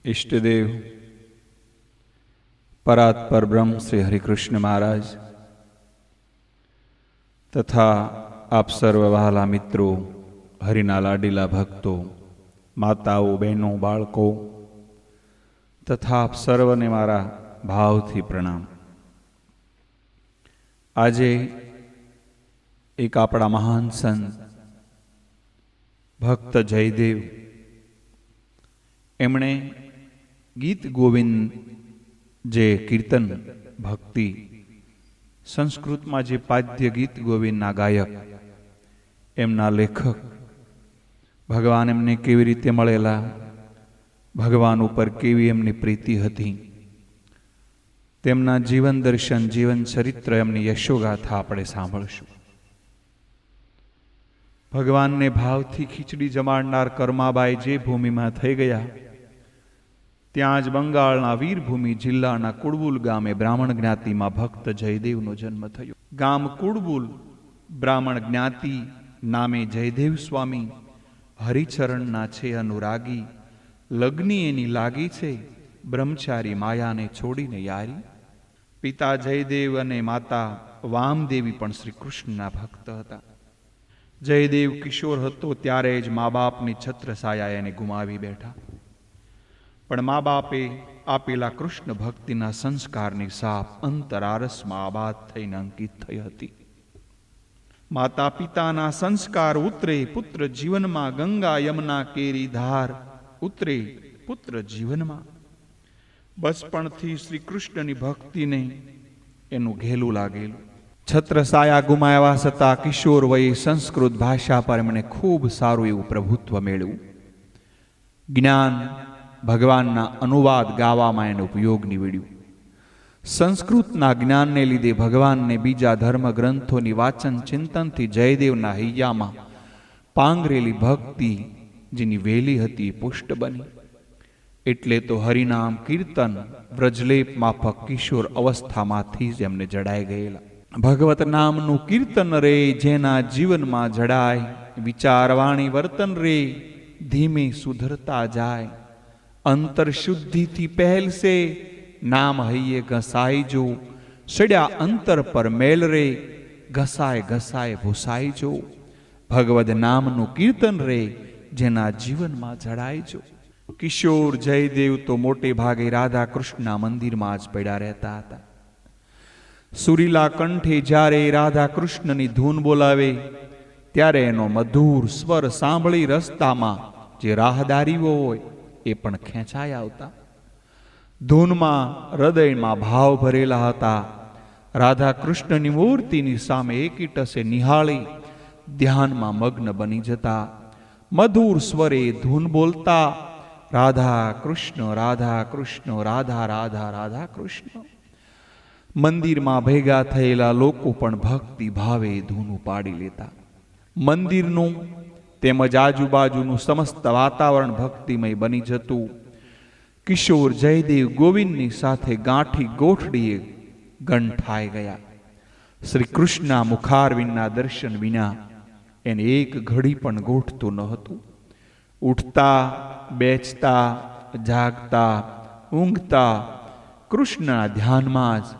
इष्टदेव परात्पर ब्रह्म श्री हरिकृष्ण महाराज तथा आप सर्व वहाला मित्रों, हरिना लाडीला भक्तों, माताओं, बहनों, बाळको तथा आप सर्वने मारा भावथी प्रणाम। आजे एक आपड़ा महान संत भक्त जयदेव एमणे गीत गोविंद जे कीर्तन भक्ति संस्कृत में जे पाद्य गीत गोविंद ना गायक एमना लेखक भगवान एमने केवी रीते मळेला, भगवान उपर केवी एमनी प्रीति हती, तेमना जीवन दर्शन, जीवन चरित्र, एमनी यशोगाथा आपणे सांभळशुं। भगवान ने भाव थी खीचड़ी जमाड़नार कर्माबाई जे भूमि में थई गया, त्याज बंगाळना वीरभूमि जिल्लाना कुड़बुल गामे ब्राह्मण ज्ञाति में भक्त जयदेवनो जन्म थयो। गाम कुड़बुल ब्राह्मण ज्ञाति नामे जयदेव स्वामी हरिचरणना छे अनुरागी, लग्नी एनी लागी छे, ब्रह्मचारी माया ने छोड़ीने यारी। पिता जयदेव अने माता वामदेवी पण श्री कृष्णना भक्त हता। जयदेव किशोर हतो त्यारे ज माँ बापनी छत्रछाया एने गुमावी बैठा, पण माँ बापे आपेला कृष्ण भक्तिना संस्कारनी साप अंतरारसमां आबाद थईने अंकित थई हती। माता पिताना संस्कार उतरे पुत्र जीवनमा, गंगा यमुना केरी धार उतरे पुत्र जीवनमा। बचपणथी श्री कृष्णनी भक्तिने एनुं घेલું लागेલું। छत्रछाया गुमाव्या छतां किशोर वयે संस्कृत भाषा पर एमणे खूब सारू एवुं प्रभुत्व मेळव्युं। ज्ञान भगवानना अनुवाद गावामां एनो उपयोग निवड्यो। संस्कृतना ज्ञानने लीधे भगवानने बीजा धर्म ग्रंथोनी वाचन चिंतनथी जयदेवना हૈયામાં પાંગરેલી भक्ति जेनी वेली हती पुष्ट बनी। एटले तो हरिनाम कीर्तन व्रजलेप माफक किशोर अवस्थामांथी ज एमने जड़ाई गयेला। भगवत नामनु कीर्तन रे जेना जीवन में जड़ाय, विचार वाणी वर्तन रे धीमे सुधरता जाय। अंतर शुद्धि थी पहल से नाम हइये घसाई जो, सड़या अंतर पर मेल रे घसाय घसाय भूसाई जो। भगवत नामनु कीर्तन रे जेना जीवन में जड़ाय जो। किशोर जयदेव तो मोटे भागे राधा कृष्णना मंदिर में ज पड्या रहता हता। सुरीला कंठे जारे राधा कृष्णनी धून बोलावे त्यारे एनो मधुर स्वर सांभळी रस्तामां जे राहदारीओ होय ए पण खेंचाई आवता। धूनमां हृदयमां भाव भरेला हता। राधा कृष्णनी मूर्तिनी सामे एकीटसे निहाળી ध्यानमां मग्न बनी जता। मधुर स्वरे धून बोलता राधा कृष्ण राधा कृष्ण राधा राधा राधा कृष्ण। मंदिर में भेगा थयेला लोको पण भक्ति भावे धून उपाड़ी लेता। मंदिरनु तेमज आजुबाजुनु समस्त वातावरण भक्तिमय बनी जतु। किशोर जयदेव गोविंदनी साथे गांठी गोठड़ीए गंठाई गया। श्री कृष्णना मुखारविंदना दर्शन विना एने एक घड़ी पण गोठतो न हतुं। उठता बेचता जागता ऊंघता कृष्णना ध्यानमां ज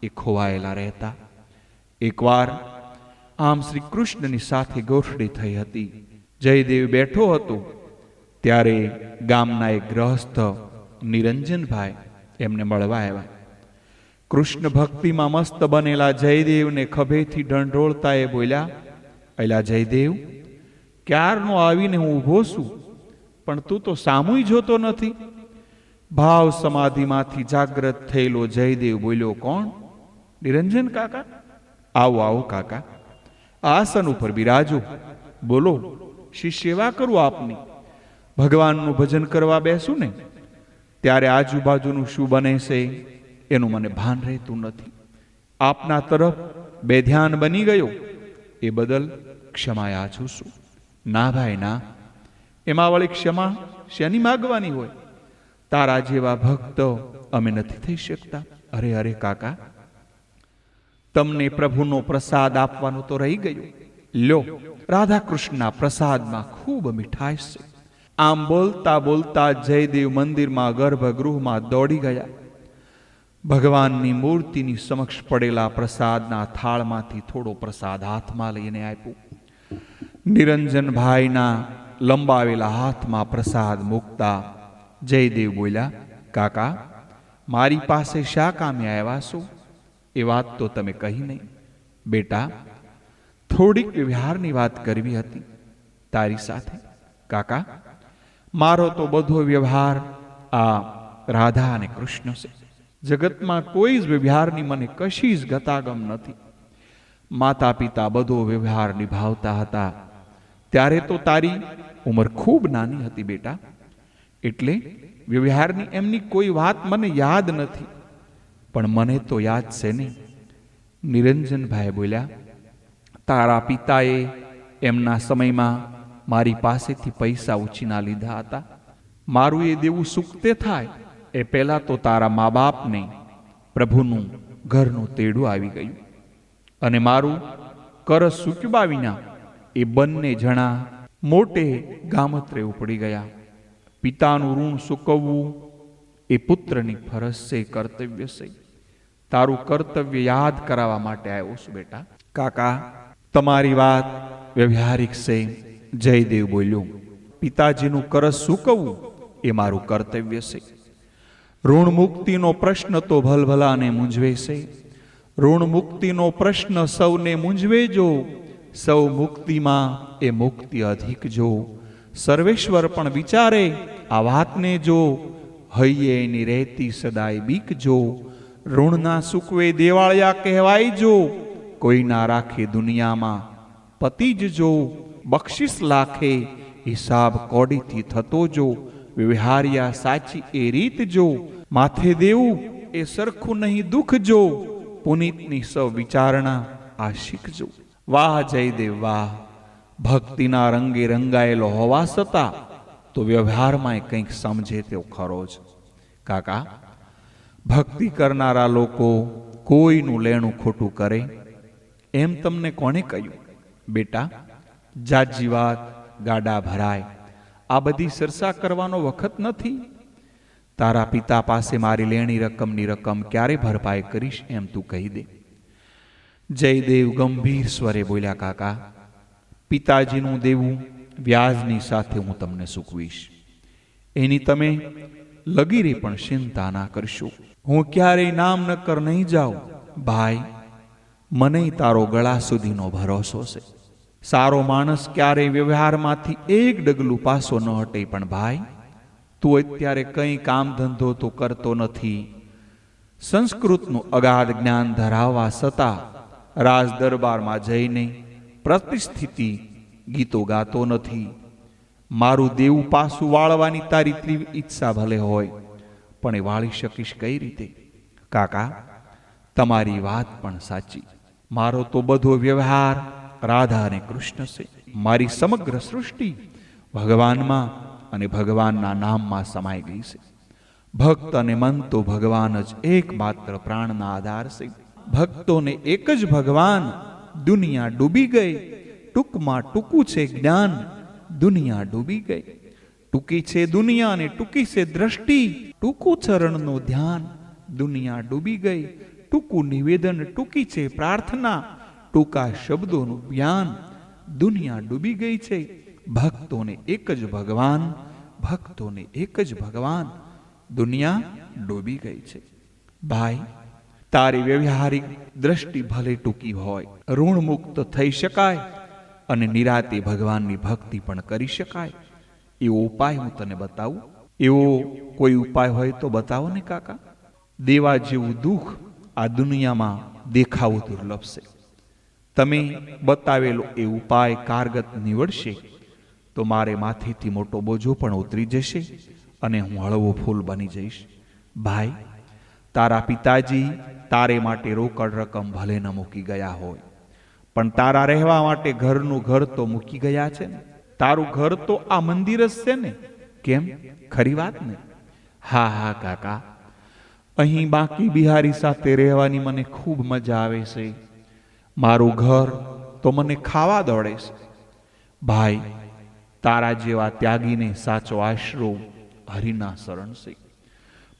ए खोवायेला रहता। एक वार आम श्री कृष्णनी साथे गोठड़ी थई हती। जयदेव बैठो हतो त्यारे गामना एक गृहस्थ निरंजन भाई एमने मळवा आव्या। कृष्ण भक्ति में मस्त बनेला जयदेव ने खभेथी ढंढोळता ए बोल्या, अला जयदेव, क्यारनो आवीने हूँ ऊभो छुं, पण तू तो सामुय जोतो नथी। भाव समाधिमांथी जाग्रत थयेलो जयदेव बोल्यो, कोण? निरंजन काका? आओ आओ काका, आसन पर बिराजो, बोलो शी सेवा करूं आपनी। भगवाननु भजन करवा बेसू ने त्यारे आजुबाजुनु शुं बने छे एनुं मने भान रहेतुं नथी। आपना तरफ बेध्यान बनी गयो ए बदल क्षमा याचुं छुं। ना भाई ना, एमां वળી क्षमा शेनी मागवानी होय? तारा जेवा भक्त अमे नथी थई शकता। अरे अरे काका, तमने प्रभुनो प्रसाद आपवानो तो रही गयो। ल्यो, राधा कृष्णना प्रसाद में खूब मीठाश छे। આમ બોલતા બોલતા જયદેવ મંદિરમાં ગર્ભગૃહમાં દોડી ગયા. ભગવાનની મૂર્તિની સમક્ષ પડેલા પ્રસાદના થાળમાંથી થોડો પ્રસાદ હાથમાં લઈને આપ્યો. નિરંજનભાઈના લંબાવેલા હાથમાં પ્રસાદ મૂકતા જયદેવ બોલ્યા, કાકા, મારી પાસે શા કામે આવ્યા છો? એ વાત તો તમે કહી નહીં. બેટા, થોડીક વ્યવહારની વાત કરવી હતી તારી સાથે. કાકા, મારો તો બધો વ્યવહાર આ રાધા અને કૃષ્ણ છે. જગતમાં કોઈ જ વ્યવહારની મને કશી જ ગતાગમ નથી. માતા પિતા બધો વ્યવહાર નિભાવતા હતા ત્યારે તો તારી ઉંમર ખૂબ નાની હતી બેટા, એટલે વ્યવહારની એમની કોઈ વાત મને યાદ નથી. પણ મને તો યાદ છે ને. નિરંજનભાઈ બોલ્યા, તારા પિતાએ એમના સમયમાં મારી પાસેથી પૈસા ઉછીના લીધા હતા. મારું એ દેવું સુક્તે થાય એ પહેલા તો તારા મા બાપને પ્રભુનું ઘરનું તેડું આવી ગયું અને મારું કરજ સૂક્યા વિના એ બંને જણા મોટે ગામત્રે ઉપડી ગયા. પિતાનું ઋણ ચૂકવવું એ પુત્રની ફરજ છે, કર્તવ્ય છે. તારું કર્તવ્ય યાદ કરાવવા માટે આવ્યો છું બેટા. કાકા, તમારી વાત વ્યવહારિક છે. જયદેવ બોલ્યો, પિતાજીનું કરજ ચૂકવવું એ મારું કર્તવ્ય છે. ઋણ મુક્તિનો પ્રશ્ન તો ભલભલાને મૂંઝવે છે. ઋણ મુક્તિનો પ્રશ્ન સૌને મૂંઝવે જો. સૌ મુક્તિમાં એ મુક્તિ અધિક જો. સર્વેશ્વર પણ વિચારે આ વાતને જો. હૈયે એની રહેતી સદાય બીક જો. ઋણના સૂકવે દેવાળિયા કહેવાય જો. કોઈ ના રાખે દુનિયામાં પતિ જ જો. બક્ષિસ લાખે હિસાબ કોડીથી થતો જો. વ્યવહારિયા સાચી એ રીત જો. માથે દેવું એ સરખું નહીં દુઃખ જો. પુનિતની સૌ વિચારણા આ શીખજો. વાહ જયદેવ વાહ! ભક્તિના રંગે રંગાયેલો હોવા છતાં તો વ્યવહારમાં કંઈક સમજે તેવો ખરો જ. કાકા, ભક્તિ કરનારા લોકો કોઈનું લેણું ખોટું કરે એમ તમને કોણે કહ્યું? બેટા, જાજી વાત, ગાડા ભરાય, આ બધી સરસા કરવાનો વખત નથી. તારા પિતા પાસે મારી લેણી રકમની રકમ ક્યારે ભરપાઈ કરીશ એમ તું કહી દે. જયદેવ ગંભીર સ્વરે બોલ્યા, કાકા, પિતાજીનું દેવું વ્યાજની સાથે હું તમને ચૂકવીશ. એની તમે લગીરે પણ ચિંતા ના કરશો. હું ક્યારેય નામ નકર નહીં જાઉં. ભાઈ, મને તારો ગળા સુધીનો ભરોસો છે. સારો માણસ ક્યારેય વ્યવહારમાંથી એક ડગલું પાછો ન હટે. પણ ભાઈ, તું અત્યારે કંઈ કામ ધંધો તો કરતો નથી. સંસ્કૃતનું અગાધ જ્ઞાન ધરાવવા છતાં રાજ દરબારમાં જઈને પ્રતિષ્ઠિતિ ગીતો ગાતો નથી. મારું દેવું પાછું વાળવાની તારી તીવ્ર ઈચ્છા ભલે હોય, પણ એ વાળી શકીશ કઈ રીતે? કાકા, તમારી વાત પણ સાચી. મારો તો બધો વ્યવહાર રાધા અને કૃષ્ણ છે. મારી સમગ્ર સૃષ્ટિ ભગવાનમાં અને ભગવાનના નામમાં સમાઈ ગઈ છે. ભક્ત અને મન તો ભગવાન જ એકમાત્ર પ્રાણના આધાર છે. ભક્તોને એક જ ભગવાન. દુનિયા ડૂબી ગઈ. ટૂંકમાં ટૂંકું છે જ્ઞાન. દુનિયા ડૂબી ગઈ. ટૂંકી છે દુનિયા અને ટૂંકી છે દ્રષ્ટિ. ટૂંકું ચરણનું ધ્યાન. દુનિયા ડૂબી ગઈ. ટૂંકું નિવેદન, ટૂંકી છે પ્રાર્થના. ટૂંકા શબ્દોનું જ્ઞાન. દુનિયા ડૂબી ગઈ છે. ભક્તોને એક જ ભગવાન. ભક્તોને એક જ ભગવાન. દુનિયા ડૂબી ગઈ છે. ભાઈ, તારી વ્યવહારિક દ્રષ્ટિ ભલે ટૂંકી હોય, ઋણ મુક્ત થઈ શકાય અને નિરાતે ભગવાનની ભક્તિ પણ કરી શકાય. એવો ઉપાય હું તને બતાવું. એવો કોઈ ઉપાય હોય તો બતાવો ને કાકા. દેવા જેવું દુઃખ આ દુનિયામાં દેખાવું દુર્લભ છે. તમે બતાવેલો એ ઉપાય કારગત નીવડશે તો મારે માથેથી મોટો બોજો પણ ઉતરી જશે અને હું હળવો ફૂલ બની જઈશ. ભાઈ, તારા પિતાજી તારે માટે રોકડ રકમ ભલે ન મૂકી ગયા હોય, પણ તારા રહેવા માટે ઘરનું ઘર તો મૂકી ગયા છે ને. તારું ઘર તો આ મંદિર જ છે ને. કેમ, ખરી વાત ને? હા હા કાકા, અહીં બાકી બિહારી સાથે રહેવાની મને ખૂબ મજા આવે છે. મારું ઘર તો મને ખાવા દોડે છે. ભાઈ, તારા જેવા ત્યાગીને સાચો આશરો હરિના શરણ છે.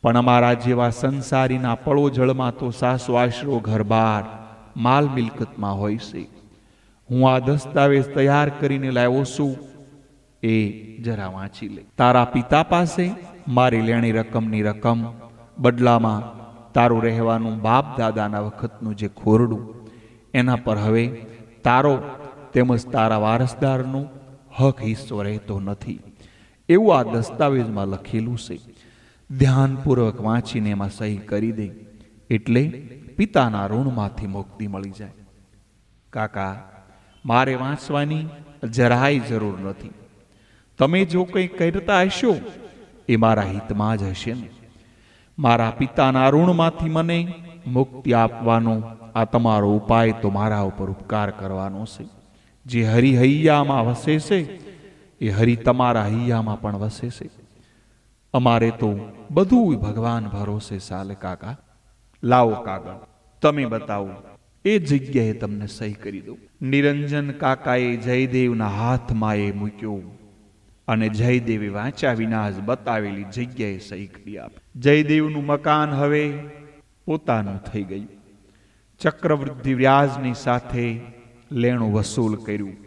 પણ અમારા જેવા સંસારીના પળો જળમાં તો સાસો આશરો ઘરબાર માલ મિલકતમાં હોય છે. હું આ દસ્તાવેજ તૈયાર કરીને લાવ્યો છું, એ જરા વાંચી લે. તારા પિતા પાસે મારી લેણી રકમની રકમ બદલામાં તારું રહેવાનું બાપ દાદાના વખતનું જે ખોરડું, એના પર હવે તારો તેમજ તારા વારસદારનો હક હિસ્સો રહેતો નથી, એવું આ દસ્તાવેજમાં લખેલું છે. ધ્યાનપૂર્વક વાંચીને એમાં સહી કરી દે, એટલે પિતાના ઋણમાંથી મુક્તિ મળી જાય. કાકા, મારે વાંચવાની જરાય જરૂર નથી. તમે જો કંઈ કરતા હશો એ મારા હિતમાં જ હશે ને. મારા પિતાના ઋણમાંથી મને મુક્તિ આપવાનો આ તમારો ઉપાય તો મારા ઉપર ઉપકાર કરવાનો છે. જે હરિ હૈયામાં વસે છે એ હરિ તમારા હૈયામાં પણ વસે છે. અમારે તો બધું ભગવાન ભરોસે ચાલે. કાકા, લાવો કાગળ, તમે બતાવો, એ જગ્યાએ તમને સહી કરી દઉં. નિરંજન કાકાએ જયદેવના હાથમાં એ મૂક્યો અને જયદેવે વાંચ્યા વિના જ બતાવેલી જગ્યાએ સહી કરી આપી. જયદેવનું મકાન હવે પોતાનું થઈ ગયું. ચક્રવૃદ્ધિ વ્યાજની સાથે લેણું વસૂલ કર્યું.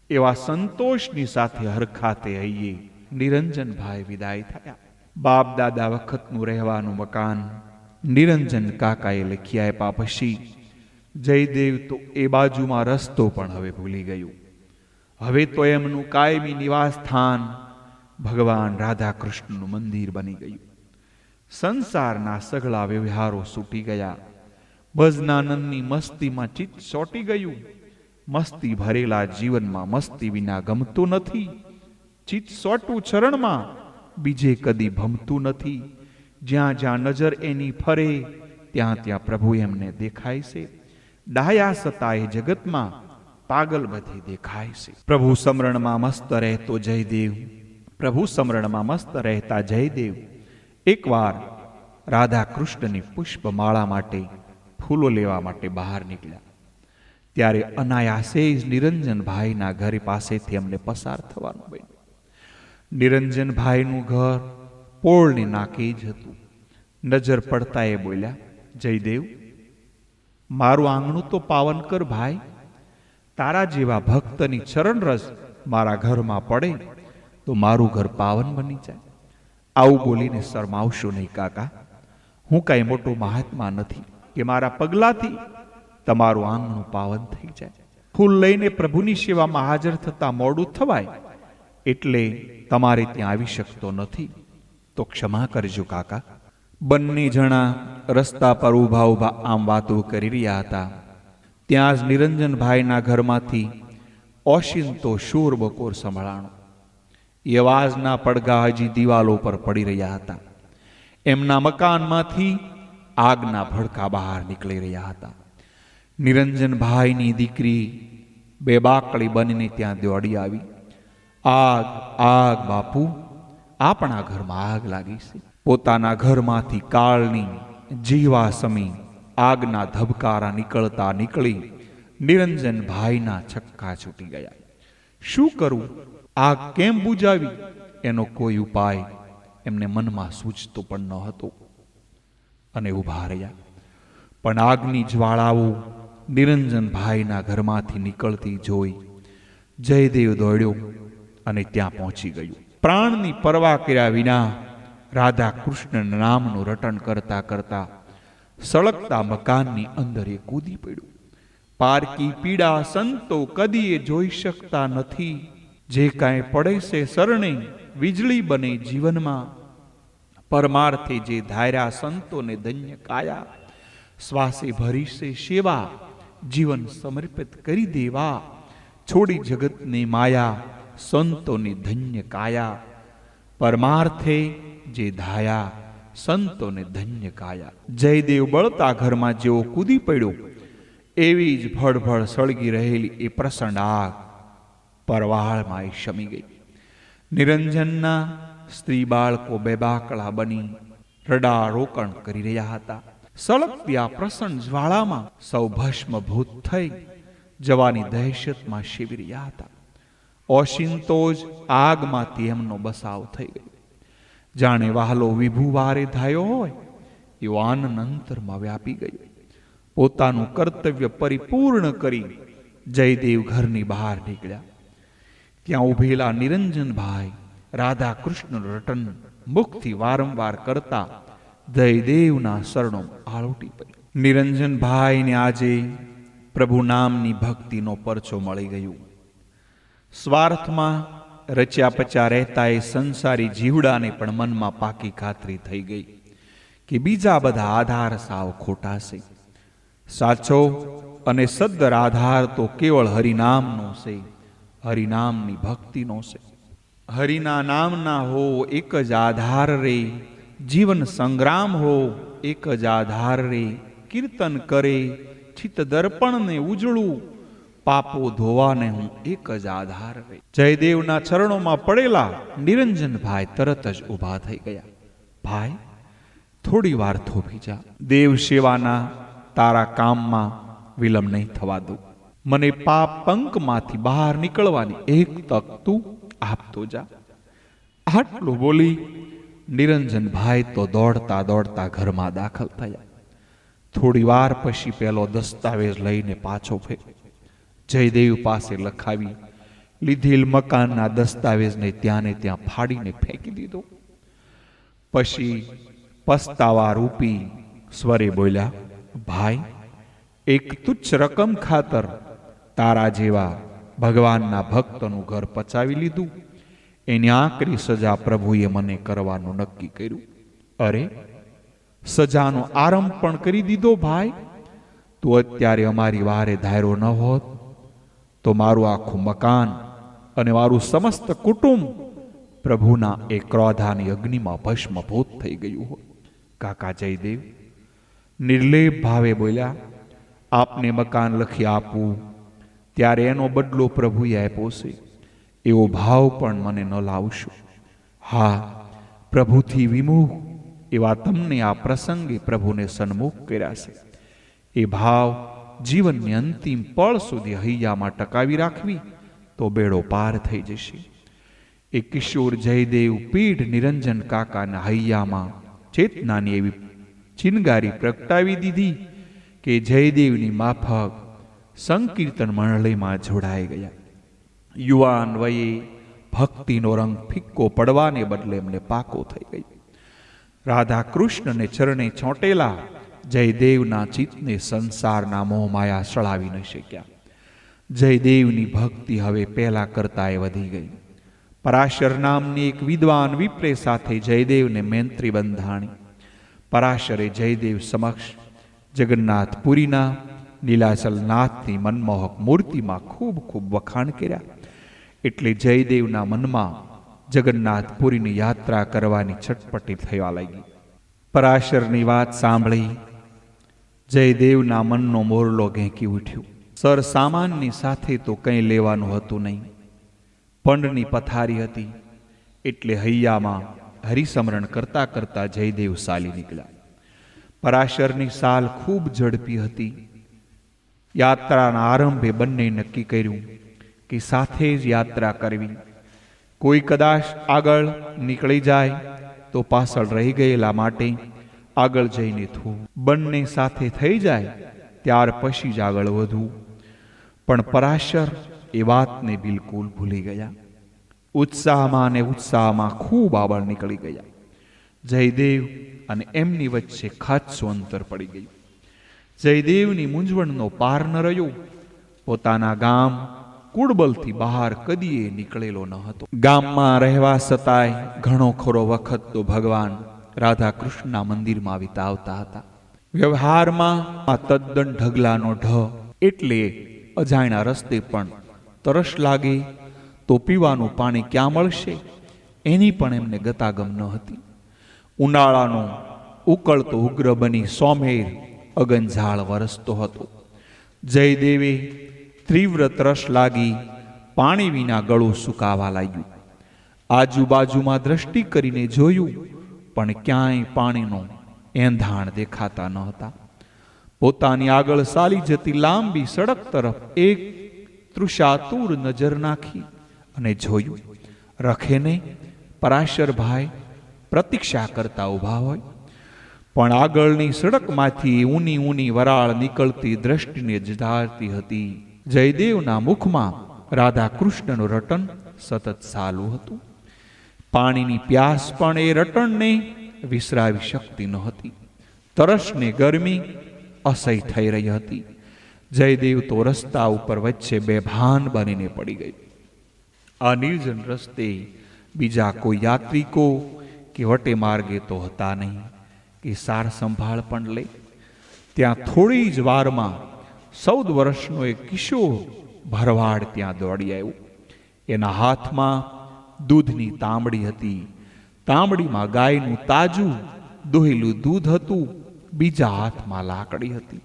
એવા સંતોષની સાથે હરખાતે હૈયે નિરંજનભાઈ વિદાય થયા. બાપ દાદા વખતનું રહેવાનું મકાન નિરંજન કાકાએ લખી આપ્યા પછી જયદેવ તો એ બાજુમાં રસ્તો પણ હવે ભૂલી ગયું. હવે તો એમનું કાયમી નિવાસ સ્થાન ભગવાન રાધા કૃષ્ણનું મંદિર બની ગયું. સંસારના સઘળા વ્યવહારો છૂટી ગયા. ભજનાનંદની મસ્તીમાં ચિત્ત ચોંટી ગયું. મસ્તી ભરેલા જીવનમાં મસ્તી વિના ગમતું નથી. ચિત્ત ચોંટું ચરણમાં બીજે કદી ભમતું નથી. જ્યાં જ્યાં નજર એની ફરે ત્યાં ત્યાં પ્રભુ એમને દેખાય છે. ડાયા સતા એ જગતમાં પાગલ બધી દેખાય છે. પ્રભુ સમરણમાં મસ્ત રહેતો જયદેવ, પ્રભુ સમરણમાં મસ્ત રહેતા જયદેવ એકવાર રાધા કૃષ્ણની પુષ્પમાળા માટે ફૂલો લેવા માટે બહાર નીકળ્યા. ત્યારે અનાયાસે જ નિરંજનભાઈના ઘર પાસેથી અમને પસાર થવાનું બન્યું. નિરંજનભાઈનું ઘર પોળની નાકે જ હતું. નજર પડતા એ બોલ્યા, જયદેવ, મારું આંગણું તો પાવન કર ભાઈ. તારા જેવા ભક્તની ચરણરસ મારા ઘરમાં પડે તો મારું ઘર પાવન બની જાય. આવું બોલીને શરમાવશો નહીં કાકા. હું કાંઈ મોટો મહાત્મા નથી કે મારા પગલાથી તમારું આંગણું પાવન થઈ જાય. ફૂલ લઈને પ્રભુની સેવામાં હાજર થતા મોડું થવાય એટલે તમારે ત્યાં આવી શકતો નથી, તો ક્ષમા કરજો કાકા. બંને જણા રસ્તા પર ઊભા ઊભા આમ વાતો કરી રહ્યા હતા. ત્યાં જ નિરંજનભાઈના ઘરમાંથી ઓશિંતો શૂર બકોર સંભળાણો. એ અવાજના પડઘા હજી દિવાલો પર પડી રહ્યા હતા. એમના મકાનમાંથી આગના ભડકા બહાર નીકળી રહ્યા હતા. નિરંજનભાઈની દીકરી બેબાકળી બનીને ત્યાં દોડી આવી. આગ, આગ બાપુ, આપણા ઘરમાં આગ લાગી છે. પોતાના ઘરમાંથી કાળની જીવા સમી આગના ધબકારા નીકળતા નીકળી નિરંજનભાઈના છક્કા છૂટી ગયા. શું કરવું, આગ કેમ બુજાવી, એનો કોઈ ઉપાય એમને મનમાં સૂચતો પણ ન હતો અને ઊભા રહ્યા. પણ આગની જ્વાળાઓ નિરંજનભાઈના ઘરમાંથી નીકળતી જોઈ જયદેવ દોડ્યો અને ત્યાં પહોંચી ગયું. પ્રાણની પરવા કર્યા વિના રાધા કૃષ્ણ નામનું રટણ કરતા કરતા સળગતા મકાનની અંદર એ કૂદી પડ્યું. પારકી પીડા સંતો કદીએ જોઈ શકતા નથી. જે કાંઈ પડે છે શરણે વીજળી બને જીવનમાં. પરમાર્થે જે ધાર્યા સંતોને ધન્ય કાયા. શ્વાસે ભરી છે સેવા, જીવન સમર્પિત કરી દેવા. છોડી જગતને માયા, સંતોને ધન્ય કાયા. પરમાર્થે જે ધાયા, સંતોને ધન્ય કાયા. જયદેવ બળતા ઘરમાં જેવો કૂદી પડ્યો એવી જ ભડભડ સળગી રહેલી એ પ્રસંડ આગ પરવાળમાં શમી ગઈ. નિરંજનના સ્ત્રી બાળકો બેબાકળા બની રડા રોકણ કરી રહ્યા હતા. સળગતી આ પ્રસન્ન જ્વાળામાં સૌ ભસ્મભૂત થઈ જવાની દહેશતમાં શિવી રહ્યા હતા. ઓશિંતો જ આગમાંથી એમનો બસાવ થઈ ગયો. જાણે વહાલો વિભુ વારે ધાયો હોય એવો આનંદ અંતરમાં વ્યાપી ગયો. પોતાનું કર્તવ્ય પરિપૂર્ણ કરી જયદેવ ઘરની બહાર નીકળ્યા. ત્યાં ઉભેલા નિરંજનભાઈ રાધા કૃષ્ણ રટન મુખથી વારંવાર કરતા જયદેવના શરણો આળોટી પડી. નિરંજનભાઈને આજે પ્રભુ નામની ભક્તિનો પરચો મળી ગયું. સ્વાર્થમાં રચ્યા પચ્યા રહેતા એ સંસારી જીવડાને પણ મનમાં પાકી ખાતરી થઈ ગઈ કે બીજા બધા આધાર સાવ ખોટા છે. સાચો અને સદ્દર આધાર તો કેવળ હરિનામનો છે, હરિનામની ભક્તિનો છે. હરિના નામના હો એક જ આધાર રે, જીવન સંગ્રામ હો એક જ આધાર રે. કીર્તન કરે ચિત્ત દર્પણને ઉજળું, પાપો ધોવાને હું એક જ આધાર રે. જયદેવના ચરણોમાં પડેલા નિરંજનભાઈ તરત જ ઊભા થઈ ગયા. ભાઈ, થોડી વાર થોભી જા. દેવ સેવાના તારા કામમાં વિલંબ નહીં થવા દઉં. મને પાપ પંકમાંથી બહાર નીકળવાની એક તક તું આપતો જા. આટલું બોલી નિરંજનભાઈ તો દોડતા દોડતા ઘરમાં દાખલ થયા. થોડી વાર પછી પેલો દસ્તાવેજ લઈને પાછો ફેર્યો. જયદેવ પાસે લખાવી લીધેલ મકાનના દસ્તાવેજને ત્યાંને ત્યાં ફાડીને ફેંકી દીધો. પછી પસ્તાવા રૂપી સ્વરે બોલ્યા, ભાઈ, એક તુચ્છ રકમ ખાતર તારા જેવા ભગવાનના ભક્તનું ઘર પચાવી લીધું. એની આકરી સજા પ્રભુએ મને કરવાનું નક્કી કર્યું. અરે, સજાનો આરંભ પણ કરી દીધો ભાઈ. તું અત્યારે અમારી વારે ધાર્યો ન હોત તો મારું આખું મકાન અને મારું સમસ્ત કુટુંબ પ્રભુના એ ક્રોધાની અગ્નિમાં ભસ્મભૂત થઈ ગયું હોય. કાકા જયદેવ નિર્લેપ ભાવે બોલ્યા, આપને મકાન લખી આપવું ત્યારે એનો બદલો પ્રભુએ આપ્યો છે એવો ભાવ પણ મને ન લાવશો. હા, પ્રભુથી વિમુખ એવા તમને આ પ્રસંગે પ્રભુને સન્મુખ કર્યા છે. એ ભાવ જીવનની અંતિમ પળ સુધી હૈયામાં ટકાવી રાખવી તો બેડો પાર થઈ જશે. એ કિશોર જયદેવ પીઢ નિરંજન કાકાના હૈયામાં ચેતનાની એવી ચિનગારી પ્રગટાવી દીધી કે જયદેવની માફક સંકીર્તન મંડળીમાં જોડાઈ ગયા. યુવાન વયે ભક્તિનો રંગ ફિક્કો પડવાને બદલે એમને પાકો થઈ ગયો. રાધા કૃષ્ણને ચરણે ચોંટેલા જયદેવના ચિત્તને સંસારના મોહમાયા સળાવી ન શક્યા. જયદેવની ભક્તિ હવે પહેલા કરતાંય વધી ગઈ. પરાશર નામની એક વિદ્વાન વિપ્રે સાથે જયદેવને મૈત્રી બંધાણી. પરાશરે જયદેવ સમક્ષ જગન્નાથપુરીના નીલાચલનાથની મનમોહક મૂર્તિમાં ખૂબ ખૂબ વખાણ કર્યા. એટલે જયદેવના મનમાં જગન્નાથપુરીની યાત્રા કરવાની છટપટી થવા લાગી. પરાશરની વાત સાંભળી જયદેવના મનનો મોરલો ઘેંકી ઉઠ્યો. સર સામાનની સાથે તો કંઈ લેવાનું હતું નહીં. પંડની પથારી હતી એટલે હૈયામાં હરિસ્મરણ કરતા કરતા જયદેવ ચાલી નીકળ્યા. પરાશરની સાલ ખૂબ ઝડપી હતી. યાત્રાના આરંભે બંને નક્કી કર્યું કે સાથે જ યાત્રા કરવી. કોઈ કદાચ આગળ નીકળી જાય તો પાછળ રહી ગયેલા માટે આગળ જઈને થવું, બંને સાથે થઈ જાય ત્યાર પછી જ આગળ વધવું. પણ પરાશર એ વાતને બિલકુલ ભૂલી ગયા. ઉત્સાહમાં ને ઉત્સાહમાં ખૂબ આગળ નીકળી ગયા. જયદેવ અને એમની વચ્ચે ખાસ્સું અંતર પડી ગયું. જયદેવની મૂંઝવણનો પાર ન રહ્યો. પોતાના ગામ કુડબલથી બહાર કદીએ નીકળેલો ન હતો. ગામમાં રહેવા છતાંય ઘણો ખરો વખત તો ભગવાન રાધા કૃષ્ણના મંદિરમાં વિતાવતા હતા. વ્યવહારમાં આ તદ્દન ઢગલાનો ઢ એટલે અજાણ્યા રસ્તે પણ તરસ લાગે તો પીવાનું પાણી ક્યાં મળશે એની પણ એમને ગતાગમ ન હતી. ઉનાળાનો ઉકળતો ઉગ્ર બની સોમેર અગનઝાળ વરસતો હતો. જયદેવે તીવ્ર તરસ લાગી પાણી વિના ગળું સુકાવા લાગ્યું. આજુબાજુમાં દ્રષ્ટિ કરીને જોયું પણ ક્યાંય પાણીનો એંધાણ દેખાતા ન હતા. પોતાની આગળ ચાલી જતી લાંબી સડક તરફ એક તૃષાતુર નજર નાખી અને જોયું રખેને પરાશરભાઈ પ્રતીક્ષા કરતા ઊભા હોય, પણ આગળની સડકમાંથી ઊની ઊની વરાળ નીકળતી દ્રષ્ટિને જધારતી હતી. જયદેવના મુખમાં રાધા કૃષ્ણનું રટન સતત ચાલુ હતું. પાણીની પ્યાસ પણ એ રટણને વિસરાવી શકતી નહોતી. તરસને ગરમી અસહ્ય થઈ રહી હતી. જયદેવ તો રસ્તા ઉપર વચ્ચે બેભાન બનીને પડી ગઈ. આ નિર્જન રસ્તે બીજા કોઈ યાત્રિકો કે વટે માર્ગે તો હતા નહીં કે સાર સંભાળ પણ લે. ત્યાં થોડી જ વારમાં 14 વર્ષનો એક કિશોર ભરવાડ ત્યાં દોડી આવ્યો. એના હાથમાં દૂધની તાંબડી હતી. તાંબડીમાં ગાયનું તાજું દોહેલું દૂધ હતું. બીજા હાથમાં લાકડી હતી.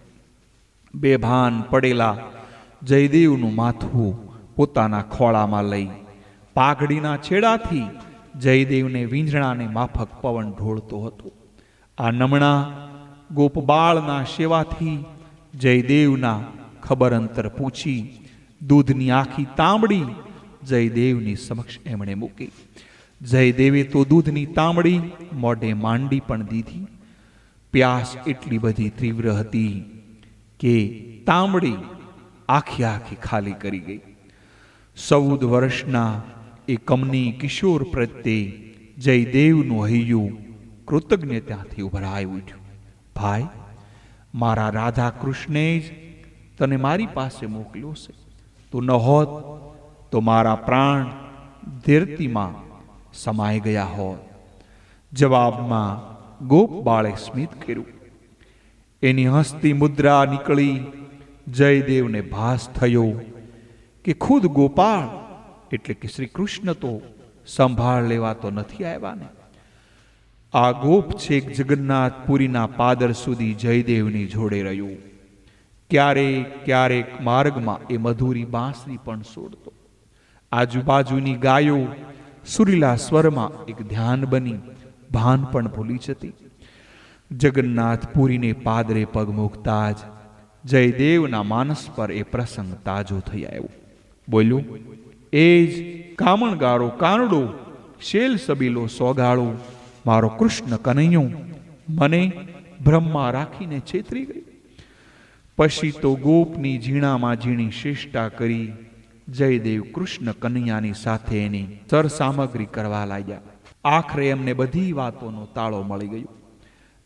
બેભાન પડેલા જયદેવનું માથું પોતાના ખોળામાં લઈ પાઘડીના છેડાથી જયદેવને વીંઝણાને માફક પવન ઢોળતો હતો. આ નમણા ગોપબાળના સેવાથી જયદેવના ખબર અંતર પૂછી દૂધની આખી તાંબડી જયદેવની સમક્ષ એમણે મૂકી. જયદેવે તો દૂધની તાંબડી મોઢે માંડી પણ દીધી. પ્યાસ એટલી બધી તીવ્ર હતી કે તાંબડી આખી આખી ખાલી કરી ગઈ. 14 વર્ષના એ કમની કિશોર પ્રત્યે જયદેવનું હૈયું કૃતજ્ઞતાથી ઉભરાઈ ઉઠ્યું. ભાઈ, મારા રાધા કૃષ્ણે જ તને મારી પાસે મોકલ્યો છે. તું ન હોત તો મારા પ્રાણ ધરતીમાં સમાઈ ગયા હોત. જવાબમાં ગોપબાળે સ્મિત કર્યું. એની હસતી મુદ્રા નીકળી. જયદેવને ભાસ થયો કે ખુદ ગોપાળ એટલે કે શ્રી કૃષ્ણ તો સંભાળ લેવા તો નથી આવ્યા ને. આ ગોપ છેક જગન્નાથપુરીના પાદર સુધી જયદેવની જોડે રહ્યું. ક્યારેક ક્યારેક માર્ગમાં એ મધુરી બાંસરી પણ છોડતો. આજુબાજુની ગાયો સુરીલા સ્વરમાં એક ધ્યાન બની ભાન પણ ભૂલી જતી. જગન્નાથપુરીને પાદરે પગ મૂકતા જ જયદેવના માનસ પર એ પ્રસંગ તાજો થઈ આવ્યો. બોલ્યું, એ જ કામણગાળો કાનડો શેલ સબીલો સોગાળો મારો કૃષ્ણ કનૈયો મને બ્રહ્મા રાખીને છેતરી ગઈ. પછી તો ગોપની ઝીણામાં ઝીણી શેષ્ટા કરી જયદેવ કૃષ્ણ કનૈયાની સાથે એની સરસામગ્રી કરવા લાગ્યા. આખરે એમને બધી વાતોનો તાળો મળી ગયો.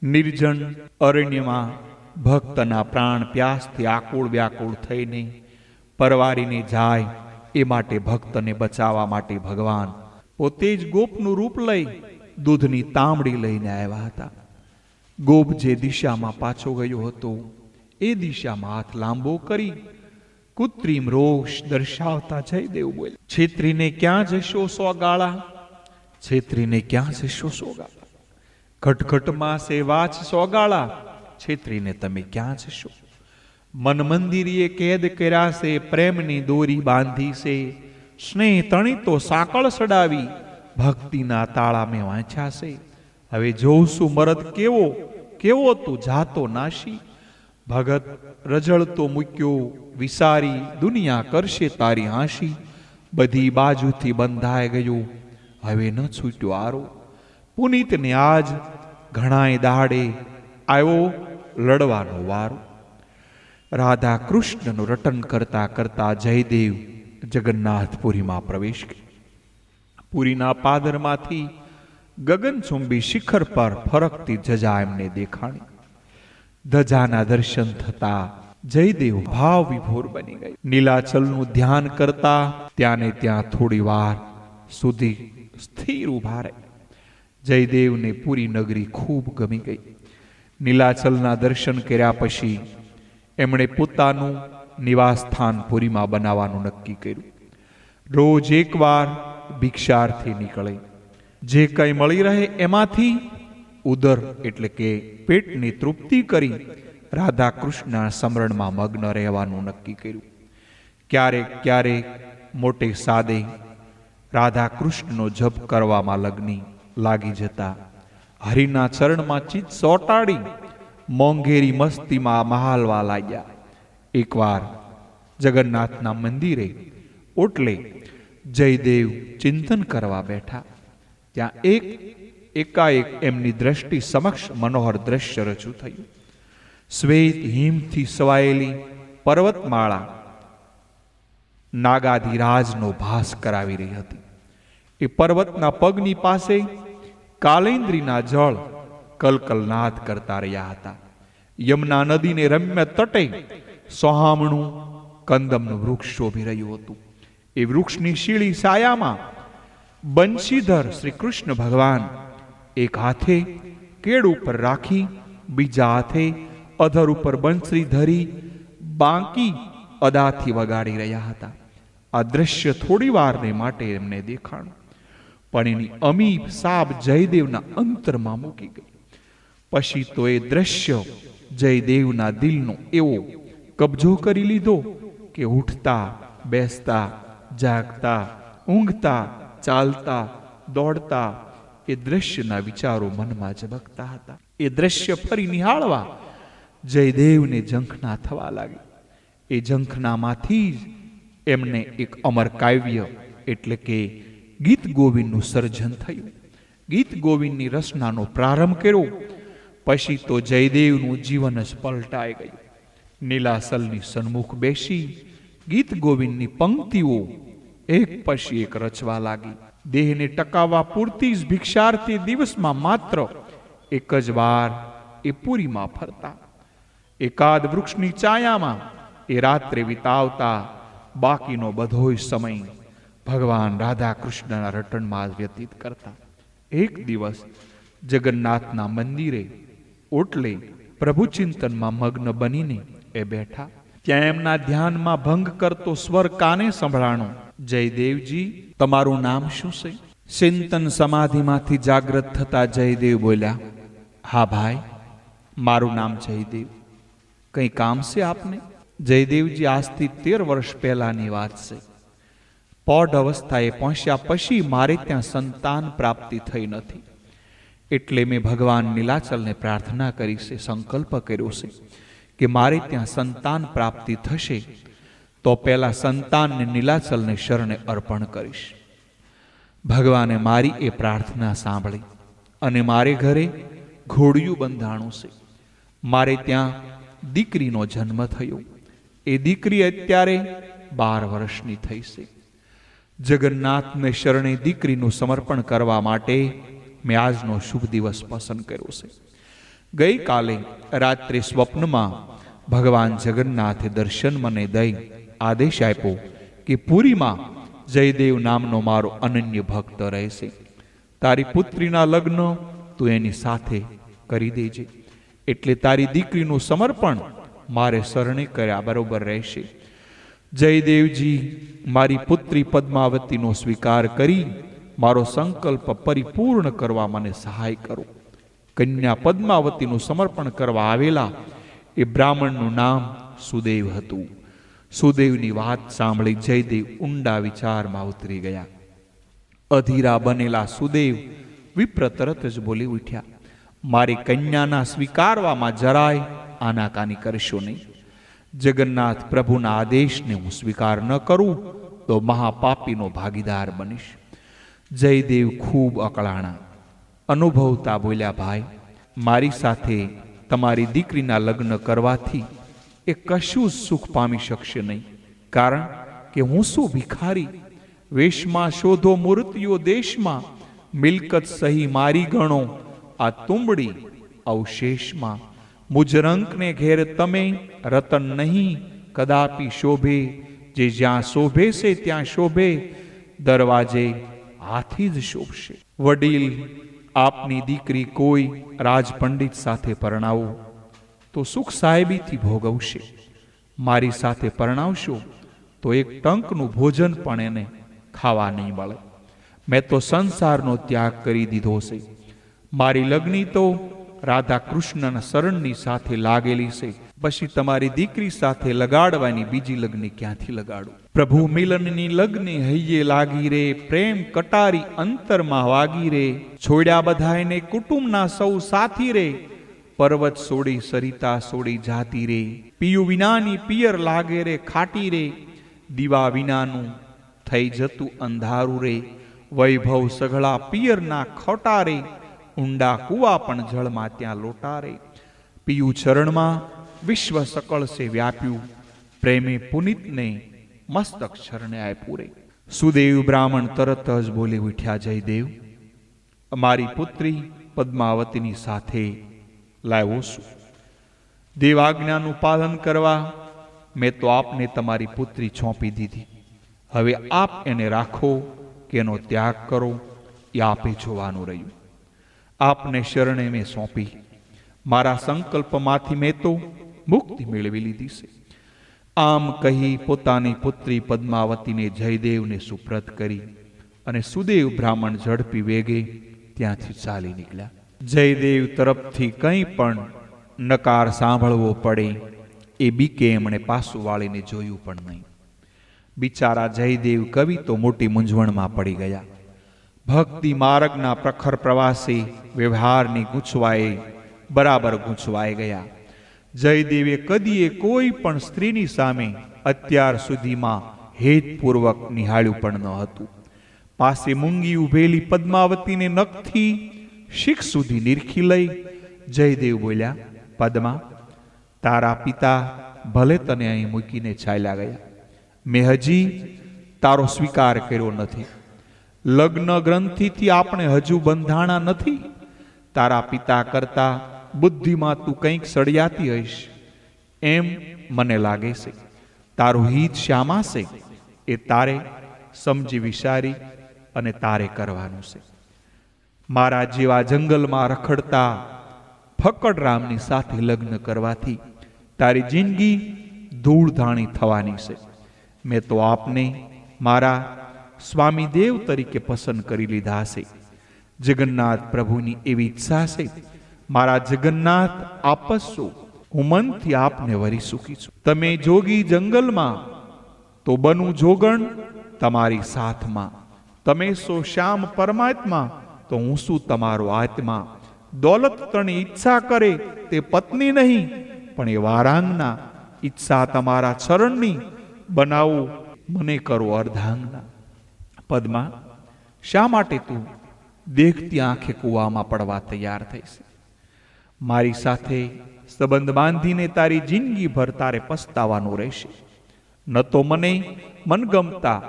નિર્જન અરણ્યમાં ભક્તના પ્રાણ પ્યાસથી આકુળ વ્યાકુળ થઈને પરવારીને જાય એ માટે ભક્તને બચાવવા માટે ભગવાન પોતે જ ગોપનું રૂપ લઈ દૂધની તાંબડી લઈને આવ્યા હતા. ગોપ જે દિશામાં પાછો ગયો હતો એ દિશામાં હાથ લાંબો કરી કૃત્રિમ રોષ દર્શાવતા જયદેવ બોલે, છેત્રીને ક્યાં જશો સોગાળા? છેત્રીને ક્યાં જશો સોગાળા? ઘટઘટમાં સે વાચ સોગાળા, છેત્રીને તમે ક્યાં જશો? મન મંદિરીએ કેદ કર્યા છે, પ્રેમની દોરી બાંધી છે, સ્નેહ તણી તો સાંકળ સડાવી, ભક્તિના તાળા મેં વાંચ્યા છે. હવે જોઉં મરદ કેવો કેવો તું જાતો નાશી, ભગત રજળતો મૂક્યો વિસારી, દુનિયા કરશે તારી હાંસી. બધી બાજુથી બંધાઈ ગયું, હવે ન છૂટ્યો આરો. પુનિતને આજ ઘણાય દાડે આવ્યો લડવાનો વારો. રાધા કૃષ્ણનું રટન કરતા કરતા જયદેવ જગન્નાથપુરીમાં પ્રવેશ કર્યો. પુરીના પાદરમાંથી ગગનચુંબી શિખર પર ફરકતી ધજા એમને દેખાણી. ધજાના દર્શન થતા જયદેવ ભાવ વિભોર બની ગઈ. નીલાચલનું ધ્યાન કરતા ત્યાંને ત્યાં થોડી વાર સુધી સ્થિર ઉભા રહે. જયદેવને પૂરી નગરી ખૂબ ગમી ગઈ. નીલાચલના દર્શન કર્યા પછી એમણે પોતાનું નિવાસ સ્થાન પુરીમાં બનાવવાનું નક્કી કર્યું. રોજ એકવાર ભિક્ષાર્થી નીકળે, જે કંઈ મળી રહે એમાંથી ઉદર એટલે કે પેટની તૃપ્તિ કરી રાધા કૃષ્ણના સ્મરણમાં મગ્ન રહેવાનું નક્કી કર્યું. ક્યારેક ક્યારેક મોટે સાદે રાધા કૃષ્ણનો જપ કરવામાં લગ્ની લાગી જતા. હરિના ચરણમાં ચિત્ત સોટાડી મોંઘેરી મસ્તીમાં મહાલવા લાગ્યા. એકવાર જગન્નાથના મંદિરે ઓટલે જયદેવ ચિંતન કરવા બેઠા. ત્યાં એકાએક એમની દ્રષ્ટિ સમક્ષ મનોહર દ્રશ્ય રજૂ થયું. શ્વેત હિમથી સવાયેલી પર્વતમાળા નાગાધિરાજનો ભાસ કરાવી રહી હતી. એ પર્વતના પગની પાસે કાલેન્દ્રીના જળ કલકલનાદ કરતા રહ્યા હતા. યમુના નદીને રમ્ય તટે સોહામણું કંદમનું વૃક્ષ શોભી રહ્યું હતું. એ વૃક્ષની શીળી સાયામાં બંશીધર શ્રી કૃષ્ણ ભગવાન એક હાથે કેળ ઉપર રાખી બીજા હાથે અધર ઉપર બંસરી ધરી બાંકી અદાથી વગાડી રહ્યા હતા. આ દ્રશ્ય થોડી વારને માટે એમને દેખાણું, પણ એની અમી સાબ જયદેવના અંતરમાં મૂકી ગઈ. પછી તો એ દ્રશ્ય જયદેવના દિલનો એવો કબજો કરી લીધો કે ઉઠતા, બેસતા, જાગતા, ઊંઘતા, ચાલતા, દોડતા એ દ્રશ્યના વિચારો મનમાં ઝબકતા હતા. એ દ્રશ્ય ફરી નિહાળવા જયદેવને ઝંખના થવા લાગી. એ ઝંખનામાંથી જ એમને એક અમર કાવ્ય એટલે કે ગીત ગોવિંદનું સર્જન થયું. ગીત ગોવિંદની રચનાનો પ્રારંભ કર્યો. પછી તો જયદેવનું જીવન જ પલટાઈ ગયું. નીલાસલની સન્મુખ બેસી ગીત ગોવિંદની પંક્તિઓ એક પછી એક રચવા લાગી. દેહને ટકાવવા પૂરતી જ ભિક્ષાર્થી દિવસમાં માત્ર એક જ વાર એ પુરીમાં ફરતા. એકાદ વૃક્ષની છાયામાં એ રાત્રે વિતાવતા. બાકીનો બધોય સમય ભગવાન રાધા કૃષ્ણના રટણમાં વ્યતીત કરતા. એક દિવસ જગન્નાથના મંદિરે ઓટલે પ્રભુ ચિંતનમાં મગ્ન બનીને એ બેઠા. ત્યાં એમના ધ્યાનમાં ભંગ કરતો સ્વર કાને સંભળાણો. જયદેવજી, તમારું નામ શું છે? ચિંતન સમાધિમાંથી જાગૃત થતા જયદેવ બોલ્યા, હા ભાઈ, મારું નામ જયદેવ. કંઈ કામ છે આપને? જયદેવજી, આજથી 13 વર્ષ પહેલાની વાત છે. પૌઢ અવસ્થાએ પહોંચ્યા પછી મારે ત્યાં સંતાન પ્રાપ્તિ થઈ નથી. એટલે મેં ભગવાન નીલાચલને પ્રાર્થના કરી છે, સંકલ્પ કર્યો છે કે મારે ત્યાં સંતાન પ્રાપ્તિ થશે તો પહેલા સંતાનને નીલાચલને શરણે અર્પણ કરીશ. ભગવાને મારી એ પ્રાર્થના સાંભળી અને મારે ઘરે ઘોડિયું બંધાણું છે. મારે ત્યાં દીકરીનો જન્મ થયો. એ દીકરી અત્યારે 12 વર્ષની થઈ છે. જગન્નાથને શરણે દીકરીનું સમર્પણ કરવા માટે મેં આજનો શુભ દિવસ પસંદ કર્યો છે. ગઈકાલે રાત્રે સ્વપ્નમાં ભગવાન જગન્નાથે દર્શન મને દઈ આદેશ આપ્યો કે પુરીમાં જયદેવ નામનો મારો અનન્ય ભક્ત રહેશે. તારી પુત્રીના લગ્ન તું એની સાથે કરી દેજે. એટલે તારી દીકરીનું સમર્પણ મારે શરણે કર્યા બરોબર રહેશે. જયદેવજી, મારી પુત્રી પદ્માવતીનો સ્વીકાર કરી મારો સંકલ્પ પરિપૂર્ણ કરવા મને સહાય કરો. કન્યા પદ્માવતીનું સમર્પણ કરવા આવેલા એ બ્રાહ્મણનું નામ સુદેવ હતું. સુદેવની વાત સાંભળી જયદેવ ઊંડા વિચારમાં ઉતરી ગયા. અધીરા બનેલા સુદેવ વિપ્ર તરત જ બોલી ઉઠ્યા, મારી કન્યાના સ્વીકારવામાં જરાય આનાકાની કરશો નહીં. જગન્નાથ પ્રભુના આદેશને હું સ્વીકાર ન કરું તો મહાપાપીનો ભાગીદાર બનીશ. જયદેવ ખૂબ અકળાણા. અનુભવતા બોલ્યા, ભાઈ, મારી સાથે તમારી દીકરીના લગ્ન કરવાથી એ કશું સુખ પામી શકશે નહીં. કારણ કે હું શું ભિખારી? વેશમાં શોધો મૂર્તિઓ દેશમાં, મિલકત સહી મારી ગણો આ તુંબડી અવશેષમાં. મુજરંકને ઘેર તમે રતન નહીં કદાપી શોભે, જે જ્યાં શોભે છે ત્યાં શોભે, દરવાજે હાથી જ શોભશે. વડીલ, આપની દીકરી કોઈ રાજપંડિત સાથે પરણાવો તો સુખ સાહેબીથી ભોગવશે. મારી સાથે પરણાવશો તો એક ટંકનું ભોજન પણ એને ખાવા નહીં મળે. મેં તો સંસારનો ત્યાગ કરી દીધો છે. મારી લગ્ની તો રાધા કૃષ્ણના શરણની સાથે લાગેલી છે. પછી તમારી દીકરી સાથે લગાડવાની બીજી લગ્ન ક્યાંથી લગાડું? પ્રભુ મિલનની લગ્ન હૈયે લાગી રે, પ્રેમ કટારી અંતરમાં વાગી રે. છોડ્યા બધાયને કુટુંબના સૌ સાથી રે, પર્વત સોડી સરિતા સોડી જાતી રે. પિયું વિનાની પિયર લાગે રે ખાટી રે, દીવા વિનાનું થઈ જતું અંધારું રે, વૈભવ સઘળા પિયરના ખોટારે, ઊંડા કુવા પણ જળમાં ત્યાં લોટારે. પિયું ચરણમાં વિશ્વ સકળ સે વ્યાપ્યું, પ્રેમે પુનિતને મસ્તક શરણે આપ્યું રે. સુદેવ બ્રાહ્મણ તરત જ બોલી ઉઠ્યા, જયદેવ, અમારી પુત્રી પદ્માવતીની સાથે લાવ્યો છું. દેવાજ્ઞાનું પાલન કરવા મેં તો આપને તમારી પુત્રી સોંપી દીધી. હવે આપ એને રાખો કે એનો ત્યાગ કરો એ આપે જોવાનું રહ્યું. આપને શરણે મેં સોંપી, મારા સંકલ્પમાંથી મેં તો મુક્તિ મેળવી લીધી છે. આમ કહી પોતાની પુત્રી પદ્માવતીને જયદેવને સુપ્રત કરી અને સુદેવ બ્રાહ્મણ ઝડપી વેગે ત્યાંથી ચાલી નીકળ્યા. જયદેવ તરફથી કંઈ પણ નકાર સાંભળવો પડે એ બીકે એમણે પાછું વાળીને જોયું પણ નહીં. બિચારા જયદેવ કવિ તો મોટી મૂંઝવણમાં પડી ગયા. ભક્તિ માર્ગના પ્રખર પ્રવાસે વ્યવહારની ગૂંચવાએ બરાબર ગૂંચવાઈ ગયા. જયદેવે કદીએ કોઈ પણ સ્ત્રીની સામે અત્યાર સુધીમાં હેતપૂર્વક નિહાળ્યું પણ ન હતું. પાસે મૂંગી ઉભેલી પદ્માવતીને નખથી શીખ સુધી નિરખી લઈ જયદેવ બોલ્યા, પદ્મા, તારા પિતા ભલે તને અહીં મૂકીને ચાલ્યા ગયા, મેં હજી તારો સ્વીકાર કર્યો નથી. લગ્ન ગ્રંથિથી આપણે હજુ બંધાણા નથી. તારા પિતા કરતા બુદ્ધિમાં તું કંઈક સળિયાતી હઈશ એમ મને લાગે છે. તારું હિત શ્યામાં છે એ તારે સમજી વિચારી અને તારે કરવાનું છે. મારા જેવા જંગલમાં રખડતા ફકડરામની સાથે લગ્ન કરવાથી તારી જિંદગી ધૂળધાણી થવાની છે. મેં તો આપને મારા સ્વામી દેવ તરીકે પસંદ કરી લીધા છે. જગન્નાથ પ્રભુની એવી ઈચ્છા છે, મારા જગન્નાથ આપ જ છો. હું મનથી આપને વરી સુખી છું. તમે જોગી જંગલમાં તો બનું જોગણ તમારી સાથમાં. તમે સો શ્યામ પરમાત્મા તો હું શું તમારો આત્મા. દોલત તણી ઈચ્છા કરે તે પત્ની નહીં, પણ એ વારાંગના. ઈચ્છા તમારા ચરણની બનાવું મને કરો અર્ધાંગના. પદ્મા, શા માટે તું દેખતી આંખે કૂવામાં પડવા તૈયાર થઈશ? મારી સાથે સંબંધ બાંધીને તારી જિંદગી ભર તારે પસ્તાવાનું રહેશે. ન તો મને મનગમતા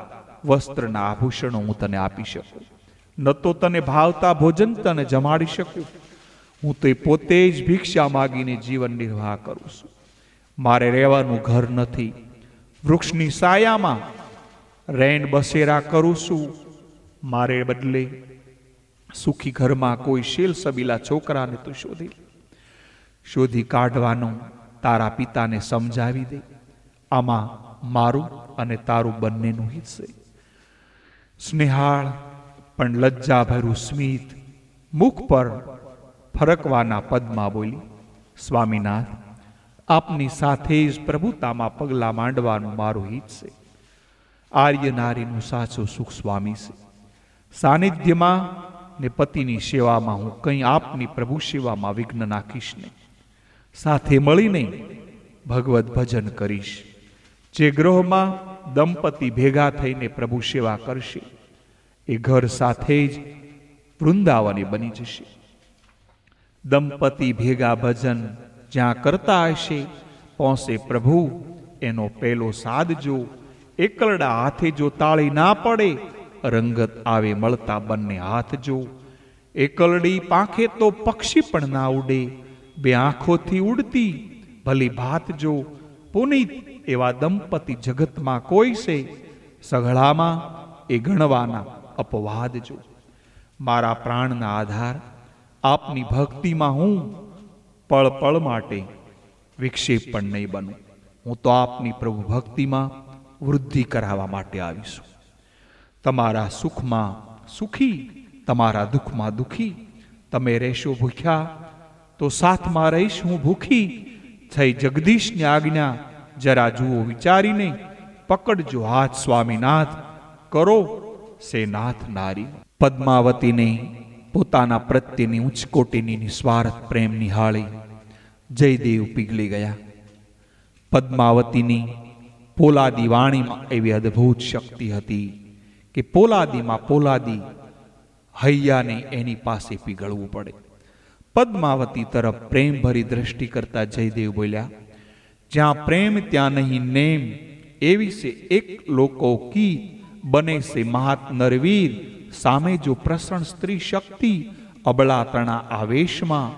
વસ્ત્રના આભૂષણો હું તને આપી શકું, ન તો તને ભાવતા ભોજન તને જમાડી શકું. હું તો પોતે જ ભિક્ષા માગીને જીવન નિર્વાહ કરું છું. મારે રહેવાનું ઘર નથી. વૃક્ષની સાયામાં રેન બસેરા કરું છું. મારે બદલે સુખી ઘરમાં કોઈ શેલ સબીલા છોકરાને તું શોધી કાઢવાનું તારા પિતાને સમજાવી દે. આમાં મારું અને તારું બંનેનું હિત છે. સ્નેહાળ પણ લજ્જાભર્યું સ્મિત મુખ પર ફરકવાના પદ્મા બોલી, સ્વામીનાથ, આપની સાથે જ પ્રભુતામાં પગલાં માંડવાનું મારું હિત છે. આર્ય નારીનું સાચું સુખ સ્વામી છે. સાનિધ્યમાં ને પતિની સેવામાં હું કંઈ આપની પ્રભુ સેવામાં વિઘ્ન નાખીશ નહીં. સાથે મળીને ભગવત ભજન કરીશ. જે ગૃહમાં દંપતી ભેગા થઈને પ્રભુ સેવા કરશે એ ઘર સાથે જ વૃંદાવની બની જશે. દંપતી ભેગા ભજન જ્યાં કરતા હશે પહોંચે પ્રભુ એનો પેલો સાદજો. એકલડા હાથે જો તાળી ના પડે રંગત આવે મળતા બંને હાથ જો. એકલડી પાંખે તો પક્ષી પણ ના ઉડે, બે આંખોથી ઉડતી ભલી ભાત જો. પુનિત એવા દંપતી જગતમાં કોઈ છે, સઘળામાં એ ગણવાના અપવાદ જો. મારા પ્રાણના આધાર આપની ભક્તિમાં હું પળ પળ માટે વિક્ષેપ પણ નહીં બનું. હું તો આપની પ્રભુ ભક્તિમાં વૃદ્ધિ કરાવવા માટે આવીશું. તમારા સુખમાં સુખી, તમારા દુઃખમાં દુઃખી. તમે રહેશો ભૂખ્યા તો સાથમાં રહીશ હું ભૂખી. થઈ જગદીશની આજ્ઞા જરા જુઓ વિચારીને, પકડજો હાથ સ્વામીનાથ, કરો સે નાથ નારી. પદ્માવતીને પોતાના પ્રત્યેની ઉચ્ચકોટીની નિસ્વાર્થ પ્રેમ નિહાળી જયદેવ પીગળી ગયા. પદ્માવતીની પોલાદી વાણીમાં એવી અદ્ભુત શક્તિ હતી કે પોલાદીમાં પોલાદી હૈયાને એની પાસે પીગળવું પડે. પદ્માવતી તરફ પ્રેમભરી દ્રષ્ટિ કરતા જયદેવ બોલ્યા, જ્યાં પ્રેમ ત્યાં નહીં નેમ, એવી સે એક લોકો કી બને સે મહાત નરવીર. સામે જો પ્રસણ સ્ત્રી શક્તિ, અબળાતણા આવેશમાં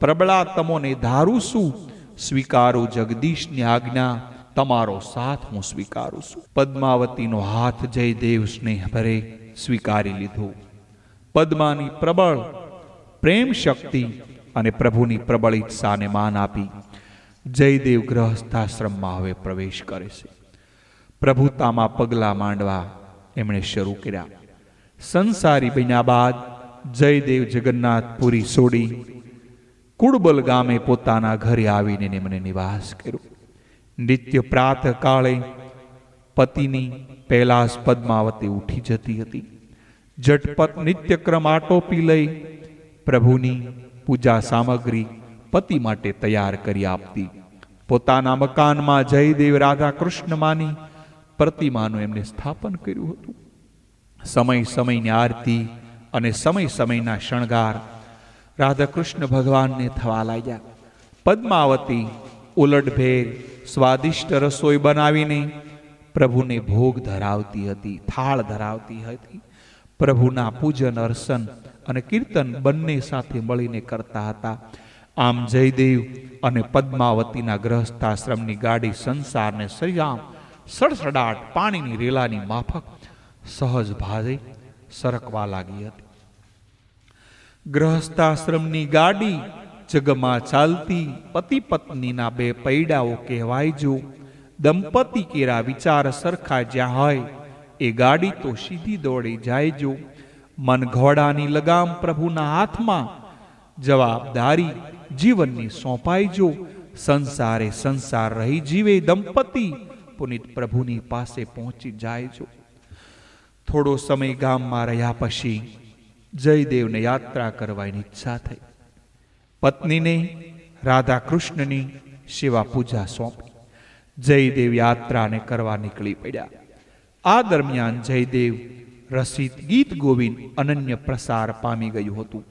પ્રબળા તમોને ધારું છું. સ્વીકારું જગદીશની આજ્ઞા, તમારો સાથ હું સ્વીકારું છું. પદ્માવતીનો હાથ જયદેવ સ્નેહ ભરે સ્વીકારી લીધો. પદ્માની પ્રબળ પ્રેમ શક્તિ અને પ્રભુની પ્રબળ ઈચ્છાને માન આપી જયદેવ ગૃહસ્થાશ્રમમાં હવે પ્રવેશ કરે છે. પ્રભુતામાં પગલાં માંડવા એમણે શરૂ કર્યા. સંસારી બન્યા બાદ જયદેવ જગન્નાથપુરી છોડી કુડબલ ગામે પોતાના ઘરે આવીને એમણે નિવાસ કર્યો. નિત્ય પ્રાતઃ કાળે પતિની પહેલા પદ્માવતી ઉઠી જતી હતી. ઝટપટ નિત્યક્રમ આટોપી લઈ પ્રભુની પૂજા સામગ્રી પતિ માટે તૈયાર કરી આપતી. પોતાના મકાનમાં જયદેવ રાધા કૃષ્ણમાની પ્રતિમાનું એમને સ્થાપન કર્યું હતું. સમય સમયની આરતી અને સમય સમયના શણગાર રાધા કૃષ્ણ ભગવાનને થવા લાગ્યા. પદ્માવતી ઉલટભેર સ્વાદિષ્ટ રસોઈ બનાવીને પ્રભુને ભોગ ધરાવતી હતી, થાળ ધરાવતી હતી. પ્રભુના પૂજન અર્ચન અને કીર્તન બંને સાથે મળીને કરતા હતા. આમ જયદેવ અને પદ્માવતીના ગ્રહસ્થાશ્રમની ગાડી સંસારને સરિયામ સડસડાટ પાણીની રેલાની માફક સહજ ભાવે સરકવા લાગી હતી. ગ્રહસ્થાશ્રમની ગાડી જગમાં ચાલતી પતિ પત્નીના બે પૈડાઓ કહેવાય. જો દંપતી કેરા વિચાર સરખા જ્યાં હોય એ ગાડી તો સીધી દોડી જાય. જો મન ઘોડાની લગામ પ્રભુના હાથમાં, જવાબદારી જીવનની સોંપાઈ. જો સંસારે સંસાર રહી જીવે દંપતી, પુનિત પ્રભુની પાસે પહોંચી જાય. જો થોડો સમય ગામમાં રહ્યા પછી જયદેવને યાત્રા કરવાની ઈચ્છા થઈ. પત્નીને રાધા કૃષ્ણની સેવા પૂજા સોંપી જયદેવ યાત્રાને કરવા નીકળી પડ્યા. આ દરમિયાન જયદેવ રસિત ગીત ગોવિંદ અનન્ય પ્રસાર પામી ગયું હતું.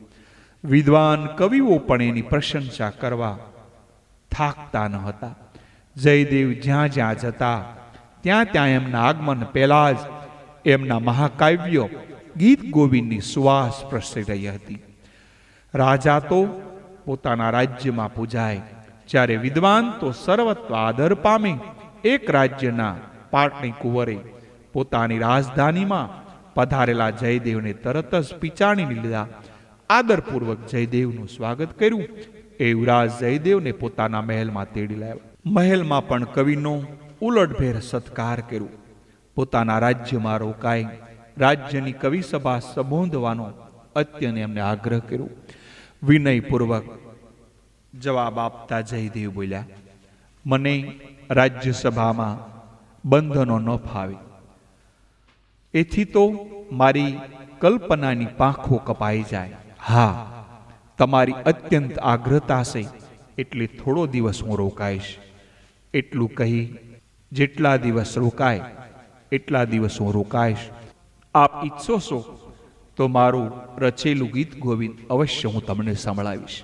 વિદ્વાન કવિઓ પણ એની પ્રશંસા કરવા થાકતા ન હતા. જયદેવ જ્યાં જ્યાં જતા ત્યાં ત્યાં એમના આગમન પહેલા જ એમના મહાકાવ્યો ગીત ગોવિંદની સુવાસ પ્રસરી રહી હતી. રાજા તો પોતાના રાજ્યમાં પૂજાય, જ્યારે વિદ્વાન તો સર્વત્ર આદર પામે. એક રાજ્યના પાટણી કુંવરે પોતાની રાજધાનીમાં પધારેલા જયદેવને તરત જ પીચાણી લીધા. આદરપૂર્વક જયદેવનું સ્વાગત કર્યું. એ યુવરાજ જયદેવને પોતાના મહેલમાં તેડી લાવ્યા. મહેલમાં પણ કવિનો ઉલટભેર સત્કાર કર્યો. પોતાના રાજ્યમાં રોકાઈ રાજ્યની કવિ સભા સંબોધવાનો અત્યને એમને આગ્રહ કર્યો. વિનયપૂર્વક જવાબ આપતા જયદેવ બોલ્યા, મને રાજ્યસભામાં બંધનો ન ફાવે. એથી તો મારી કલ્પનાની પાંખો કપાઈ જાય. હા, તમારી અત્યંત આગ્રહતા છે એટલે થોડો દિવસ હું રોકાઈશ. એટલું કહી જેટલા દિવસ રોકાય એટલા દિવસ હું રોકાઈશ. આપ ઈચ્છો છો તો મારું રચેલું ગીત ગોવિંદ અવશ્ય હું તમને સંભળાવીશ.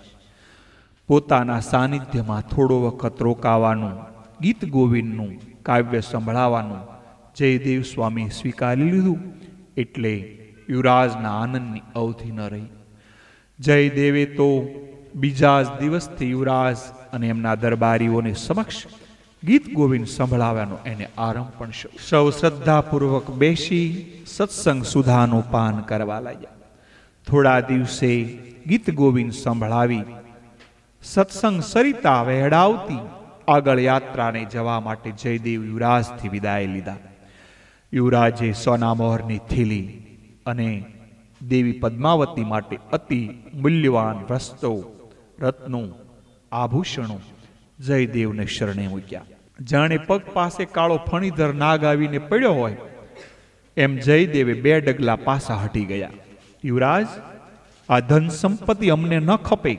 પોતાના સાનિધ્યમાં થોડો વખત રોકાવાનું, ગીત ગોવિંદનું કાવ્ય સંભળાવવાનું જયદેવ સ્વામી સ્વીકારી લીધું. એટલે યુવરાજના આનંદની અવધિ ન રહી. જયદેવે તો બીજા જ દિવસથી યુવરાજ અને એમના દરબારીઓને સમક્ષ ગીત ગોવિંદ સંભળાવવાનો એને આરંભ પણ સૌ શ્રદ્ધાપૂર્વક બેસી સત્સંગ સુધાનું પાન કરવા લાગ્યા. થોડા દિવસે ગીત ગોવિંદ સંભળાવી સત્સંગ સરિતા વહેડાવતી આગળ યાત્રાને જવા માટે જયદેવ યુવરાજથી વિદાય લીધા. યુવરાજે સોનામોહરની થેલી અને દેવી પદ્માવતી માટે અતિ મૂલ્યવાન વસ્ત્રો, રત્નો, આભૂષણો જયદેવને શરણે મૂક્યા. જાણે પગ પાસે કાળો ફણીધર નાગ આવીને પડ્યો હોય એમ જયદેવે 2 ડગલા પાછા હટી ગયા. યુવરાજ, આ ધન સંપત્તિ અમને ન ખપે.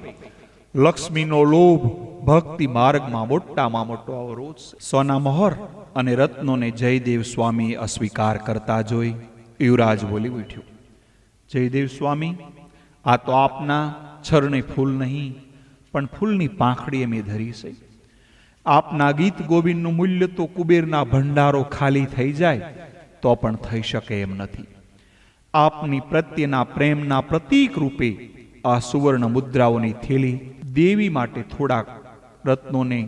લક્ષ્મીનો લોભ ભક્તિ માર્ગમાં મોટામાં મોટો અવરોધ. સોના મહોર અને રત્નોને જયદેવ સ્વામી અસ્વીકાર કરતા જોઈ યુવરાજ બોલી ઉઠ્યો, જયદેવ સ્વામી, આ તો આપના છરણે ફૂલ નહીં પણ ફૂલની પાંખડી મેં ધરી છે. આપના ગીત ગોવિંદનું મૂલ્ય તો કુબેરના ભંડારો ખાલી થઈ જાય તો પણ થઈ શકે એમ નથી. આપની પ્રત્યેના પ્રેમના પ્રતીક રૂપે આ સુવર્ણ મુદ્રાઓની થેલી દેવી માટે થોડાક રત્નોને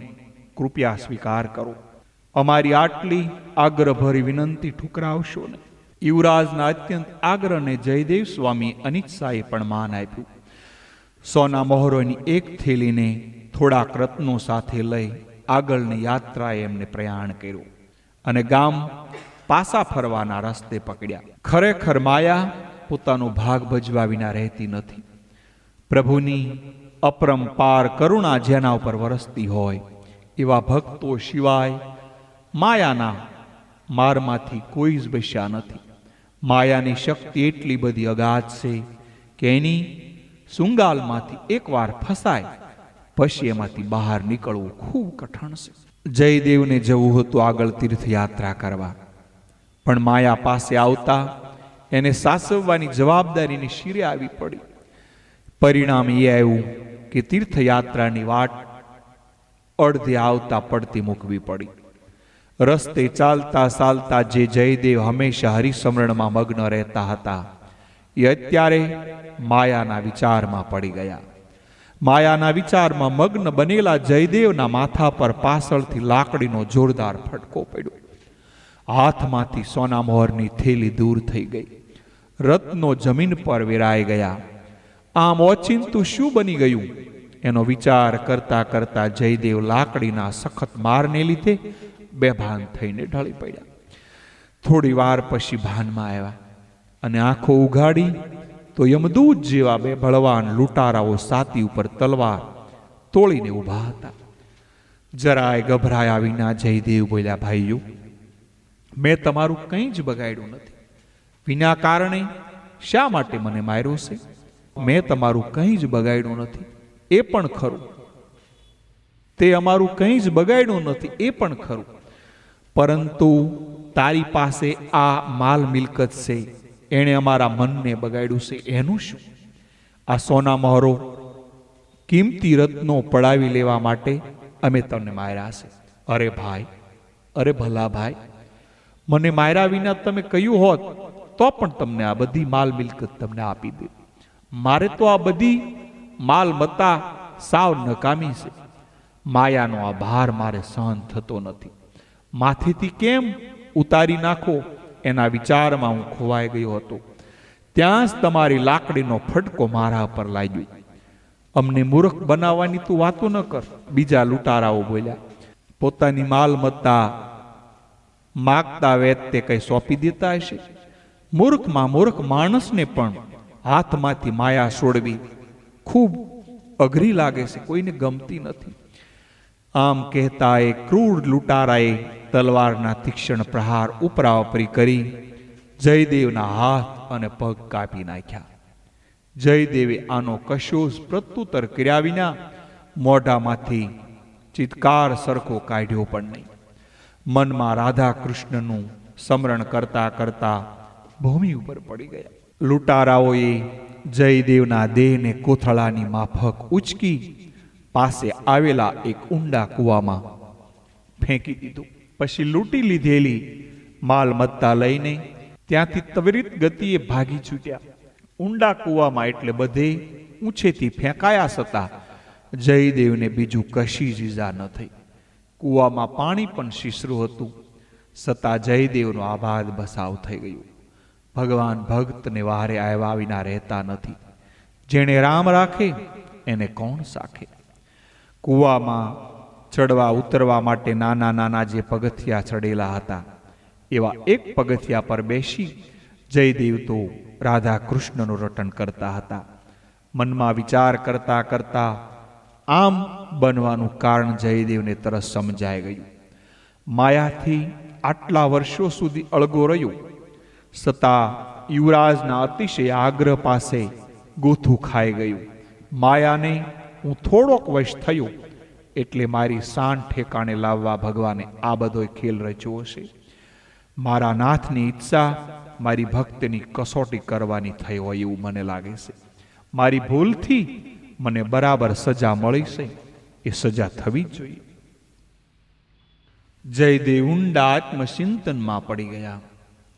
કૃપયા સ્વીકાર કરો. અમારી આટલી આગ્રહભરી વિનંતી ઠુકરાવશો ને. યુવરાજના અત્યંત આગ્રહને જયદેવ સ્વામી અનિચ્છાએ પણ માન આપ્યું. સોના મહોરોની એક થેલીને થોડાક રત્નો સાથે લઈ આગળની યાત્રાએ એમને પ્રયાણ કર્યું અને ગામ પાસા ફરવાના રસ્તે પકડ્યા. ખરેખર માયા પોતાનો ભાગ ભજવા વિના રહેતી નથી. પ્રભુની અપરંપાર કરુણા જેના ઉપર વરસતી હોય એવા ભક્તો સિવાય માયાના મારમાંથી કોઈ જ બચ્યા નથી. માયાની શક્તિ એટલી બધી અગાધ છે કે એની સુંગાલમાંથી એકવાર ફસાય પછી એમાંથી બહાર નીકળવું ખૂબ કઠણ છે. જયદેવને જવું હતું આગળ તીર્થયાત્રા કરવા, પણ માયા પાસે આવતા એને સાસવવાની જવાબદારીની શિરે આવી પડી. પરિણામ એ આવ્યું કે તીર્થયાત્રાની વાટ અડધે આવતા પડતી મૂકવી પડી. રસ્તે ચાલતા ચાલતા જે જયદેવ હંમેશા હરિસ્મરણમાં મગ્ન રહેતા હતા એ અત્યારે માયાના વિચારમાં પડી ગયા. માયાના વિચારમાં મગ્ન બનેલા જયદેવના માથા પર પાછળથી લાકડીનો જોરદાર ફટકો પડ્યો. હાથમાંથી સોના મોહરની થેલી દૂર થઈ ગઈ. રત્નો જમીન પર વેરાઈ ગયા. આમ ઓચિંતું શું બની ગયું એનો વિચાર કરતા કરતા જયદેવ લાકડીના સખત મારને લીધે બેભાન થઈને ઢળી પડ્યા. થોડી વાર પછી ભાનમાં આવ્યા અને આંખો ઉઘાડી તો યમદૂત જેવા બે બળવાન લૂંટારાઓ છાતી ઉપર તલવાર તોડીને ઊભા હતા. જરાય ગભરાયા વિના જયદેવ બોલ્યા, ભાઈઓ, મેં તમારું કંઈ જ બગાડ્યું નથી. વિના કારણે શા માટે મને માર્યો છે? મેં તમારું કંઈ જ બગાડ્યું નથી એ પણ ખરું. તે અમારું કંઈ જ બગાડ્યું નથી એ પણ ખરું, પરંતુ તારી પાસે આ માલ મિલકત છે, એણે અમારા મનને બગાડ્યું છે, એનું શું? આ સોના મહોરો કિંમતી રત્નો પડાવી લેવા માટે અમે તમને માર્યા છે. અરે ભાઈ, અરે ભલા ભાઈ, મને માર્યા વિના તમે કહ્યું હોત તો પણ તમને આ બધી માલ મિલકત તમને આપી દે. મારે તો આ બધી માલ મતા સાવ નકામી છે. માયાનો આ ભાર મારે સહન થતો નથી. માથેથી કેમ ઉતારી નાખો એના વિચારમાં હું ખોવાઈ ગયો હતો. ત્યાં જ તમારી લાકડીનો ફટકો મારા પર લાગ્યો. અમને મૂર્ખ બનાવવાની તું વાતો ન કર, બીજા લૂંટારાઓ બોલ્યા. પોતાની માલમત્તા માગતા વેત તે કઈ સોંપી દેતા હશે? મૂર્ખમાં મૂર્ખ માણસને પણ હાથમાંથી માયા છોડવી ખૂબ અઘરી લાગે છે, કોઈને ગમતી નથી. આમ કહેતા એ ક્રૂર લૂંટારાએ તલવારના તીક્ષ્ણ પ્રહાર ઉપરાઉપરી કરી જયદેવના હાથ અને પગ કાપી નાખ્યા. જયદેવે આનો કશો જ પ્રત્યુત્તર કર્યા વિના મોઢામાંથી ચિત્કાર સરખો કાઢ્યો પણ નહીં. મનમાં રાધા કૃષ્ણનું સ્મરણ કરતા કરતા ભૂમિ ઉપર પડી ગયા. લૂંટારાઓએ જયદેવના દેહને કોથળાની માફક ઉચકી પાસે આવેલા એક ઊંડા કૂવામાં ફેંકી દીધું. પછી લૂંટી લીધેલી માલમત્તા લઈને ત્યાંથી ત્વરિત ગતિએ ભાગી છૂટ્યા. ઊંડા કૂવામાં એટલે બધે ઊંચેથી ફેંકાયા છતાં જયદેવને બીજું કશી જ ઈજા ન થઈ. કૂવામાં પાણી પણ શીશરું હતું, છતાં જયદેવનો આભાર બસાવ થઈ ગયો. ભગવાન ભક્તને વારે આવ્યા વિના રહેતા નથી. જેણે રામ રાખે એને કોણ સાખે? કૂવામાં ચડવા ઉતરવા માટે નાના નાના જે પગથિયા ચડેલા હતા એવા એક પગથિયા પર બેસી જયદેવ તો રાધા કૃષ્ણનું રટન કરતા હતા. મનમાં વિચાર કરતા કરતા આમ બનવાનું કારણ જયદેવને તરત સમજાઈ ગયું. માયાથી આટલા વર્ષો સુધી અળગો રહ્યો, છતાં યુવરાજના અતિશય આગ્રહ પાસે ગોથું ખાઈ ગયું. માયાને હું થોડોક વશ થયો એટલે મારી શાન ઠેકાણે લાવવા ભગવાને આ બધો ખેલ રચ્યો હશે. મારા નાથની ઈચ્છા મારી ભક્તિની કસોટી કરવાની થઈ હોય એવું મને લાગે છે. મારી ભૂલથી મને બરાબર સજા મળી છે, એ સજા થવી જ જોઈએ. જયદેવ ઊંડા આત્મચિંતનમાં પડી ગયા.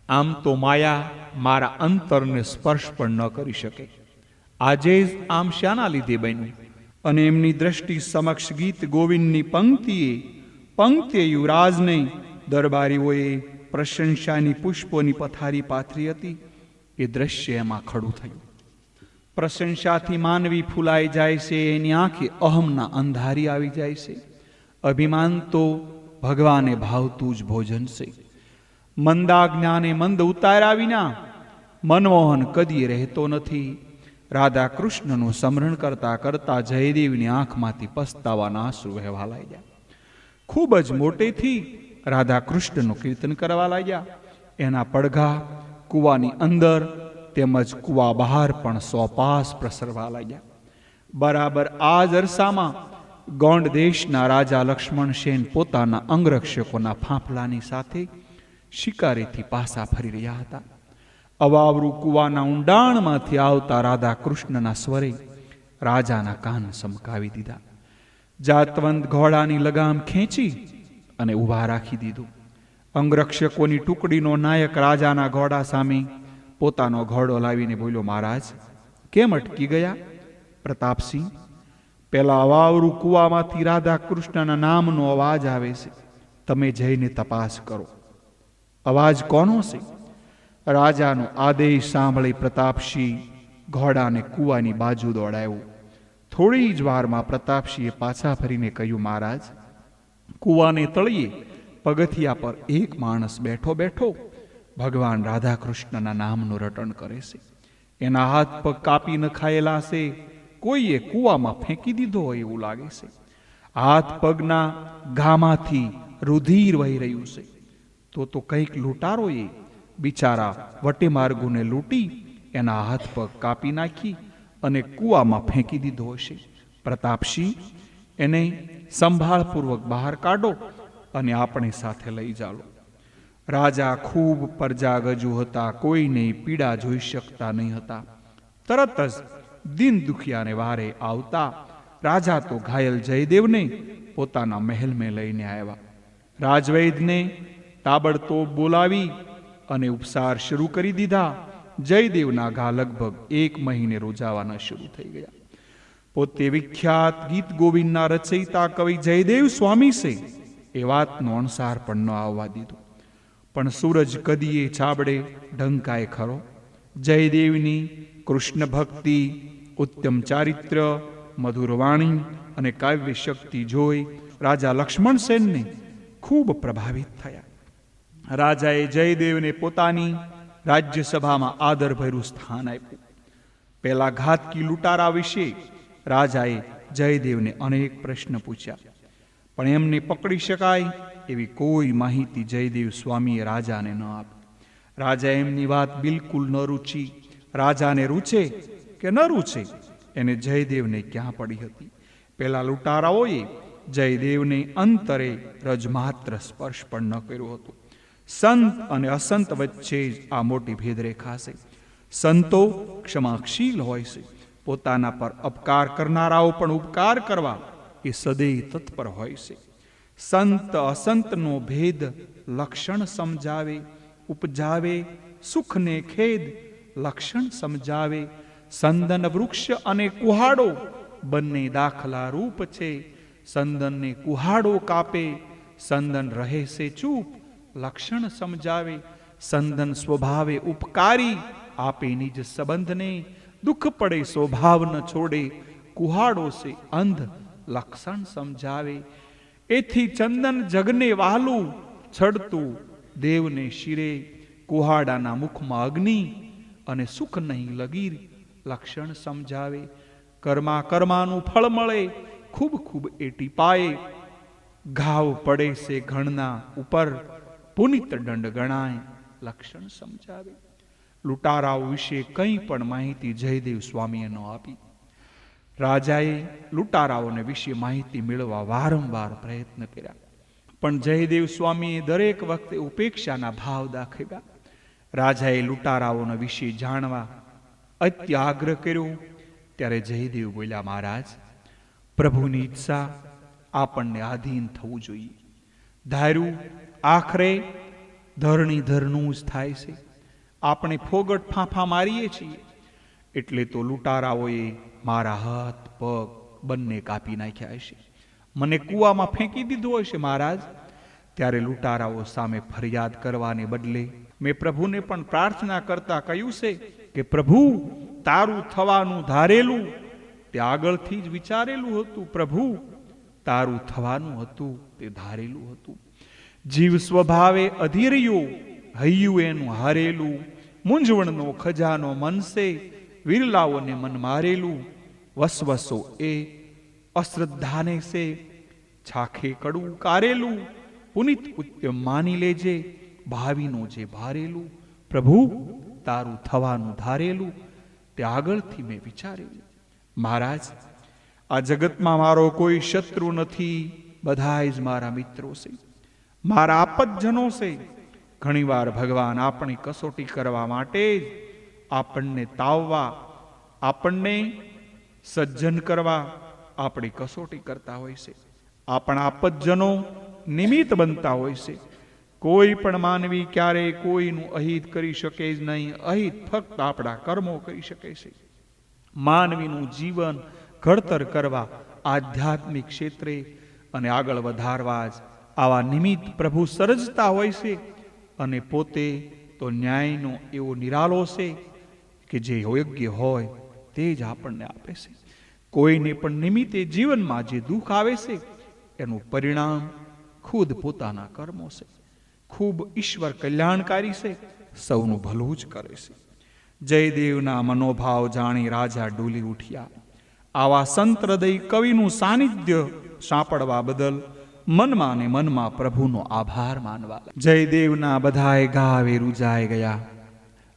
આમ તો માયા મારા અંતરને સ્પર્શ પણ ન કરી શકે. આજે જ આમ શાના લીધે બન્યું? અને એમની દ્રષ્ટિ સમક્ષ ગીત ગોવિંદની પંક્તિએ યુવરાજને દરબારીઓએ પ્રશંસાની પુષ્પોની પથારી પાથરી હતી. એ દ્રશ્ય એમાં ખડું થયું. પ્રશંસાથી માનવી ફૂલાઈ જાય છે, એની આંખે અહમના અંધારી આવી જાય છે. અભિમાન તો ભગવાને ભાવતું જ ભોજન છે. મંદા જ્ઞાને મંદ ઉતાર્યા વિના મનમોહન કદી રહેતો નથી. રાધા કૃષ્ણનું સ્મરણ કરતા કરતા જયદેવની આંખમાંથી પસ્તાવાના આંસુ વહેવા લાગ્યા. ખૂબ જ મોટેથી રાધા કૃષ્ણનું કીર્તન કરવા લાગ્યા. એના પડઘા કૂવાની અંદર તેમજ કૂવા બહાર પણ સોપાસ પ્રસરવા લાગ્યા. બરાબર આ જ અરસામાં ગોંડ દેશના રાજા લક્ષ્મણ સેન પોતાના અંગરક્ષકોના ફાંફલાની સાથે શિકારીથી પાસા ફરી રહ્યા હતા. અવાવરૂ કૂવાના ઊંડાણમાંથી આવતા રાધા કૃષ્ણના સ્વરે રાજાના કાન સમકાવી દીધા. જાતવંત ઘોડાની લગામ ખેંચી અને ઊભા રાખી દીધું. અંગરક્ષકોની ટુકડીનો નાયક રાજાના ઘોડા સામે પોતાનો ઘોડો લાવીને બોલ્યો, મહારાજ કેમ અટકી ગયા? પ્રતાપસિંહ, પેલા અવાવરૂ કૂવામાંથી રાધા કૃષ્ણના નામનો અવાજ આવે છે, તમે જઈને તપાસ કરો. અવાજ કોનો છે? રાજાનો આદેશ સાંભળી પ્રતાપસિંહ ઘોડાને કૂવાની બાજુ દોડાવ્યો. થોડી જ વારમાં પ્રતાપસિંહે પાછા ફરીને કહ્યું, મહારાજ કૂવાને તળિયે પગથિયા પર એક માણસ બેઠો બેઠો ભગવાન રાધા કૃષ્ણના નામનું રટણ કરે છે. એના હાથ પગ કાપી નખાયેલા છે, કોઈએ કૂવામાં ફેંકી દીધો હોય એવું લાગે છે. હાથ પગના ઘામાંથી રુધિર વહી રહ્યું છે. તો કંઈક લૂંટારોએ બિચારા વટે માર્ગોને લૂંટી એના હાથ પગ કાપી નાખી અને કૂવામાં ફેંકી દીધો હશે. પ્રતાપસિંહ, એને સંભાળપૂર્વક બહાર કાઢો અને આપણે સાથે લઈ ચાલો. રાજા ખૂબ પરજાગજુ હતા, કોઈને પીડા જોઈ શકતા નહીં હતા. તરત જ દિન દુખિયાને વારે આવતા રાજા તો ઘાયલ જયદેવને પોતાના મહેલમાં લઈને આવ્યા. રાજવૈદને તાબડતોબ બોલાવી અને ઉપચાર શરૂ કરી દીધા. જયદેવના ઘા લગભગ 1 મહિને રોજાવાના શરૂ થઈ ગયા. પોતે વિખ્યાત ગીત ગોવિંદના રચયિતા કવિ જયદેવ સ્વામી છે એ વાતનો અણસાર પણ ન આવવા દીધો. પણ સૂરજ કદીએ ચાબડે ઢંકાય ખરો. જયદેવની કૃષ્ણ ભક્તિ, ઉત્તમ ચારિત્ર્ય, મધુર વાણી અને કાવ્ય શક્તિ જોઈ રાજા લક્ષ્મણ સેનને ખૂબ પ્રભાવિત થયા. રાજાએ જયદેવને પોતાની રાજ્યસભામાં આદરભર્યું સ્થાન આપ્યું. પેલા ઘાતકી લૂંટારા વિશે રાજાએ જયદેવને અનેક પ્રશ્ન પૂછ્યા, પણ એમને પકડી શકાય એવી કોઈ માહિતી જયદેવ સ્વામીએ રાજાને ન આપી. રાજા એમની વાત બિલકુલ ન રૂચી. રાજાને રૂચે કે ન રૂચે એને જયદેવને ક્યાં પડી હતી. પેલા લૂંટારાઓએ જયદેવને અંતરે રજમાત્ર સ્પર્શ પણ ન કર્યો હતો. સંત અને અસંત વચ્ચે જ આ મોટી ભેદરેખા છે. સંતો ક્ષમાશીલ હોય છે, પોતાના પર અપકાર કરનારાઓ પણ ઉપકાર કરવા એ સદૈવ તત્પર હોય છે. સંત અસંતનો ભેદ લક્ષણ સમજાવે, ઉપજાવે સુખને ખેદ લક્ષણ સમજાવે. સંદન વૃક્ષ અને કુહાડો બંને દાખલા રૂપ છે. સંદનને કુહાડો કાપે, સંદન રહે છે ચૂપ લક્ષણ સમજાવે. સંદન સ્વભાવે ઉપકારી, આપે નિજ સંબંધને. દુઃખ પડે સ્વભાવ ન છોડે, કુહાડો છે અંધ લક્ષણ સમજાવે. એથી ચંદન જગને વહાલું, છડતું દેવને શિરે. કુહાડાના મુખમાં અગ્નિ અને સુખ નહીં લગીર લક્ષણ સમજાવે. કર્મા કર્માનું ફળ મળે, ખૂબ ખૂબ એ ટીપાએ. ઘાવ પડે છે ઘણના ઉપર, પુનિત દંડ ગણાય લક્ષણ સમજાવે. લૂંટારાઓ વિશે કંઈ પણ માહિતી જયદેવ સ્વામીએ ન આપી. રાજાએ લૂંટારાઓને વિશે માહિતી મેળવવા વારંવાર પ્રયત્ન કર્યા, પણ જયદેવ સ્વામીએ દરેક વખતે ઉપેક્ષાના ભાવ દાખવ્યા. રાજાએ લૂંટારાઓના વિશે જાણવા અત્ય આગ્રહ કર્યો. ત્યારે જયદેવ બોલ્યા, મહારાજ, પ્રભુની ઈચ્છા આપણને આધીન થવું જોઈએ. ધાર્યું આખરે ધરણીધરનું જ થાય છે. આપણે ફોગટ ફાંફા મારીએ છીએ એટલે તો લૂંટારાઓએ મારા હાથ પગ બંને કાપી નાખ્યા હશે, મને કૂવામાં ફેંકી દીધો હશે મહારાજ. ત્યારે લૂંટારાઓ સામે ફરિયાદ કરવાને બદલે મેં પ્રભુને પણ પ્રાર્થના કરતા કહ્યું છે કે પ્રભુ, તારું થવાનું ધારેલું તે આગળથી જ વિચારેલું હતું. પ્રભુ, તારું થવાનું હતું તે ધારેલું હતું. જીવ સ્વભાવે અધીર્યો, હૈયું એનું હારેલું. મૂંઝવણનો ખજાનો મનસે, વિરલાઓને મન મારેલું. વસવસો એ અશ્રદ્ધાને સે, છાખે કડું કારેલું. પુનિત ઉત્તમ માની લેજે, ભાવીનું જે ભારેલું. પ્રભુ, તારું થવાનું ધારેલું તે આગળથી મેં વિચારેલું. મહારાજ, આ જગતમાં મારો કોઈ શત્રુ નથી, બધાય જ મારા મિત્રો છે, મારા આપતજનો છે. ઘણીવાર ભગવાન આપણી કસોટી કરવા માટે જ આપણને તાવવા, આપણને સજ્જન કરવા આપણી કસોટી કરતા હોય છે. આપણા આપતજનો નિમિત્ત બનતા હોય છે. કોઈ પણ માનવી ક્યારેય કોઈનું અહિત કરી શકે જ નહીં. અહિત ફક્ત આપણા કર્મો કરી શકે છે. માનવીનું જીવન ઘડતર કરવા, આધ્યાત્મિક ક્ષેત્રે અને આગળ વધારવા જ આવા નિમિત્ત પ્રભુ સર્જતા હોય છે. અને પોતે તો ન્યાયનો એવો નિરાલો છે કે જે યોગ્ય હોય તે જ આપણને આપે છે. કોઈને પણ નિમિત્તે જીવનમાં જે દુઃખ આવે છે એનું પરિણામ ખુદ પોતાના કર્મો છે. ખૂબ ઈશ્વર કલ્યાણકારી છે, સૌનું ભલું જ કરે છે. જયદેવના મનોભાવ જાણી રાજા ડોલી ઉઠ્યા. આવા સંત હૃદય કવિનું સાનિધ્ય સાંપડવા બદલ મનમાં ને મનમાં પ્રભુનો આભાર માનવા જયદેવના બધાએ ગાવે રૂજાઈ ગયા.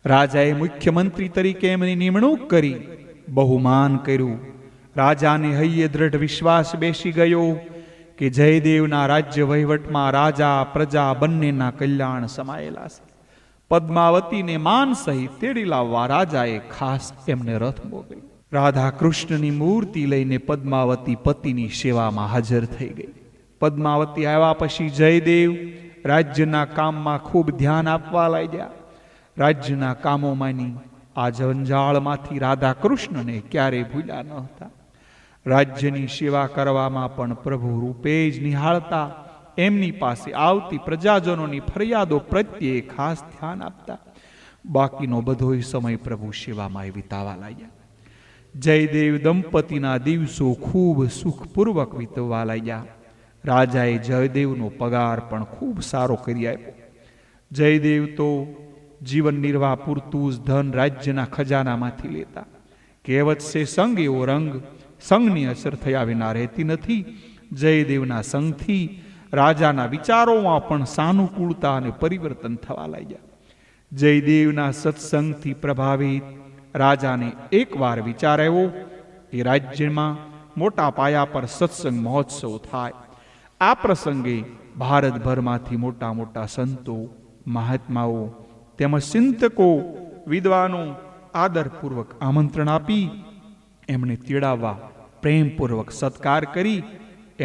રાજાએ મુખ્યમંત્રી તરીકે એમની નિમણૂક કરી, બહુમાન કર્યું. રાજાને હૈયે દ્રઢ વિશ્વાસ બેસી ગયો કે જયદેવના રાજ્ય વહીવટમાં રાજા પ્રજા બંનેના કલ્યાણ સમાયેલા છે. પદ્માવતીને માન સહિત તેડી લાવવા રાજાએ ખાસ એમને રથ મોકલ્યો. રાધા કૃષ્ણની મૂર્તિ લઈને પદ્માવતી પતિની સેવામાં હાજર થઈ ગઈ. પદ્માવતી આવ્યા પછી જયદેવ રાજ્યના કામમાં ખૂબ ધ્યાન આપવા લાગ્યા. રાજ્યના કામોમાંની આ જંજાળમાંથી રાધા કૃષ્ણને ક્યારેય ભૂલ્યા ન હતા. રાજ્યની સેવા કરવામાં પણ પ્રભુ રૂપે જ નિહાળતા. એમની પાસે આવતી પ્રજાજનોની ફરિયાદો પ્રત્યે ખાસ ધ્યાન આપતા. બાકીનો બધોય સમય પ્રભુ સેવામાં વિતાવા લાગ્યા. જયદેવ દંપતીના દિવસો ખૂબ સુખપૂર્વક વીતવા લાગ્યા. રાજાએ જયદેવનો પગાર પણ ખૂબ સારો કરી આપ્યો. જયદેવ તો જીવન નિર્વાહ પૂરતું જ ધન રાજ્યના ખજાનામાંથી લેતા. કહેવત છે, સંગ એવો રંગ, સંગની અસર થયા વિના રહેતી નથી. જયદેવના સંગથી રાજાના વિચારોમાં પણ સાનુકૂળતા અને પરિવર્તન થવા લાગ્યા. જયદેવના સત્સંગથી પ્રભાવિત રાજાને એકવાર વિચાર આવ્યો કે રાજ્યમાં મોટા પાયા પર સત્સંગ મહોત્સવ થાય. આ પ્રસંગે ભારતભરમાંથી મોટા મોટા સંતો, મહાત્માઓ તેમજ ચિંતકો, વિદ્વાનો આદરપૂર્વક આમંત્રણ આપી એમને તેડાવવા પ્રેમપૂર્વક સત્કાર કરી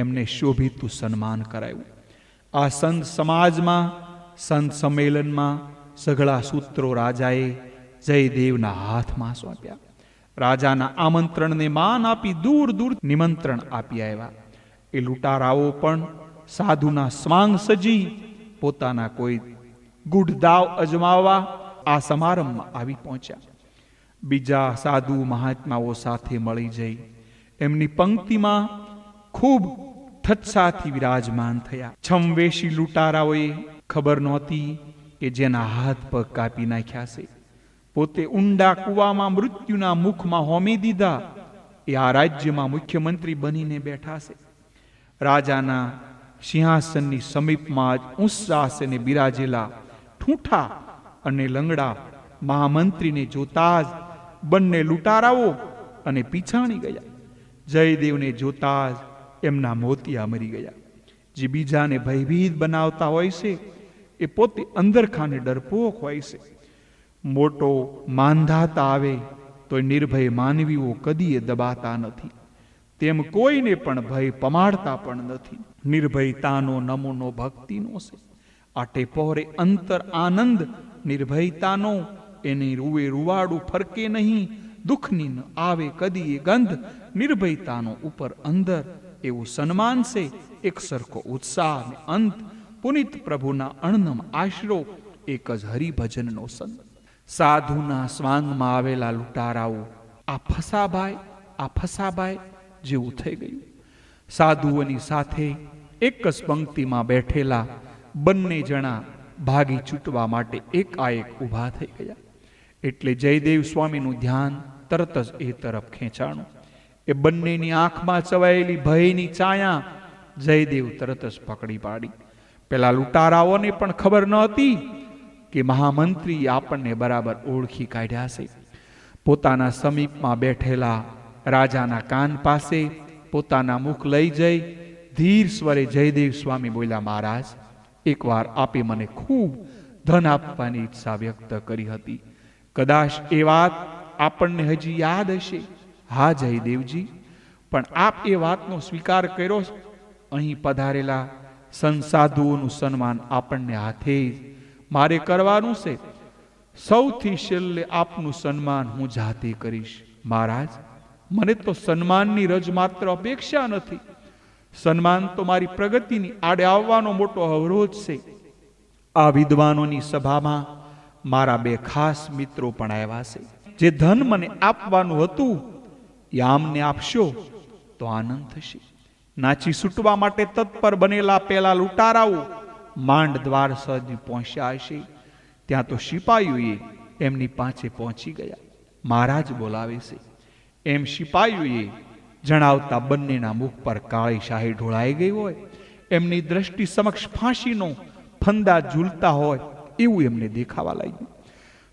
એમને શોભિતું સન્માન કરાયું. આ સંત સમાજમાં, સંત સંમેલનમાં સઘળા સૂત્રો રાજાએ જયદેવના હાથમાં સોંપ્યા. રાજાના આમંત્રણને માન આપી દૂર દૂર નિમંત્રણ આપી આવ્યા. એ લૂંટારાઓ પણ સાધુના સ્વાંગ સજી પોતાના કોઈ ગુઢ દાવ અજમાવવા આ સમારંભમાં આવી પહોંચ્યા. બીજા સાધુ મહાત્માઓ સાથે મળી જઈ એમની પંક્તિમાં ખૂબ ઠચ્છાથી વિરાજમાન થયા. છમવેશી લૂંટારાઓએ ખબર નહોતી કે જેના હાથ પગ કાપી નાખ્યા છે, પોતે ઊંડા કૂવામાં મૃત્યુના મુખમાં હોમી દીધા, એ આ રાજ્યમાં મુખ્યમંત્રી બનીને બેઠા છે. રાજાના સિંહાસનની સમીપમાં જ ઉત્સાહને બિરાજેલા ઠૂંઠા અને લંગડા મહામંત્રીને જોતા જ બંને લૂંટારાઓ અને પીછાણી ગયા. જયદેવને જોતા જ એમના મોતિયા મરી ગયા. જે બીજાને ભયભીત બનાવતા હોય છે એ પોતે અંદરખાને ડરપોક હોય છે. મોટો માંધાતા આવે તો નિર્ભય માનવીઓ કદીએ દબાતા નથી, તેમ કોઈને પણ ભય પમાડતા પણ નથી. નિર્ભયતાનો નમૂનો ભક્તિનો છે. આટે પહોરે અંતર આનંદ નિર્ભયતાનો, એની રૂએ રૂવાડું ફરકે નહીં, દુઃખની ન આવે કદીએ ગંધ. નિર્ભયતાનો ઉપર અંદર એવું સન્માન છે, એક સરખો ઉત્સાહ ને અંત. પુનિત પ્રભુના અણનમ આશરો, એક જ હરિભજનનો સંત. સાધુના સ્વાંગમાં આવેલા લૂંટારાઓ આ ફસાભાઈ જેવું થઈ ગયું. સાધુઓની સાથે એક જ પંક્તિમાં બેઠેલા બંને જણા ભાગી છૂટવા માટે એકાએક ઊભા થઈ ગયા. એટલે જયદેવ સ્વામીનું ધ્યાન તરત જ એ તરફ ખેંચાણું. એ બંનેની આંખમાં ચવાયેલી ભયની છાયા જયદેવ તરત જ પકડી પાડી. પેલા લૂંટારાઓને પણ ખબર ન હતી કે મહામંત્રી આપણને બરાબર ઓળખી કાઢ્યા છે. પોતાના સમીપમાં બેઠેલા રાજાના કાન પાસે પોતાના મુખ લઈ જઈ ધીર સ્વરે જયદેવ સ્વામી બોલ્યા, મહારાજ, એકવાર આપે મને ખૂબ ધન આપવાની ઈચ્છા વ્યક્ત કરી હતી. કદાચ એ વાત આપણને હજી યાદ હશે. હા જયદેવજી, પણ આપ એ વાતનો સ્વીકાર કર્યો. અહીં પધારેલા સંસાધુઓનું સન્માન આપણને હાથે મારે કરવાનું છે. સૌથી છેલ્લે આપનું સન્માન હું જાતે કરીશ. મહારાજ, મને તો સન્માનની રજ માત્ર અપેક્ષા નથી. સન્માન તો મારી પ્રગતિની આડે આવવાનો મોટો અવરોધ છે. આ વિદ્વાનોની સભામાં મારા બે ખાસ મિત્રો પણ આવ્યા છે. જે ધન મને આપવાનું હતું એ આમને આપશો તો આનંદ થશે. નાચી છૂટવા માટે તત્પર બનેલા પેલા લૂંટારાઓ માંડ દ્વાર સુધી પહોંચ્યા હશે. ત્યાં તો સિપાહીઓએ એમની પાસે પહોંચી ગયા. મહારાજ બોલાવે છે એમ સિપાહીઓએ જણાવતા બંનેના મુખ પર કાળી શાહી ઢોળાઈ ગઈ હોય. એમની દ્રષ્ટિ સમક્ષ ફાંસીનો ફંદા ઝૂલતા હોય એવું એમને દેખાવા લાગ્યું.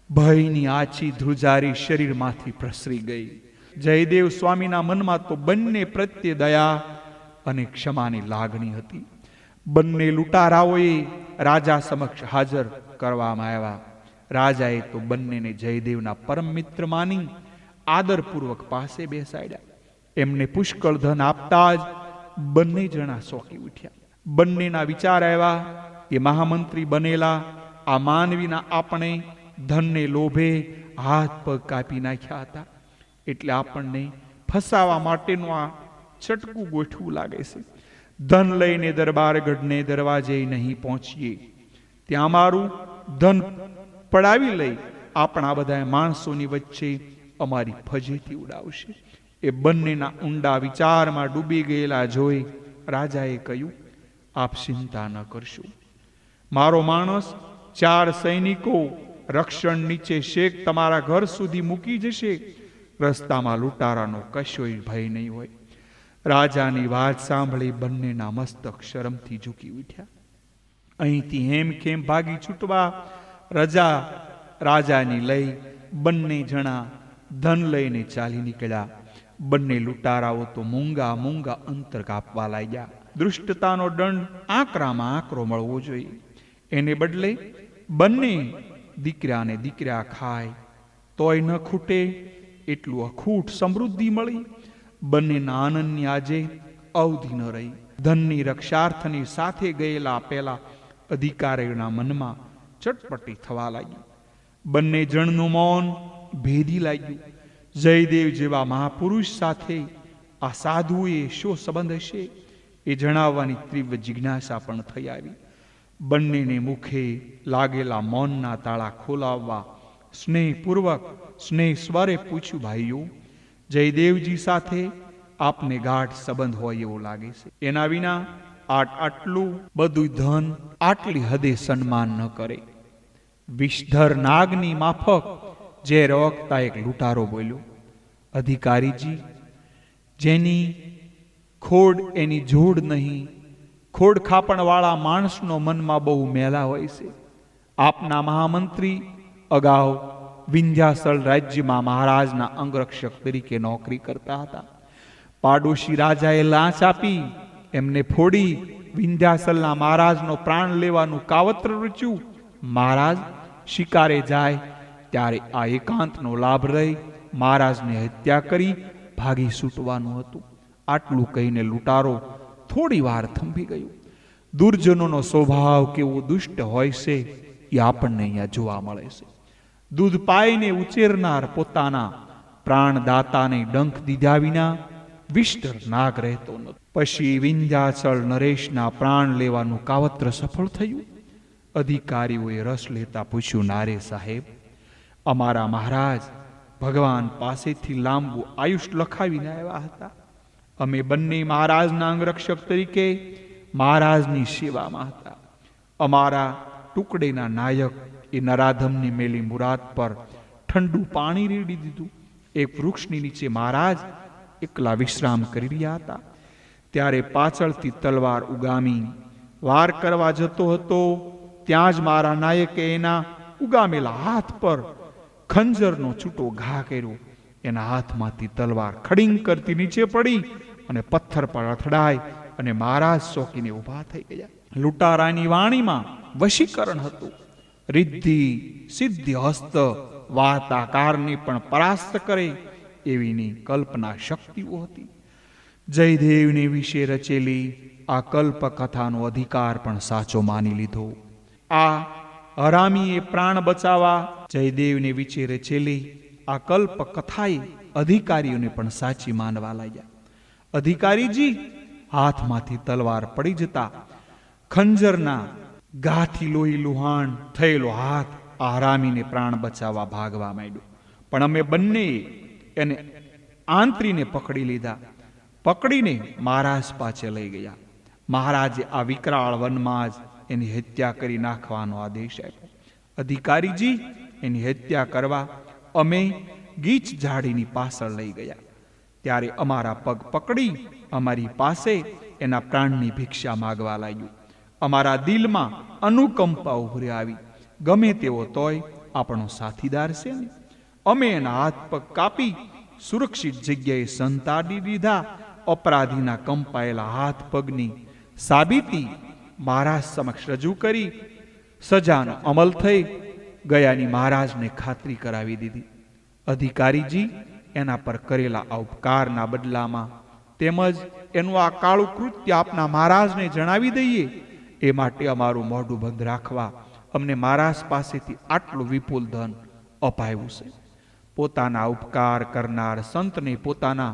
ભયની આછી ધ્રુજારી શરીરમાંથી પ્રસરી ગઈ. જયદેવ સ્વામીના મનમાં તો બંને પ્રત્યે દયા અને ક્ષમાની લાગણી હતી. બંને લૂંટારાઓએ રાજા સમક્ષ હાજર કરવામાં આવ્યા. રાજાએ તો બંનેને જયદેવના પરમ મિત્ર માની આદરપૂર્વક પાસે બેસાડ્યા. એમને પુષ્કળ ધન આપતા જ બંને જણા ચોંકી ઉઠ્યા. બંનેના વિચાર આવ્યા કે મહામંત્રી બનેલા આ માનવીના આપણે ધનને લોભે હાથ પગ કાપી નાખ્યા હતા. એટલે આપણને ફસાવા માટેનું આ છટકું ગોઠવું લાગે છે. ધન લઈને દરબારગઢને દરવાજે નહીં પહોંચીએ, ત્યાં મારું ધન પડાવી લઈ આપણા બધા માણસોની વચ્ચે અમારી ફજેતી ઉડાવશે. એ બંનેના ઊંડા વિચારમાં ડૂબી ગયેલા જોઈ રાજાએ કહ્યું, આપ ચિંતા ન કરશો. મારો માણસ 4 સૈનિકો રક્ષણ નીચે શેક તમારા ઘર સુધી મૂકી જશે. રસ્તામાં લૂંટારાનો કશોય ભય નહીં હોય. રાજાની વાત સાંભળી બંનેના મસ્તક શરમથી ઝૂકી ઉઠ્યા. અહીંથી હેમખેમ ભાગી છૂટવા રજા રાજાની લઈ બંને જણા ધન લઈને ચાલી નીકળ્યા. બંને લૂંટારાઓ તો મૂંગા અંતર કાપવા લાગ્યા. દૃષ્ટતાનો દંડ આકરામાં આકરો મળવો જોઈએ. એને બદલે બંને દીકરાને દીકરા ખાય તોય ન ખૂટે એટલું અખૂટ સમૃદ્ધિ મળી. બંનેના આનંદની આજે અવધિ ન રહી. ધનની રક્ષાર્થની સાથે ગયેલા પેલા અધિકારીઓના મનમાં ચટપટી થવા લાગી. બંને જણનું મૌન ભેદી લાગ્યું. જયદેવ જેવા મહાપુરુષ સાથે આ સાધુએ શો સંબંધ હશે એ જણાવવાની તીવ્ર જિજ્ઞાસા પણ થઈ આવી. બંનેને મુખે લાગેલા મૌનના તાળા ખોલાવવા સ્નેહપૂર્વક સ્નેહ સ્વરે પૂછ્યું, ભાઈઓ, જયદેવજી સાથે આપને ગાઢ સંબંધ હોય એવું લાગે છે. એના વિના આટલું બધું ધન આટલી હદે સન્માન ન કરે. વિષધર નાગની માફક જે રોકતા એક લૂંટારો બોલ્યો, અધિકારીજી, જેની ખોડ એની જોડ નહીં. ખોડ ખાપણ વાળા માણસનો મનમાં બહુ મેલા હોય છે. આપના મહામંત્રી અગાઉ વિંધ્યાચલ રાજ્યમાં મહારાજના અંગરક્ષક તરીકે નોકરી કરતા હતા. પાડોશી રાજાએ લાંચ આપી એમને ફોડી વિંધ્યાચલના મહારાજનો પ્રાણ લેવાનું કાવતર રચ્યું. મહારાજ શિકારે જાય ત્યારે આ એકાંતનો લાભ લઈ મહારાજને હત્યા કરી ભાગી છૂટવાનું હતું. આટલું કહીને લૂંટારો થોડી વાર થંભી ગયો. દુર્જનોનો સ્વભાવ કેવો દુષ્ટ હોય છે એ આપણને અહીંયા જોવા મળે છે. દૂધ પાઈને ઉછેરનાર પોતાના પ્રાણદાતાને ડંખ દીધા વિના વિષ્ટર નાગ રહેતો નથી. પછી વિંધ્યાચળ નરેશના પ્રાણ લેવાનું કાવત્ર સફળ થયું. અધિકારીઓએ રસ લેતા પૂછ્યું, નારે સાહેબ, અમારા મહારાજ ભગવાન પાસેથી લાંબુ આયુષ લખાવીને આવ્યા હતા. અમે બંને મહારાજના અંગરક્ષક તરીકે મહારાજની સેવામાં હતા. અમારા ટુકડેના નાયક એ નરાધમની મેલી મુરાદ પર ઠંડુ પાણી રેડી દીધું. એક વૃક્ષની નીચે મહારાજ એકલા વિશ્રામ કરી રહ્યા હતા. ત્યારે પાછળથી તલવાર ઉગામી વાર કરવા જતો હતો. ત્યાં જ મારા નાયકે એના ઉગામેલા હાથ પર ખંજરનો છૂટો ઘા કર્યો. એના હાથમાંથી તલવાર ખડીંગ કરતી નીચે પડી અને પથ્થર પર અથડાઈ અને મહારાજ ચોકીને ઊભા થઈ ગયા. લૂંટારાની વાણીમાં વશીકરણ હતું. રિદ્ધિ સિદ્ધિ હસ્ત વાર્તાકારને પણ પરાસ્ત કરે એવીની કલ્પના શક્તિઓ હતી. જયદેવને વિશે રચેલી આ કલ્પકથાનો અધિકાર પણ સાચો માની લીધો. આ હરામીએ પ્રાણ બચાવવા જયદેવને વિશે રચેલી આ કલ્પકથાએ અધિકારીઓને પણ સાચી માનવા લાગ્યા. અધિકારીજી હાથમાંથી તલવાર પડી જતા ખંજરના ગાથી લોહી લુહાણ થયેલો હાથ આ હરામીને પ્રાણ બચાવવા ભાગવા માંડ્યો. પણ અમે બંને એને આંતરીને પકડી લીધા. પકડીને મહારાજ પાસે લઈ ગયા. મહારાજે આ વિકરાળ વનમાં જ એની હત્યા કરી નાખવાનો આદેશ આપ્યો. અધિકારીજી એની હત્યા કરવા અમે ગીચ ઝાડીની પાછળ લઈ ગયા. ત્યારે અમારા પગ પકડી અમારી પાસે એના પ્રાણની ભિક્ષા માગવા લાગ્યું. અમારા દિલમાં અનુકંપા ઉભરી આવી. ગમે તેવો તોય આપણો સાથીદાર છે ને. અમે એના હાથ પગ કાપી સુરક્ષિત જગ્યાએ સંતાડી દીધા. અપરાધીના કંપાયેલા હાથ પગની સાબિતી મહારાજ સમક્ષ રજૂ કરી સજાનો અમલ થઈ ગયાની મહારાજને ખાતરી કરાવી દીધી. અધિકારીજી એના પર કરેલા આ ઉપકારના બદલામાં તેમજ એનું આ કાળું કૃત્ય આપના મહારાજને જણાવી દઈએ એ માટે અમારું મોઢું બંધ રાખવા અમને મહારાજ પાસેથી આટલું વિપુલ ધન અપાયું છે. પોતાના ઉપકાર કરનાર સંતને પોતાના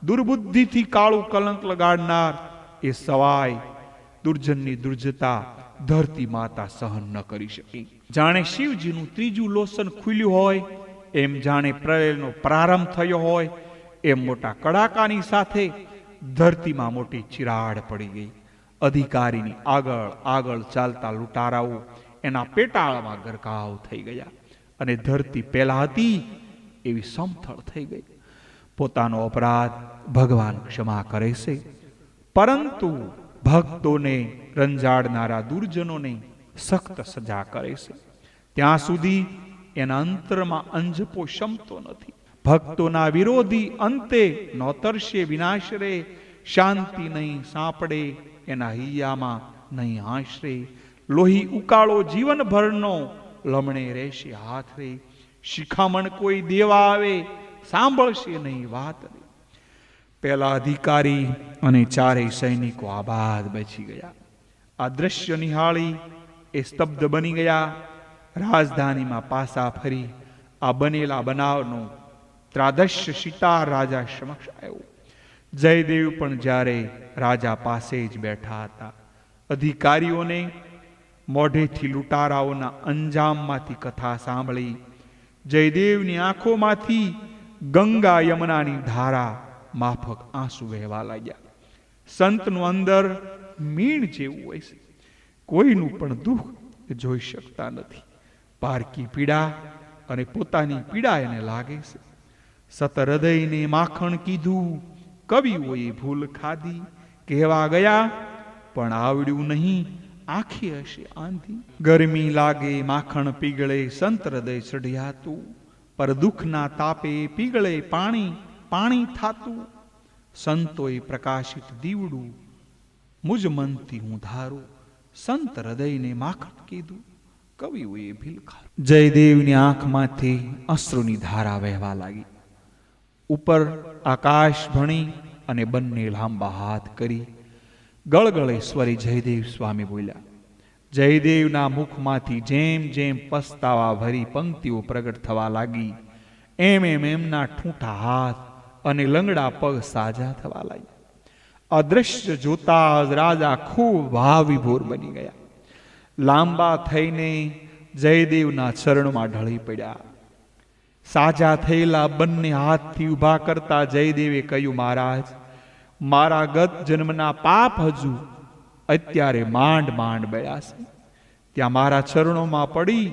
દુર્બુદ્ધિથી કાળું કલંક લગાડનાર એ સવાય દુર્જનની દુર્જતા ધરતી માતા સહન ન કરી શકી. જાણે શિવજીનું ત્રીજું લોસન ખુલ્યું હોય, એમ જાણે પ્રલયનો પ્રારંભ થયો હોય, એમ મોટા કડાકાની સાથે ધરતીમાં મોટી ચિરાડ પડી ગઈ. અધિકારીની આગળ આગળ ચાલતા લૂંટારાઓ એના પેટાળમાં ગરકાવ થઈ ગયા અને ધરતી પહેલા હતી એવી સમથળ થઈ ગઈ. પોતાનો અપરાધ ભગવાન ક્ષમા કરે છે, પરંતુ ભક્તોને રંજાડનારા દુર્જનોને સખ્ત સજા કરે છે. ત્યાં સુધી એના અંતરમાં અંજપો શમતો નથી. ભક્તોના વિરોધી અંતે નોતરશે વિનાશ રે. શાંતિ નહીં સાંપડે એના હૈયામાં નહીં આશરે. લોહી ઉકાળો જીવનભરનો લમણે રહેશે હાથ રે. શિખામણ કોઈ દેવા આવે સાંભળશે નહીં વાત રે. પેલા અધિકારી અને ચારેય સૈનિકો આબાદ બચી ગયા. આ દ્રશ્ય નિહાળી એ સ્તબ્ધ બની ગયા. રાજધાનીમાં પાસા ફરી આ બનેલા બનાવનો ત્રાદશ્ય સિતાર રાજા સમક્ષ આવ્યો. જયદેવ પણ જ્યારે રાજા પાસે જ બેઠા હતા. અધિકારીઓને મોઢેથી લૂંટારાઓના અંજામમાંથી કથા સાંભળી જયદેવની આંખોમાંથી ગંગા યમુનાની ધારા માફક આંસુ વહેવા લાગ્યા. સંતનું અંદર મીણ જેવું હોય છે, કોઈનું પણ દુઃખ જોઈ શકતા નથી. પારકી પીડા અને પોતાની પીડા એને લાગે છે. સત હૃદયને માખણ કીધું, કવિઓએ ભૂલ ખાધી. કહેવા ગયા પણ આવડ્યું નહીં, આંખે હશે આંધી. ગરમી લાગે માખણ પીગળે, સંત હૃદય ચઢિયાતું. પર દુઃખના તાપે પીગળે પાણી, પાણી થાતું. સંતોએ પ્રકાશિત દીવડું, મુજ મનથી હું ધારું. સંત હૃદયને માખણ કીધું, કવિઓએ ભીલખા. જયદેવની આંખમાંથી અશ્રુની ધારા વહેવા લાગી. ઉપર આકાશ ભણી અને બંને લાંબા હાથ કરી ગળગળેશ્વરી જયદેવ સ્વામી બોલ્યા. જયદેવના મુખમાંથી જેમ જેમ પસ્તાવા ભરી પંક્તિઓ પ્રગટ થવા લાગી એમ એમ એમના ઠૂંઠા હાથ અને લંગડા પગ સાજા થવા લાગ્યા. અદ્રશ્ય જોતા જ રાજા ખૂબ ભાવવિભોર બની ગયા. લાંબા થઈને જયદેવના ચરણમાં ઢળી પડ્યા. સાજા થયેલા બંને હાથથી ઊભા કરતા જયદેવે કહ્યું, મહારાજ, મારા ગત જન્મના પાપ હજુ અત્યારે માંડ માંડ બળ્યા છે. ત્યાં મારા ચરણોમાં પડી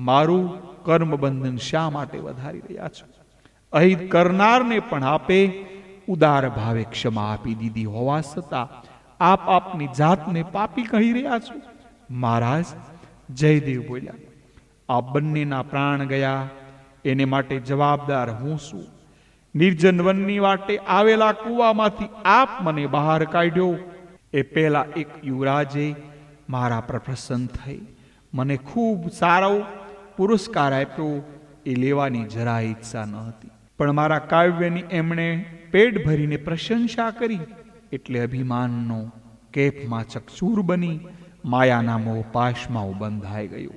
મારું કર્મબંધન શા માટે વધારી રહ્યા છો? અહિત કરનારને પણ આપે ઉદાર ભાવે ક્ષમા આપી દીધી હોવા છતાં આપ આપની જાતને પાપી કહી રહ્યા છો. મહારાજ, જયદેવ બોલ્યા, આ બંનેના પ્રાણ ગયા એને માટે જવાબદાર હું છું. નિર્જન વનની વાટે આવેલા કૂવામાંથી આપ મને બહાર કાઢ્યો એ પહેલા એક યુવરાજે મારા પર પ્રસન્ન થઈ મને ખૂબ સારો પુરસ્કાર આપ્યો. એ લેવાની જરા ઈચ્છા ન હતી, પણ મારા કાવ્યની એમણે પેટ ભરીને પ્રશંસા કરી એટલે અભિમાનનો કેફમાં ચકચૂર બની માયાના મોહ પાશમાં બંધાઈ ગયો.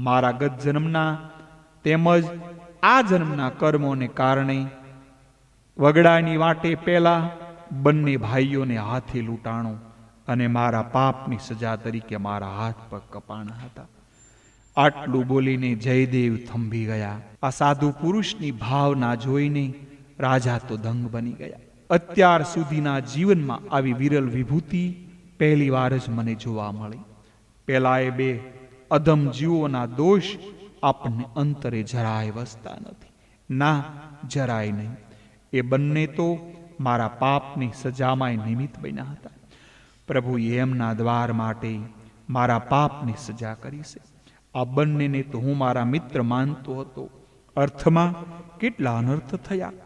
મારા ગત જન્મના તેમજ આ જન્મના કર્મોને કારણે વગડાની વાટે પહેલા બંને ભાઈઓને હાથે લૂંટાણો અને મારા પાપની સજા તરીકે મારા હાથ પગ કપાણા હતા. આટલું બોલીને જયદેવ થંભી ગયા. આ સાધુ પુરુષની ભાવના જોઈને રાજા તો દંગ બની ગયા. અત્યાર સુધીના જીવનમાં આવી વિરલ વિભૂતિ પહેલી વાર જ મને જોવા મળી. પેલા એ બે અધમ જીવોના દોષ આપણને અંતરે જરાય વસતા નથી. ના, જરાય નહીં. એ બંને તો મારા પાપની સજામાં નિમિત્ત બન્યા હતા. પ્રભુએ એમના દ્વાર માટે મારા પાપની સજા કરી છે. આ બંનેને તો હું મારા મિત્ર માનતો હતો. અર્થમાં કેટલા અનર્થ થયા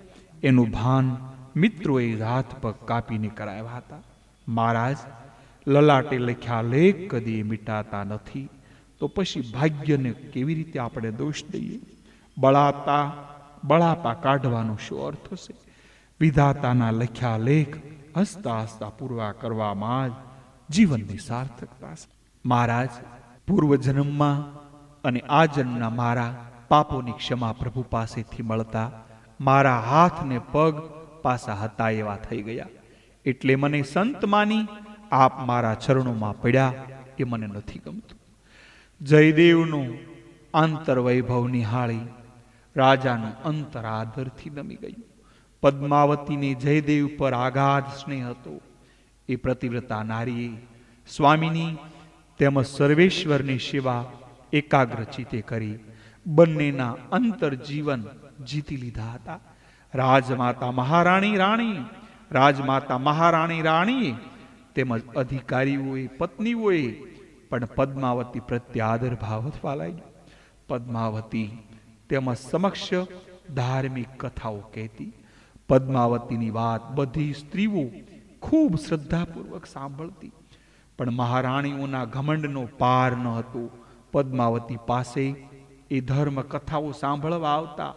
એનું ભાન મિત્રોએ હાથ પગ કાપીને કરાવ્યા હતા. મહારાજ, લલાટે લખ્યા લેખ કદી મિટાતા નથી, તો પછી ભાગ્યને કેવી રીતે આપણે દોષ દઈએ? બળાપા કાઢવાનો શું અર્થ છે? વિધાતાના લખ્યા લેખ હસતા હસતા પૂરવા કરવામાં જ જીવનની સાર્થકતા છે. મહારાજ, પૂર્વ જન્મમાં અને આ જન્મના મારા પાપોની ક્ષમા પ્રભુ પાસેથી મળતા મારા હાથ ને પગ પાસા હતા એવા થઈ ગયા. એટલે મને સંત માની આપ મારા ચરણોમાં પડ્યા એ મને નથી ગમતું. જયદેવનું આંતર વૈભવ નિહાળી રાજાનું અંતર આદરથી નમી ગયું. પદ્માવતીને જયદેવ પર આગાધ સ્નેહ હતો. એ પ્રતિવ્રતા નારીએ સ્વામીની તેમજ સર્વેશ્વરની સેવા એકાગ્ર ચિત્તે કરી બંનેના અંતર જીવન જીતી લીધા હતા. રાજમાતા મહારાણી રાણીએ તેમજ અધિકારીઓએ પત્નીઓએ પણ પદ્માવતી પ્રત્યે આદર ભાવ થવા લાગ્યો. પદ્માવતી તેમજ સમક્ષ ધાર્મિક કથાઓ કહેતી. પદ્માવતીની વાત બધી સ્ત્રીઓ ખૂબ શ્રદ્ધાપૂર્વક સાંભળતી, પણ મહારાણીઓના ઘમંડનો પાર ન હતો. પદ્માવતી પાસે એ ધર્મ કથાઓ સાંભળવા આવતા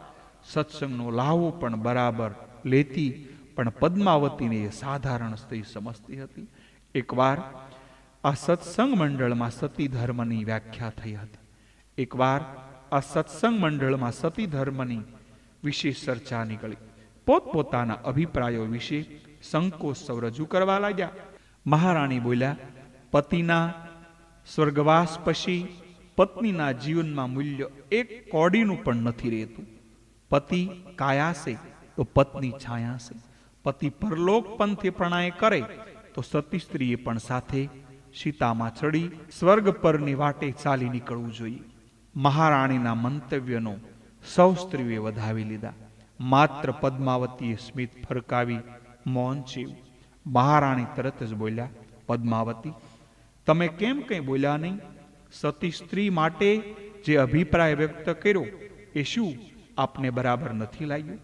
સત્સંગનો લાવો પણ બરાબર લેતી, પણ પદ્માવતીને એ સાધારણ સ્ત્રી સમજતી હતી. એકવાર આ સત્સંગ મંડળમાં સતી ધર્મની વ્યાખ્યા થઈ હતી. એકવાર આ સત્સંગ મંડળમાં સતી ધર્મની વિશેષ ચર્ચા નીકળી. પોતપોતાના અભિપ્રાયો વિશે સંકોચસવ રજૂ કરવા લાગ્યા. મહારાણી બોલ્યા, પતિના સ્વર્ગવાસ પછી પત્નીના જીવનમાં મૂલ્ય એક કોડીનું પણ નથી રહેતું. પતિ કાયા છે તો પત્ની છાયા છે. પતિ પરલોક પંથે પ્રણય કરે તો સતી સ્ત્રીએ પણ સાથે સીતામાં ચડી સ્વર્ગ પરની વાટે ચાલી નીકળવું જોઈએ. મહારાણીના મંતવ્યનો સૌ સ્ત્રીઓએ વધાવી લીધા. માત્ર પદ્માવતીએ સ્મિત ફરકાવી મૌન છેવ્યું. મહારાણી તરત જ બોલ્યા, પદ્માવતી, તમે કેમ કંઈ બોલ્યા નહીં? સતી સ્ત્રી માટે જે અભિપ્રાય વ્યક્ત કર્યો એ શું આપને બરાબર નથી લાગ્યું?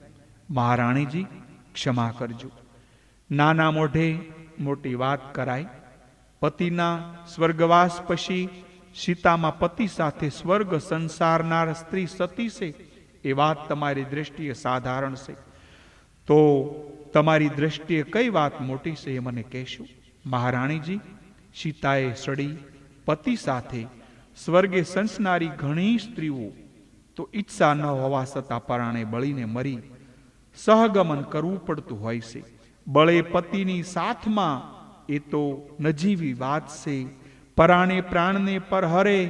મહારાણીજી, ક્ષમા કરજો. નાના મોઢે મોટી વાત કરાય. પતિના સ્વર્ગવાસ પછી સીતામાં પતિ સાથે સ્વર્ગ સંસારનાર સ્ત્રી સતી છે, એ વાત તમારી દ્રષ્ટિએ સાધારણ છે, તો તમારી દ્રષ્ટિએ કઈ વાત મોટી છે એ મને કહેશો. મહારાણીજી, સીતાએ સડી પતિ સાથે સ્વર્ગે સંસનારી ઘણી સ્ત્રીઓ તો ઈચ્છા ન હોવા છતાં પરાણે બળીને મરી સહગમન કરવું પડતું હોય છે. બળે પતિની સાથમાં એ તો નજીવી વાત છે. પરાણે પ્રાણને પર હરે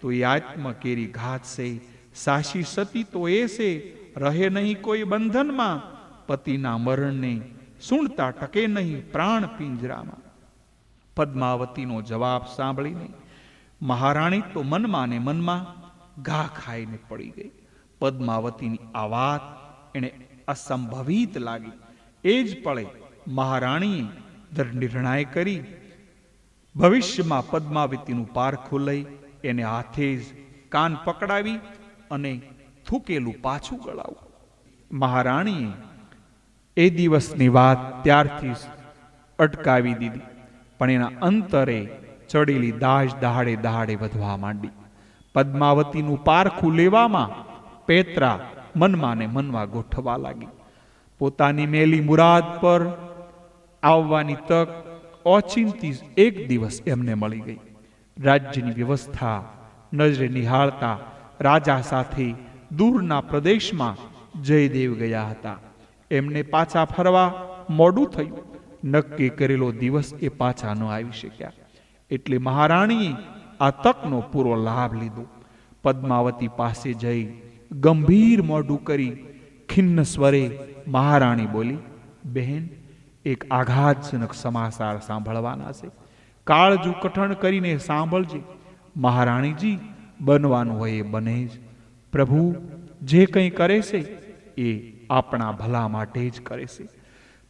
તો એ આત્મ કેરી ઘાત છે. સાસી સતી તો એ છે, રહે નહીં કોઈ બંધનમાં, પતિના મરણને સુણતા ટકે નહીં પ્રાણ પિંજરામાં. પદ્માવતીનો જવાબ સાંભળીને મહારાણી તો મનમાં ને મનમાં ઘા ખાઈને પડી ગઈ. પદ્માવતીની આ વાત એને અસંભવિત લાગી. એ જ પળે મહારાણીએ દ્રઢ નિર્ણય કરી ભવિષ્યમાં પદ્માવતીનું પારખું લઈ એને હાથે જ કાન પકડાવી અને થૂકેલું પાછું ગળાવું. મહારાણીએ એ દિવસની વાત ત્યારથી અટકાવી દીધી, પણ એના અંતરે ચડેલી દાજ દહાડે દહાડે વધવા માંડી. પદ્માવતીનું પારખું લેવામાં પેત્રા મનમાં ને મનમાં ગોઠવા લાગી. પોતાની મેલી મુરાદ પર આવવાની તક ઓચિંતી એક દિવસ એમને મળી ગઈ. રાજ્યની વ્યવસ્થા નજરે નિહાળતા રાજા સાથે દૂરના પ્રદેશમાં જયદેવ ગયા હતા. એમને પાછા ફરવા મોડું થયું. નક્કી કરેલો દિવસ એ પાછા ન આવી શક્યા. એટલે મહારાણીએ આ તકનો પૂરો લાભ લીધો. પદ્માવતી પાસે જઈ ગંભીર મોઢું કરી ખિન્ન સ્વરે મહારાણી બોલી, બહેન, એક આઘાતજનક સમાચાર સાંભળવાના છે. કાળજું કઠણ કરીને સાંભળજે. મહારાણીજી, બનવાનું હોય એ બને જ. પ્રભુ જે કંઈ કરે છે એ આપણા ભલા માટે જ કરે છે.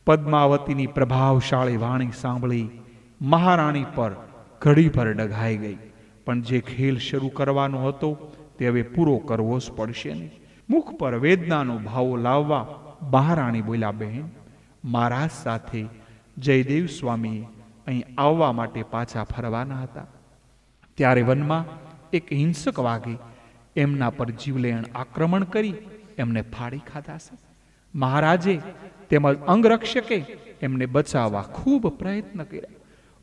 પદ્માવતીની પ્રભાવશાળી વાણી સાંભળી મહારાણી પર ઘડીભર ડઘાઈ ગઈ. પણ જે ખેલ શરૂ કરવાનો હતો તે હવે પૂરો કરવો જ પડશે ને. મુખ પર વેદનાનો ભાવો લાવવા મહારાણી બોલ્યા, બહેન, મહારાજ સાથે જયદેવ સ્વામી અહીં આવવા માટે પાછા ફરવાના હતા. ત્યારે વનમાં એક હિંસક વાઘે એમના પર જીવલેણ આક્રમણ કરી એમને ફાડી ખાધા છે. મહારાજે તેમજ અંગરક્ષકે એમને બચાવવા ખૂબ પ્રયત્ન કર્યા,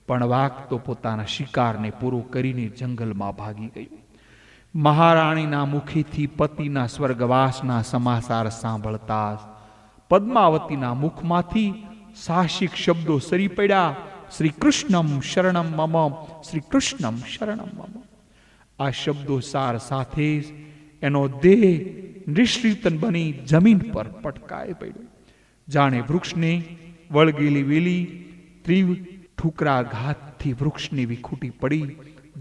પણ વાઘ તો પોતાના શિકારને પૂરો કરીને જંગલમાં ભાગી ગયું. મહારાણીના મુખેથી પતિના સ્વર્ગવાસના સમાચાર સાંભળતા પદ્માવતીના મુખમાંથી સાહસિક શબ્દો સરી પડ્યા, શ્રી કૃષ્ણમ શરણમ મમ, શ્રી કૃષ્ણમ શરણમ મમ. આ શબ્દો સાર સાથે જ એનો દેહ નિશ્ચિતન બની જમીન પર પટકાઈ પડ્યો. જાણે વૃક્ષને વળગેલી વેલી તીવ્ર ઠુકરા ઘાતથી વૃક્ષની વિખૂટી પડી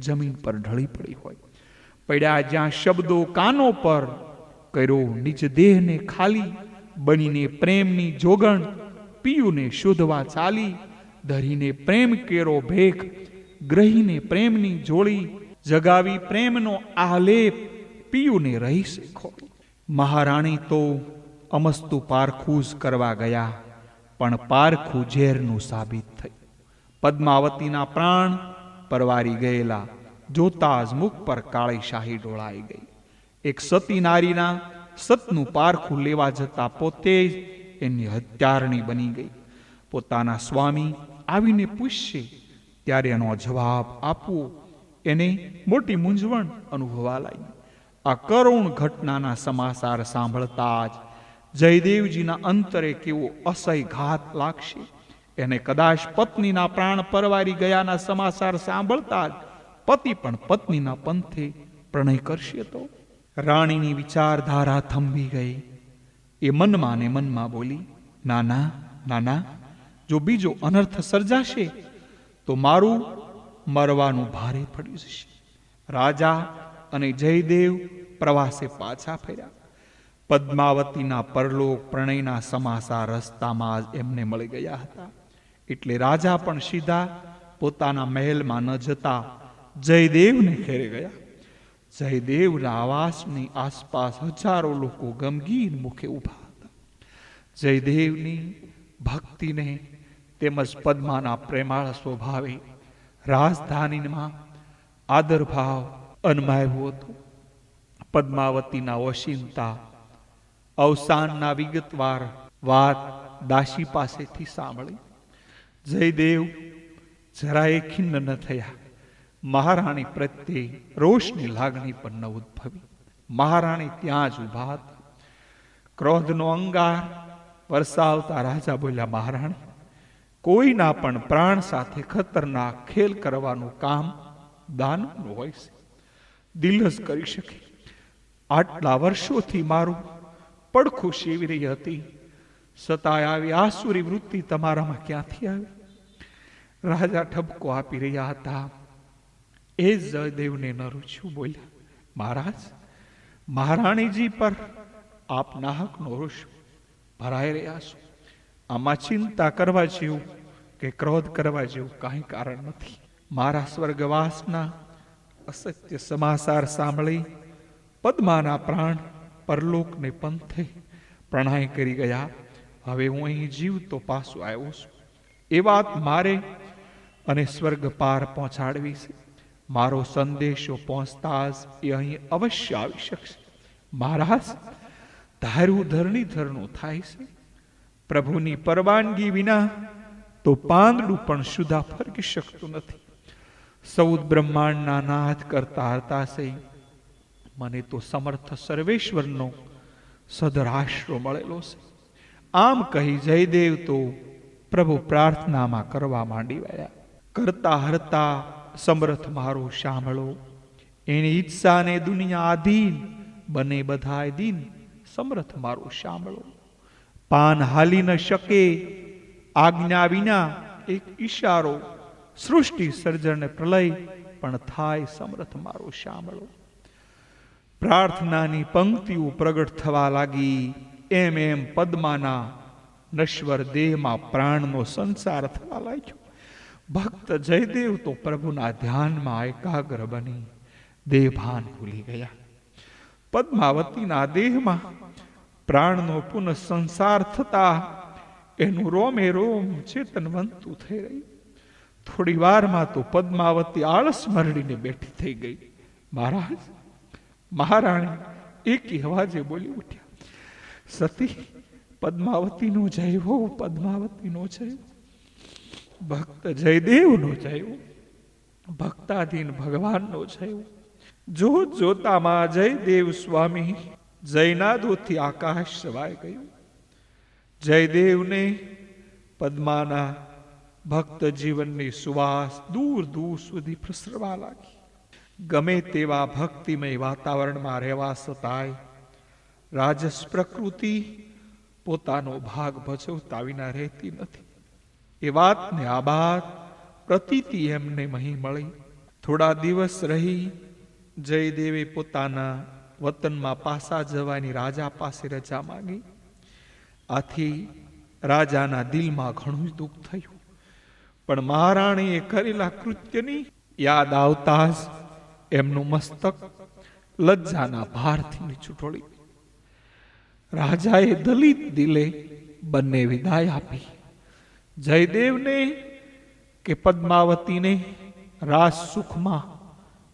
જમીન પર ઢળી પડી હોય. પડ્યા જ્યાં શબ્દો કાનો પર કર્યો નિજ દેહને ખાલી, બનીને પ્રેમની જોગણ પિયુને શોધવા ચાલી. ધરીને પ્રેમ કેરો ભેખ, ગ્રહીને પ્રેમની જોડી, જગાવી પ્રેમનો આલેપ, પિયુને રહી શીખો. મહારાણી તો અમસ્તુ પારખું જ કરવા ગયા, પણ પારખું ઝેરનું સાબિત થયું. પદ્માવતીના પ્રાણ પરવારી ગયેલા જોતા જ મુખ પર કાળી શાહી ઢોળાઈ ગઈ. એક સતી નારીના સતનું પારખું લેવા જતા પોતે જ એની હત્યારણી બની ગઈ. પોતાના સ્વામી આવીને પૂછશે ત્યારે એનો જવાબ આપવો એને મોટી મૂંઝવણ અનુભવા લાગી. આ કરુણ ઘટનાના સમાચાર સાંભળતા જ જયદેવજીના અંતરે કેવો અસહ્ય ઘાત લાગશે. એને કદાચ પત્નીના પ્રાણ પરવારી ગયાના સમાચાર સાંભળતા જ પતિ પણ પત્નીના પંથે પ્રણય કરશે. તો રાણીની વિચારધારા થંભી ગઈ. એ મનમાં ને મનમાં બોલી, નાના નાના, જો બીજો અનર્થ સર્જાશે તો મારું મરવાનું ભારે પડી જશે. રાજા અને જયદેવ પ્રવાસે પાછા ફર્યા. પદ્માવતીના પરલોક પ્રણયના સમાચાર રસ્તામાં જ એમને મળી ગયા હતા. એટલે રાજા પણ સીધા પોતાના મહેલમાં ન જતા જયદેવને ઘેરે ગયા. જયદેવના આવાસની આસપાસ હજારો લોકો ગમગીન મુખે ઊભા હતા. જયદેવની ભક્તિને તેમજ પદ્માના પ્રેમાળ સ્વભાવે રાજધાનીમાં આદર ભાવ અનમાયું હતું. પદ્માવતીના ઓશિંતા અવસાનના વિગતવાર વાત દાસી પાસેથી સાંભળી. જયદેવ જરાય ખિન્ન ન થયા. મહારાણી પ્રત્યે રોષની લાગણી પણ ન ઉદ્ભવી. મહારાણી ત્યાં જ ઉભા હતા. ક્રોધનો અંગાર વરસાવતા રાજા બોલ્યા, મહારાણી, કોઈના પણ પ્રાણ સાથે ખતરનાક ખેલ કરવાનું કામ દાનવનું હોય છે. દિલ જ કરી શકે. આટલા વર્ષોથી મારું પડખું સેવી રહી હતી, છતાંય આવી આસુરી વૃત્તિ તમારામાં ક્યાંથી આવી? રાજા ઠપકો આપી રહ્યા હતા. એ જયદેવને ન રૂચ્યું. બોલ્યા, મહારાજ, મહારાણીજી પર આપ નાહકનો રોષ ભરાઈ રહ્યા છો. આમાં ચિંતા કરવા જેવું કે ક્રોધ કરવા જેવું કાંઈ કારણ નથી. મારા સ્વર્ગવાસના અસત્ય સમાચાર સાંભળી પદ્માના પ્રાણ પરલોકને પંથે પ્રણાય કરી ગયા. હવે હું અહીં જીવતો પાછો આવ્યો છું. એ વાત મારે અને સ્વર્ગ પાર પહોંચાડવી છે. મારો સંદેશો પહોંચતા જ એ અહીં અવશ્ય આવી શકશે. મહારાજ, ધાર્યું ધરણીધરનું થાય છે. પ્રભુની પરવાનગી વિના તો પાંદડું પણ સુધા ફરકી શકતું નથી. સૌદ બ્રહ્માંડના નાથ કરતા હતા છે. મને તો સમર્થ સર્વેશ્વરનો સદર આશરો મળેલો છે. આમ કહી જયદેવ તો પ્રભુ પ્રાર્થનામાં કરવા માંડી ગયા. કરતા હરતા સમર્થ મારું સાંભળો, એની ઈચ્છાને દુનિયા આધીન, બને બધાય દીન, સમર્થ મારું સાંભળો. પાન હાલી ન શકે આજ્ઞા વિના એક ઈશારો, સૃષ્ટિ સર્જન પ્રલય પણ થાય, સમર્થ મારું સાંભળો. પ્રાર્થનાની પંક્તિઓ પ્રગટ થવા લાગી. એમ એમ પદ્માના નશ્વર દેહમાં પ્રાણનો સંસાર થવા લાગ્યો. ભક્ત જયદેવ તો પ્રભુના ધ્યાનમાં એકાગ્ર બની દેહભાન ભૂલી ગયા. પદ્માવતીના દેહમાં પ્રાણનો પુનઃ સંસાર થતા એનું રોમે રોમ ચેતનવંતું થઈ રહ્યું. થોડી વારમાં તો પદ્માવતી આળસ મરડીને બેઠી થઈ ગઈ. મહારાજ, મહારાણી એકી અવાજે બોલી ઉઠ્યા, સતી, પદ્માવતીનો જય હો, પદ્માવતીનો જય. ભક્ત જયદેવનો જય, ભક્તાધીન ભગવાનનો જય. જોત જોતામાં જયદેવ સ્વામી જયનાદોથી આકાશ સવાઈ ગયું. જયદેવને પદ્માના ભક્ત જીવનની સુવાસ દૂર દૂર સુધી પ્રસરવા લાગી. ગમે તેવા ભક્તિમય વાતાવરણમાં રહેવા છતાંય રાજસ પ્રકૃતિ પોતાનો ભાગ ભજવતા વિના રહેતી નથી. એ વાતને આ બાદ પ્રતીતિ એમને મહી મળી. થોડા દિવસ રહી જયદેવે પોતાના વતનમાં પાછા જવાની રાજા પાસે રજા માંગી. આથી રાજાના દિલમાં ઘણું જ દુઃખ થયું. પણ મહારાણીએ કરેલા કૃત્યની યાદ આવતા જ એમનું મસ્તક લજ્જાના ભારથી નીચું ઢોળી. રાજાએ દલિત દિલે બંને વિદાય આપી. જયદેવને કે પદ્માવતીને રાજ સુખમાં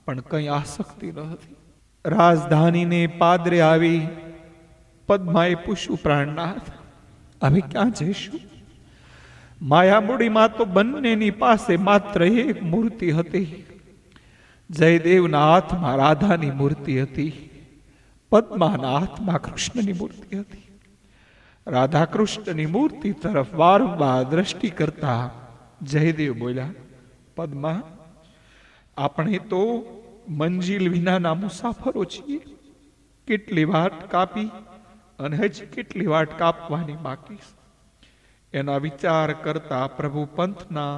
પણ કંઈ આસક્તિ ન હતી. રાજધાનીને પાદરે આવી પદ્માએ પૂછ્યું, પ્રાણનાથ, હવે ક્યાં જઈશું? માયામુડીમાં તો બંનેની પાસે માત્ર એક મૂર્તિ હતી. જયદેવના હાથમાં રાધાની મૂર્તિ હતી, પદ્માના હાથમાં કૃષ્ણની મૂર્તિ હતી. રાધા કૃષ્ણની મૂર્તિ તરફ વારંવાર દ્રષ્ટિ કરતા જયદેવ બોલ્યા, પદ્મા, આપણે તો મંજિલ વિનાના મુસાફરો છીએ. કેટલી વાટ કાપી અને હજી કેટલી વાટ કાપવાની બાકી છે. એના વિચાર કરતા પ્રભુ પંથના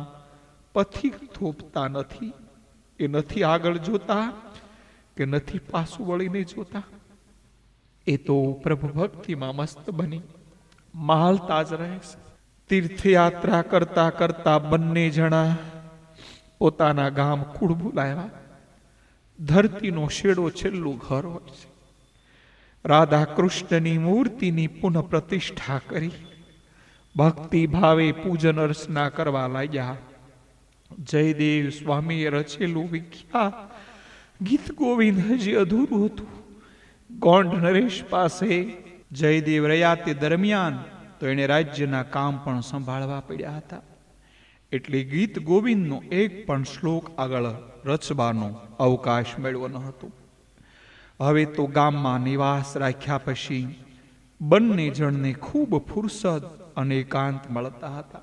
પથિક થોપતા નથી. એ નથી આગળ જોતા કે નથી પાછું વળીને જોતા. એ તો પ્રભુ ભક્તિમાં મસ્ત બની માલતા જ રહે છે. તીર્થયાત્રા કરતા કરતા બંને જણા પોતાના ગામ કુળબુલ આવ્યા. ધરતીનો શેડો છેલ્લું ઘર હોય છે. રાધા કૃષ્ણની મૂર્તિની પુનઃ પ્રતિષ્ઠા કરી ભક્તિ ભાવે પૂજન અર્ચના કરવા લાગ્યા. જયદેવ સ્વામીએ રચેલું વિખ્યાત ગીત ગોવિંદ હજી અધૂરું હતું. ગોંડ નરેશ પાસે જયદેવ રહ્યા તે દરમિયાન તો એને રાજ્યના કામ પણ સંભાળવા પડ્યા હતા. એટલે ગીત ગોવિંદનો એક પણ શ્લોક આગળ રચવાનો અવકાશ મળ્યો ન હતો. હવે તો ગામમાં નિવાસ રાખ્યા પછી બંને જણને ખૂબ ફુરસદ અને એકાંત મળતા હતા.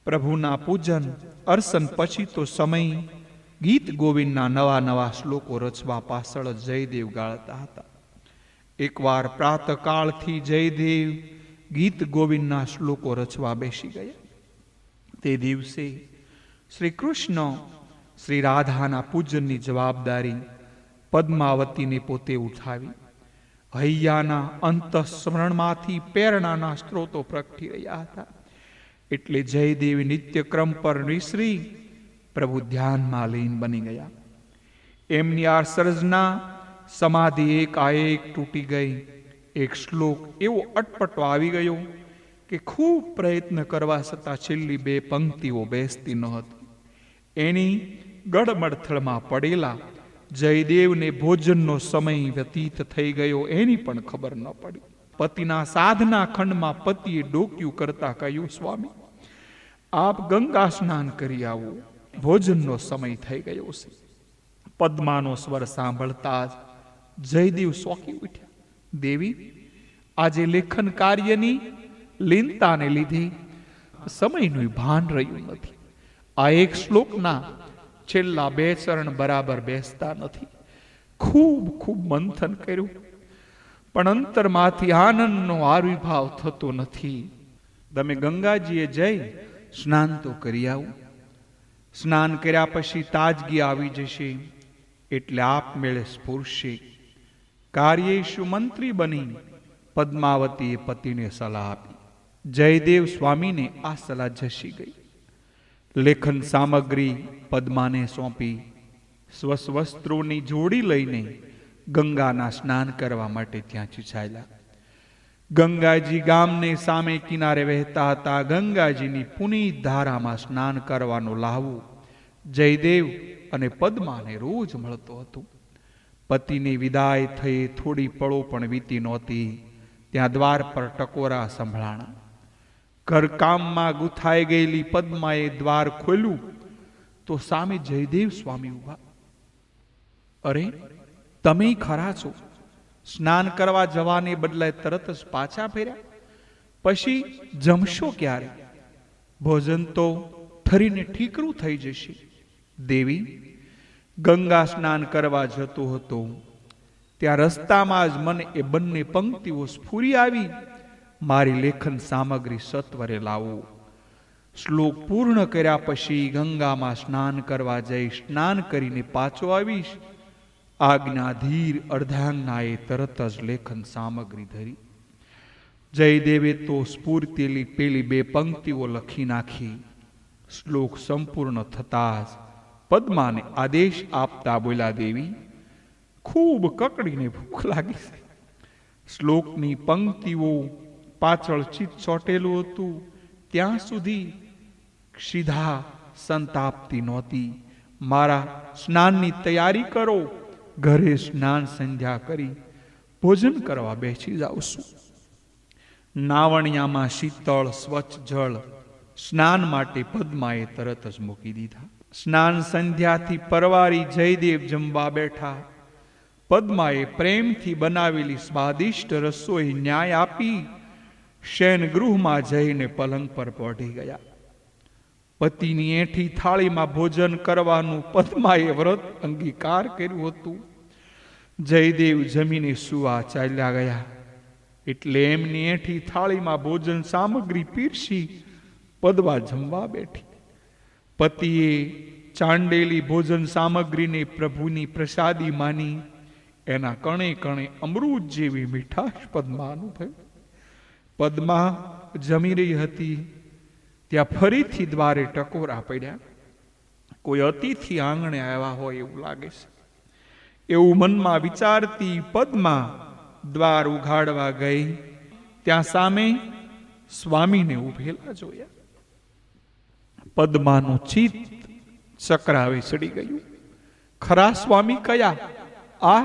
પ્રભુના પૂજન અર્ચન પછી તો સમય ગીત ગોવિંદના નવા નવા શ્લોકો રચવા પાછળ જયદેવ ગાળતા હતા. એકવાર પ્રાતકાળથી જયદેવ ગીત ગોવિંદના શ્લોકો રચવા બેસી ગયા. તે દિવસે શ્રી કૃષ્ણ શ્રી રાધાના પૂજનની જવાબદારી પદ્માવતીને પોતે ઉઠાવી. હૈયાના અંતઃસ્મરણમાંથી પ્રેરણાના સ્ત્રોતો પ્રગટી રહ્યા હતા. એટલે જયદેવ નિત્યક્રમ પર વિસરી પ્રભુ ધ્યાનમાં લીન બની ગયા. એમની આ સર્જના સમાધિ એકાએક તૂટી ગઈ. એક શ્લોક એવો અટપટો આવી ગયો કે ખૂબ પ્રયત્ન કરવા છતાં છેલ્લી બે પંક્તિઓ બેસતી ન હતી. એની ગડમડથળમાં પડેલા જયદેવને ભોજનનો સમય વ્યતીત થઈ ગયો એની પણ ખબર ન પડી. પતિના સાધના ખંડમાં પતિએ ડોક્યું કરતા કહ્યું, સ્વામી આપ ગંગા સ્નાન કરી આવો, ભોજનનો સમય થઈ ગયો છે. પદ્માનો સ્વર સાંભળતા જ જયદેવ ચોંકી ઉઠ્યા. દેવી, આજે લેખન કાર્યની લીનતાને લીધે સમયનું ભાન રહ્યું નથી. આ એક શ્લોકના છેલ્લા બે ચરણ બરાબર બેસતા નથી. ખૂબ ખૂબ મંથન કર્યું, પણ અંતરમાંથી આનંદનો આવિર્ભાવ થતો નથી. તમે ગંગાજીએ જઈ સ્નાન તો કરી આવું. સ્નાન કર્યા પછી તાજગી આવી જશે, એટલે આપમેળે સ્ફૂર્શે. કાર્યેશુ મંત્રી બની પદ્માવતીએ પતિને સલાહ આપી. જયદેવ સ્વામીને આ સલાહ જશી ગઈ. લેખન સામગ્રી પદ્માને સોંપી સ્વસ્વસ્ત્રોની જોડી લઈને ગંગાના સ્નાન કરવા માટે ત્યાંથી ચાલ્યા. ગંગાજી ગામને સામે કિનારે વહેતા હતા. ગંગાજીની પુનીત ધારામાં સ્નાન કરવાનો લાહવો જયદેવ અને પદ્માને રોજ મળતો હતો. પતિની વિદાય થઈ થોડી પળો પણ વીતી નહોતી, ત્યાં દ્વાર પર ટકોરા સંભળાણા. ઘરકામમાં ગુથાઈ ગયેલી પદ્માએ દ્વાર ખોલ્યું તો સામે જયદેવ સ્વામી ઉભા. અરે, તમે ખરા છો? સ્નાન કરવા જવાને બદલે તરત જ પાછા ફેર્યા? પછી જમશો ક્યારે? ભોજન તો ઠરીને ઠીકરું થઈ જશે. દેવી, ગંગા સ્નાન કરવા જતો હતો ત્યાં રસ્તામાં જ મને એ બંને પંક્તિઓ સ્ફુરી આવી. મારી લેખન સામગ્રી સત્વરે લાવો. શ્લોક પૂર્ણ કર્યા પછી ગંગામાં સ્નાન કરવા જઈ સ્નાન કરીને પાછો આવીશ. આજ્ઞાધીર અર્ધાંગનાએ તરત જ લેખન સામગ્રી ધરી. જયદેવે તો સ્ફૂર્તિલી પેલી બે પંક્તિઓ લખી નાખી. શ્લોક સંપૂર્ણ થતા જ પદ્માને આદેશ આપતા બોલ્યા, દેવી, ખૂબ કકડીને ભૂખ લાગી છે. શ્લોકની પંક્તિઓ પાછળ ચિત્ત ચોટેલું હતું ત્યાં સુધી સીધા સંતાપતી નહોતી. મારા સ્નાનની તૈયારી કરો. ઘરે સ્નાન સંધ્યા કરી ભોજન કરવા બેસી જાઉં છું. નાવણિયામાં શીતળ સ્વચ્છ જળ સ્નાન માટે પદ્માએ તરત જ મૂકી દીધા. સ્નાન સંધ્યાથી પરવારી જયદેવ જમવા બેઠા. પદ્માએ પ્રેમથી બનાવેલી સ્વાદિષ્ટ રસોઈ ન્યાય આપી શયન ગૃહમાં જઈને પલંગ પર પડી ગયા. પતિની એઠી થાળીમાં ભોજન કરવાનું પદ્માએ વ્રત અંગીકાર કર્યું હતું. જયદેવ જમીને સુવા ચાલ્યા ગયા એટલે એમની એઠી થાળીમાં ભોજન સામગ્રી પીરસી પદ્મા જમવા બેઠી. પતિએ ચાંડેલી ભોજન સામગ્રીને પ્રભુની પ્રસાદી માની એના કણે કણે અમૃત જેવી મીઠાશ પદ્મા અનુભવી. પદ્મા જમી રહી હતી ત્યાં ફરીથી દ્વારે ટકોરા પડ્યા. કોઈ અતિથિ આંગણે આવ્યા હોય એવું લાગે છે. એવું મનમાં વિચારતી પદ્મા દ્વાર ઉઘાડવા ગઈ. ત્યાં સામે સ્વામીને ઉભેલા જોયા. પદ્માનું ચિત્ત ચક્રાવે ચડી ગયું. ખરા સ્વામી કયા? આ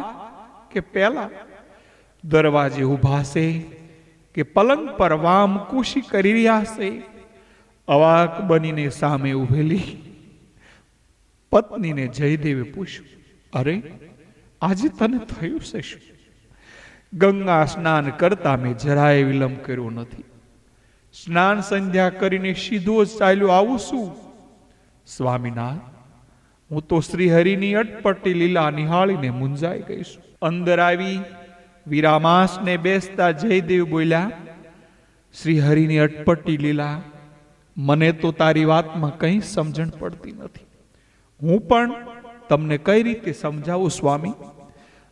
કે પેલા? દરવાજે ઊભા છે કે પલંગ પર વામ કુશી કરી રહ્યા છે? અવાક બનીને સામે ઉભેલી પત્નીને જયદેવે પૂછ્યું, અરે આજે તને થયું છે શું? ગંગા સ્નાન કરતા મેં જરાય વિલંબ કર્યો નથી. સ્નાન સંધ્યા કરીને સીધો જ ચાલ્યો આવું છું. સ્વામિનાથ, હું તો શ્રીહરિની અટપટી લીલા નિહાળીને મૂંઝાઈ ગઈ છું. અંદર આવી વીરામાસને બેસતા જયદેવ બોલ્યા, શ્રીહરિની અટપટી લીલા, મને તો તારી વાતમાં કંઈ સમજણ પડતી નથી. હું પણ તમને કઈ રીતે સમજાવું સ્વામી?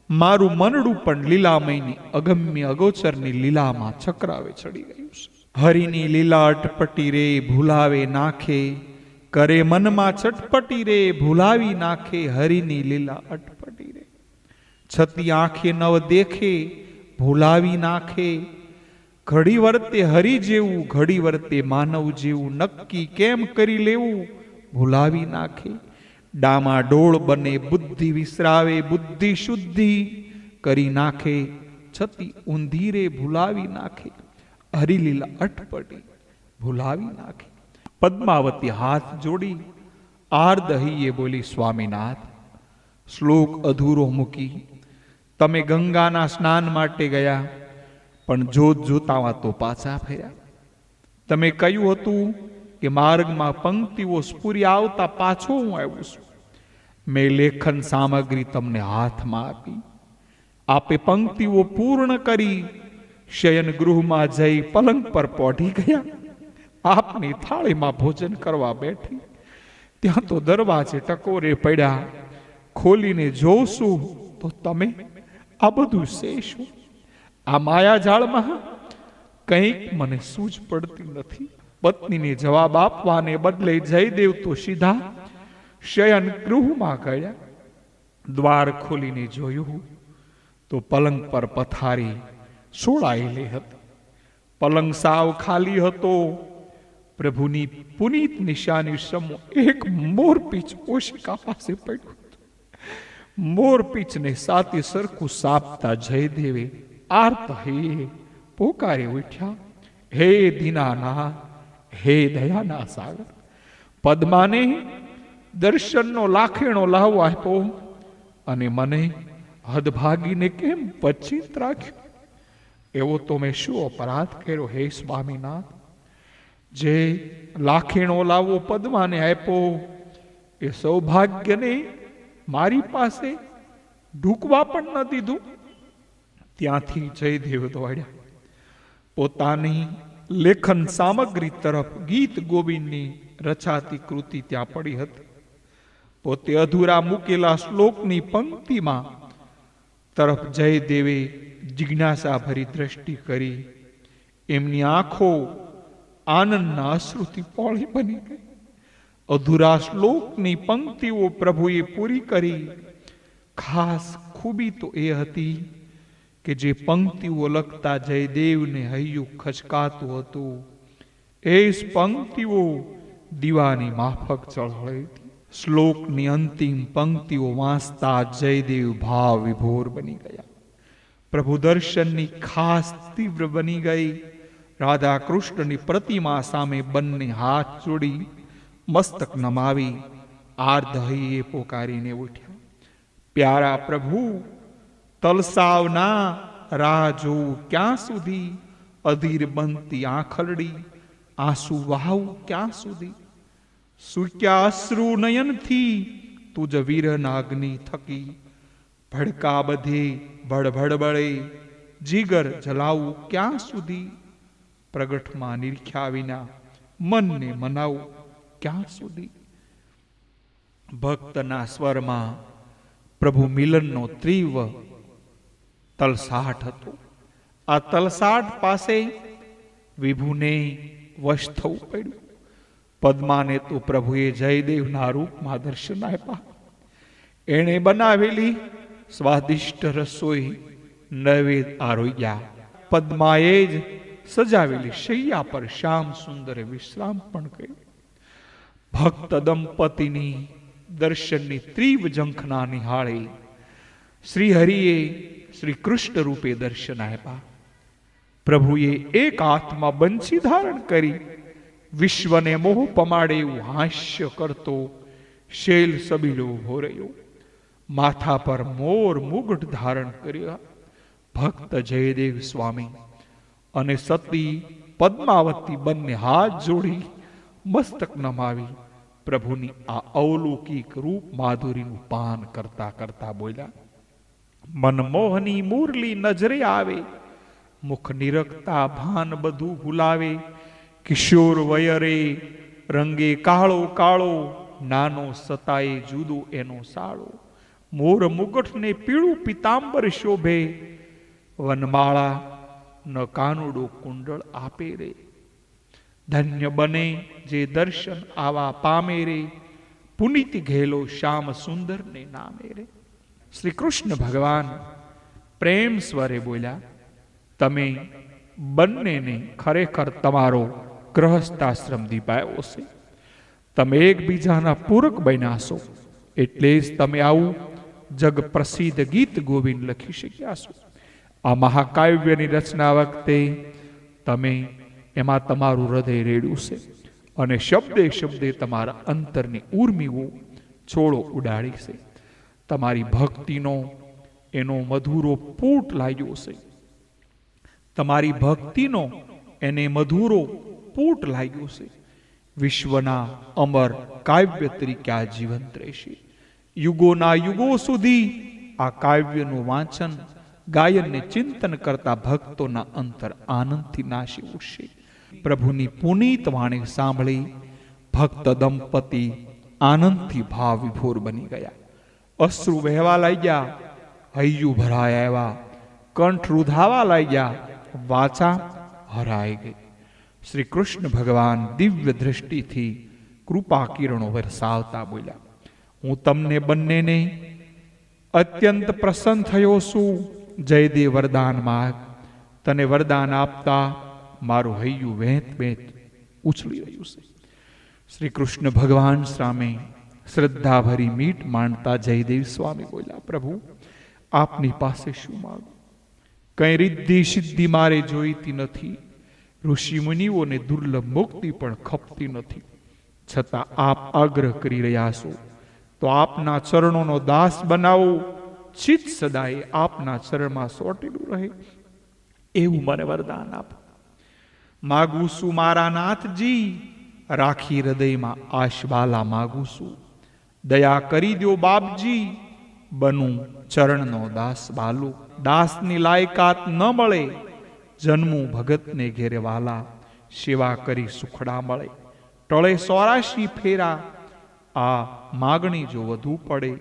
મારું મનડું પણ લીલામયની અગમ્ય અગોચરની લીલામાં ચક્રાવે ચડી ગયું છે. હરિની લીલા અટપટી રે ભૂલાવે નાખે, કરે મનમાં ચટપટી રે ભૂલાવી નાખે. હરિની લીલા અટપટી રે છતી આંખે નવ દેખે ભૂલાવી નાખે. ઘડી વર્તે હરિ જેવું, ઘડી વર્તે માનવ જેવું, નક્કી કેમ કરી લેવું ભૂલાવી નાખે. ડામા ડોળ બને બુદ્ધિ વિસરાવે, બુદ્ધિ શુદ્ધિ કરી નાખે. છતી ઊંધી રે ભૂલાવી નાખે. હરિલીલા અટપટી ભૂલાવી નાખે. પદ્માવતી હાથ જોડી આર્દહીએ બોલી, સ્વામીનાથ, શ્લોક અધૂરો મૂકી તમે ગંગાના સ્નાન માટે ગયા, પણ જોત જોતામાં તો પાછા ફર્યા. તમે કહ્યું હતું કે માર્ગમાં પંક્તિઓ સ્ફુરી આવતા પાછો હું આવ્યો છું. મેં લેખન સામગ્રી તમને હાથમાં આપી. આપે પંક્તિઓ પૂર્ણ કરી શયન ગૃહમાં જઈ પલંગ પર પોઢી ગયા. આપની થાળીમાં ભોજન કરવા બેઠી ત્યાં તો દરવાજે ટકોરે પડ્યા. ખોલીને જોશું તો તમે આ બધું શેશું? આ માયાજાળમાં કંઈક મને સૂઝ પડતી નથી. પત્નીને જવાબ આપવાને બદલે જયદેવ તો સીધા શયન ગૃહમાં ગયા. દ્વાર ખોલીને જોયું તો પલંગ પર પથારી સોળાયેલી હતી. પલંગ સાવ ખાલી હતો. પ્રભુની પુનીત નિશાની સમૂહ એક મોરપીંછ ઓશિકા પાસે પડ્યું. મોરપીંછને સાથે સરખું સાપતા જયદેવે આર્ત હે પોકારે ઉઠ્યા, હે દીનાનાથ, હે દયાના સાગર, પદ્માને દર્શનનો લાખેણો લાવો આપ્યો અને મને હદભાગીને કેમ વંચિત રાખ્યો? એવો તો મેં શું અપરાધ કર્યો હે સ્વામીનાથ? જે લાખેણો લાવો પદ્માને આપ્યો એ સૌભાગ્યને મારી પાસે ઢૂકવા પણ ન દીધું. ત્યાંથી જયદેવ દોડ્યા. પોતાની લેખન સામગ્રી તરફ ગીત ગોવિંદની રચાતી કૃતિ ત્યાં પડી હતી. પોતે અધૂરા મૂકેલા શ્લોકની પંક્તિમાં તરફ જયદેવે જિજ્ઞાસા ભરી દ્રષ્ટિ કરી. એમની આંખો આનંદના અશ્રુથી પોળી બની ગઈ. અધૂરા શ્લોકની પંક્તિઓ પ્રભુએ પૂરી કરી. ખાસ ખૂબી તો એ હતી કે જે પંક્તિઓ લખતા જયદેવને હૈયું ખચકાતું હતું. એ પંક્તિઓ દીવાની માફક ચળહળી હતી. શ્લોકની અંતિમ પંક્તિઓ વાંચતા જયદેવ ભાવ વિભોર બની ગયા. પ્રભુ દર્શનની ખાસ તીવ્ર બની ગઈ. રાધા કૃષ્ણની પ્રતિમા સામે બંને હાથ જોડી મસ્તક નમાવી આર્ધહીએ પોકારીને ઉઠ્યા, પ્યારા પ્રભુ, તલસાવના રાહ જોઉં ક્યાં સુધી? અધીર બનતી આંખલડી આંસુ વહાવું ક્યાં સુધી? સૂક્યા અશ્રુ નયનથી તુજ વીરના અગ્નિ થકી, ભડકા બધે ભડભડ બળે જીગર જલાવું ક્યાં સુધી? પ્રગટમાં નિરખ્યા વિના મનને મનાવું ક્યાં સુધી? ભક્તના સ્વરમાં પ્રભુ મિલનનો તીવ્ર તલસાટ હતો. આ તલસાટ પાસે વિભુને વશ થવું પડ્યું. પદ્માને તો પ્રભુએ જયદેવના રૂપમાં દર્શન આપ્યા. એણે બનાવેલી સ્વાદિષ્ટ રસોઈ નૈવેદ આરોગ્યા. પદ્માએ જ સજાવેલી શૈયા પર શ્યામ સુંદરે વિશ્રામ પણ કર્યું. ભક્ત દંપતીની દર્શનની ત્રીવ ઝંખના નિહાળે શ્રી હરિએ શ્રી કૃષ્ણ રૂપે દર્શન આપ્યા. પ્રભુએ એક હાથમાં બંસી ધારણ કરી વિશ્વને મોહ પમાડે એવું હાસ્ય કરતો શૈલ સબીલો ઉભો રહ્યો. માથા પર મોર મુગટ ધારણ કર્યા ભક્ત જયદેવ સ્વામી અને સતી પદ્માવતી બંને હાથ જોડી મસ્તક નમાવી પ્રભુની આ અવલૌકિક રૂપ માધુરીનું પાન કરતા કરતા બોલ્યા, મનમોહની મુરલી નજરે આવે, મુખ નિરખતા ભાન બધું ભૂલાવે. કિશોર વયરે રંગે કાળો કાળો, નાનો સતાએ જુદો એનો સાળો. મોર મુગટને પીળું પિતાંબર શોભે, વનમાળા ન કાનુડો કુંડળ આપે રે. ધન્ય બને જે દર્શન આવા પામે રે, પુનિત ઘેલો શ્યામ સુંદર ને નામે રે. શ્રી કૃષ્ણ ભગવાન પ્રેમ સ્વરે બોલ્યા, તમે બંનેને ખરેખર તમારો ગ્રહસ્થાશ્રમ દીપાયો છે. તમે એકબીજાના પૂરક બન્યા છો, એટલે જ તમે આવું જગ પ્રસિદ્ધ ગીત ગોવિંદ લખી શક્યા છો. આ મહાકાવ્યની રચના વખતે તમે એમાં તમારું હૃદય રેડ્યું છે અને શબ્દે શબ્દે તમારા અંતરની ઉર્મિઓ છોડો ઉડાડી છે. તમારી ભક્તિનો એનો મધુરો પૂટ લાગ્યો છે. તમારી ભક્તિનો એને મધુરો પૂટ લાગ્યો છે. વિશ્વના અમર કાવ્ય તરીકે આ જીવંત રહેશે. યુગોના યુગો સુધી આ કાવ્યનું વાંચન ગાયનને ચિંતન કરતા ભક્તોના અંતર આનંદથી નાશી ઉઠશે. પ્રભુની પુનીત વાણી સાંભળી ભક્ત દંપતી આનંદથી ભાવ વિભોર બની ગયા. અશ્રુ વહેવા લાગ્યા, હૈયું ભરાયા આવ્યા, કંઠ રૂધાવા લાગ્યા, વાચા હરાઈ ગઈ. શ્રી કૃષ્ણ ભગવાન દિવ્ય દ્રષ્ટિથી કૃપા કિરણો વરસાવતા બોલ્યા, હું તમને બંનેને અત્યંત પ્રસન્ન થયો છું. જયદેવ વરદાન માગ. તને વરદાન આપતા મારું હૈયું વહેત વહેત ઉછળી રહ્યું છે. શ્રી કૃષ્ણ ભગવાન સામે શ્રદ્ધા ભરી મીટ માંડતા જયદેવ સ્વામી બોલ્યા, પ્રભુ આપની પાસે શું માગું? કઈ રિદ્ધિ સિદ્ધિ મારે જોઈતી નથી. ઋષિ મુનિઓને દુર્લભ મુક્તિ પણ ખપતી નથી. છતાં આપ આગ્રહ કરી રહ્યા છો તો આપના ચરણોનો દાસ બનાવો. ચિત્ત સદાય આપના ચરણમાં સોટેલું રહે એવું મને વરદાન આપો. માગું છું મારા નાથજી, રાખી હૃદયમાં આશબાલા માગું છું. દયા કરી દો બાપજી, બનું ચરણનો દાસ બાલુ. દાસની લાયકાત ન મળે, જન્મું ભગતને ઘેરે વાલા. સેવા કરી સુખડા મળે, ટળે 84 ફેરા. આ માગણી જો વધુ પડે,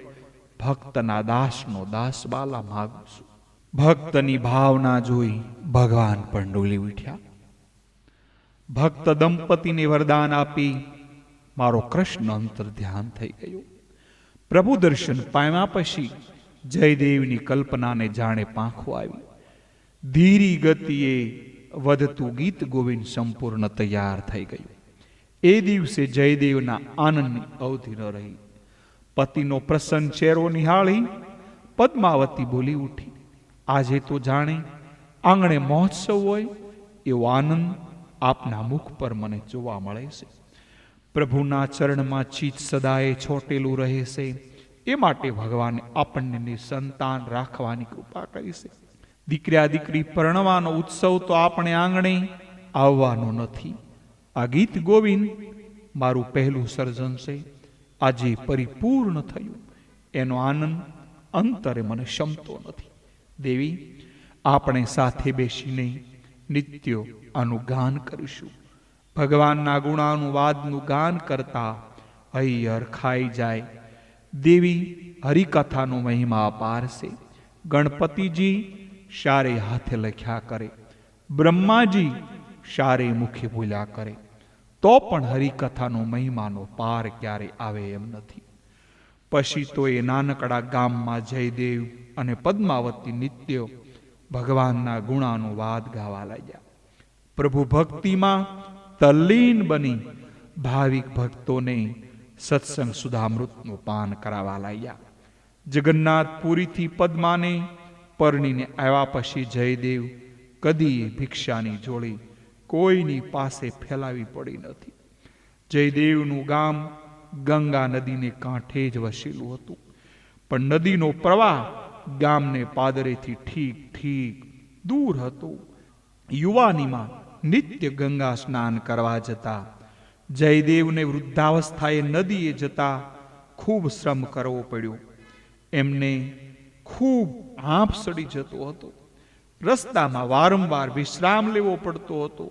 ભક્તના દાસનો દાસ બાલા માગું છું. ભક્તની ભાવના જોઈ ભગવાન પણ ડોલી ઉઠ્યા. ભક્ત દંપતીને વરદાન આપી મારો કૃષ્ણ અંતર ધ્યાન થઈ ગયો. પ્રભુ દર્શન પામ્યા પછી જયદેવની કલ્પનાને જાણે પાંખો આવી. ધીરી ગતિએ વધતું ગીત ગોવિંદ સંપૂર્ણ તૈયાર થઈ ગયું. એ દિવસે જયદેવના આનંદની અવધિ ન રહી. પતિનો પ્રસન્ન ચહેરો નિહાળી પદ્માવતી બોલી ઉઠી, આજે તો જાણે આંગણે મહોત્સવ હોય એવો આનંદ આપના મુખ પર મને જોવા મળે છે. પ્રભુના ચરણમાં ચિત્ત સદાય છોટેલું રહે છે. એ માટે ભગવાને આપણને સંતાન રાખવાની કૃપા કરી છે. દીકરા દીકરી પરણવાનો ઉત્સવ તો આપણે આંગણે આવવાનો નથી. આ ગીત ગોવિંદ મારું પહેલું સર્જન છે. આજે પરિપૂર્ણ થયું. એનો આનંદ અંતરે મને શમતો નથી. દેવી, આપણે સાથે બેસીને નિત્ય આનું ગાન કરીશું. ભગવાનના ગુણાનુવાદનું ગાન કરતા હૈયર ખાઈ જાય. દેવી, હરિકથાનો મહિમા અપાર છે. ગણપતિજી શારે હાથે લખ્યા કરે, બ્રહ્માજી શારે મુખે બોલ્યા કરે, તો પણ હરિકથાનો મહિમાનો પાર ક્યારે આવે એમ નથી. પછી તો એ નાનકડા ગામમાં જયદેવ અને પદ્માવતી નિત્ય ભગવાનના ગુણાનુવાદ ગાવા લાગ્યા. પ્રભુ ભક્તિમાં તલ્લીન બની ભાવિક ભક્તોને સત્સંગ સુધામૃતનું પાન કરાવવા લાગ્યા. જગન્નાથપુરીથી પદ્માને પરણીને આવ્યા પછી જયદેવ કદી ભિક્ષાની જોડી કોઈની પાસે ફેલાવી પડી નથી. જયદેવનું ગામ ગંગા નદીને કાંઠે જ વસેલું હતું, પણ નદીનો પ્રવાહ ગામને પાદરેથી ઠીક દૂર હતો. યુવાનીમાં નિત્ય ગંગા સ્નાન કરવા જતા જયદેવને વૃદ્ધાવસ્થાએ નદીએ જતા ખૂબ શ્રમ કરવો પડ્યો. એમને ખૂબ આંફ સડી જતો હતો. રસ્તામાં વારંવાર વિશ્રામ લેવો પડતો હતો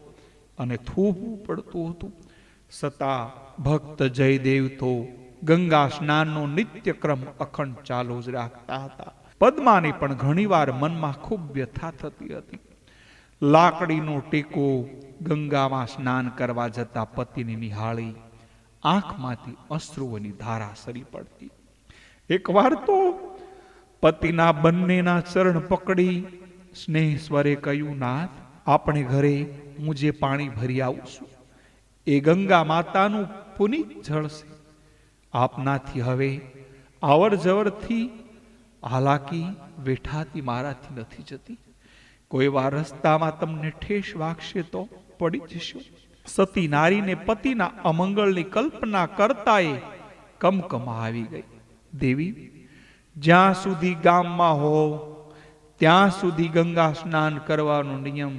અને થૂકવું પડતું હતું. છતાં ભક્ત જયદેવ તો ગંગા સ્નાનનો નિત્યક્રમ અખંડ ચાલુ જ રાખતા હતા. પદ્માને પણ ઘણીવાર મનમાં ખૂબ વ્યથા થતી હતી. લાકડીનો ટેકો ગંગામાં સ્નાન કરવા જતા પતિને નિહાળી આંખમાંથી અશ્રુઓની ધારા સરી પડતી. એકવાર તો પતિના બંનેના ચરણ પકડી સ્નેહ સ્વરે કહ્યું, નાથ, આપણે ઘરે હું જે પાણી ભરી આવું છું એ ગંગા માતાનું પુનિત જળ છે. આપનાથી હવે આવર જવરથી હાલાકી વેઠાતી મારાથી નથી જતી. કોઈ વાર રસ્તામાં તમને ઠેસ વાગશે તો પડી જશો. સતી નારીને પતિના અમંગળની કલ્પના કરતાએ કમકમા આવી ગઈ. દેવી, જ્યાં સુધી ગામમાં હો ત્યાં સુધી ગંગા સ્નાન કરવાનો નિયમ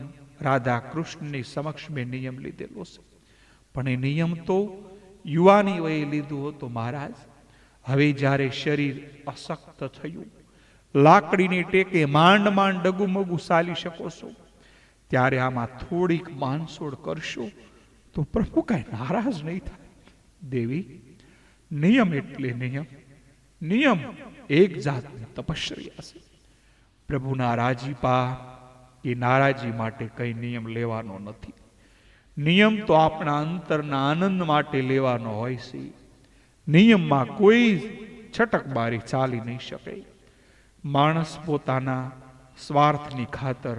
રાધા કૃષ્ણની સમક્ષ મેં નિયમ લીધેલો છે, પણ એ નિયમ તો યુવાની વયે લીધો હતો મહારાજ. હવે જ્યારે શરીર અશક્ત થયું, લાકડીને ટેકે માંડ ડગુમગુ ચાલી શકો છો, ત્યારે આમાં થોડીક માનસોડ કરશો તો પ્રભુ કાંઈ નારાજ નહીં થાય. દેવી, નિયમ એટલે નિયમ એક જાતની તપશ્ચર્યા છે. પ્રભુના રાજીપા કે નારાજી માટે કઈ નિયમ લેવાનો નથી. નિયમ તો આપણા અંતરના આનંદ માટે લેવાનો હોય છે. નિયમમાં કોઈ છટકબારી ચાલી નહીં શકે. માણસ પોતાના સ્વાર્થની ખાતર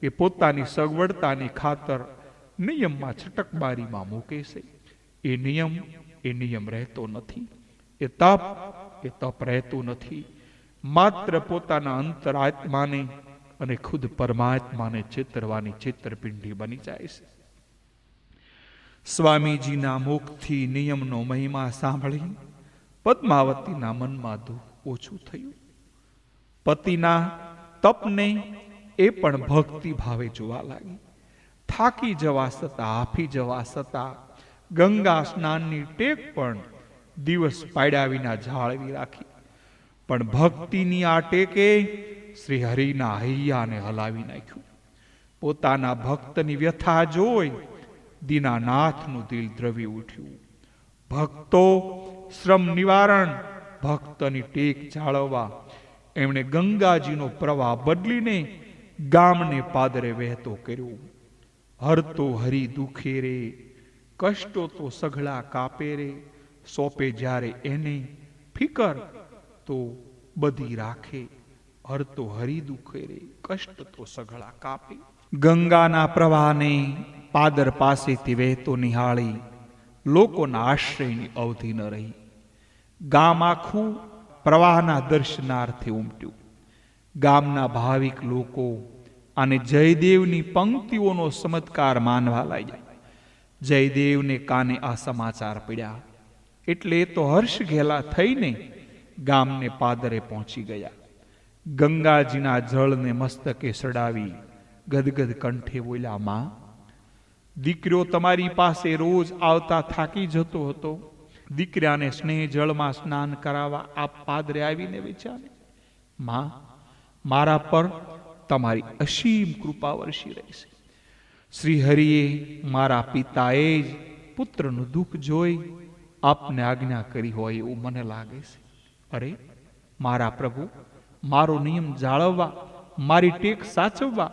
કે પોતાની સગવડતાની ખાતર નિયમમાં છટકબારીમાં મૂકે છે. એ નિયમ રહેતો નથી. એ તપ રહેતું નથી. માત્ર પોતાના અંતરાત્માને અને ખુદ પરમાત્માને ચિતરવાની ચિત્રપિંડી બની જાય છે. સ્વામીજીના મુખથી નિયમનો મહિમા સાંભળી પદ્માવતીના મનમાં દુઃખ ઓછું થયું. પતિના તપને એ પણ ભક્તિ ભાવે જોવા લાગી. થાકી જવા છતાં, હાફી જવા છતાં ગંગા સ્નાનની ટેક પણ દિવસ પાડ્યા વિના જાળવી રાખી. પણ ભક્તિની આ ટેકે શ્રી હરિના હૈયાને હલાવી નાખ્યું. પોતાના ભક્તની વ્યથા જોઈ દીનાનાથનું દિલ દ્રવી ઉઠ્યું. ભક્તો શ્રમ નિવારણ, ભક્તની ટેક જાળવવા એમણે ગંગાજીનો પ્રવાહ બદલીને ગામને પાદરે વહેતો કર્યો. હરતો હરી દુખે રે, કષ્ટો તો સઘળા કાપે રે, સોંપે જ્યારે એને ફિકર તો બધી રાખે. હરતો હરી દુખે રે, કષ્ટ તો સઘળા કાપે. ગંગાના પ્રવાહને પાદર પાસેથી વહેતો નિહાળી લોકોના આશ્રયની અવધિ ન રહી. ગામ આખું પ્રવાહના દર્શનાર્થે ઉમટ્યું. ગામના ભાવિક લોકો અને જયદેવની પંક્તિઓનો ચમત્કાર માનવા લાગ્યા. જયદેવને કાને આ સમાચાર પડ્યા એટલે તો હર્ષ ઘેલા થઈને ગામને પાદરે પહોંચી ગયા. ગંગાજીના જળને મસ્તકે સડાવી ગદગદ કંઠે બોલ્યા, માં, દીકરો તમારી પાસે રોજ આવતા થાકી જતો હતો. દીકરાને સ્નેહ જળમાં સ્નાન કરાવવા આપ પાદરે આવીને વેચાને. માં, મારા પર તમારી અસીમ કૃપા વરસી રહેશે. શ્રી હરિએ મારા પિતાએ જ પુત્રનું દુઃખ જોઈ આપને આજ્ઞા કરી હોય એવું મને લાગે છે. અરે મારા પ્રભુ, મારો નિયમ જાળવવા, મારી ટેક સાચવવા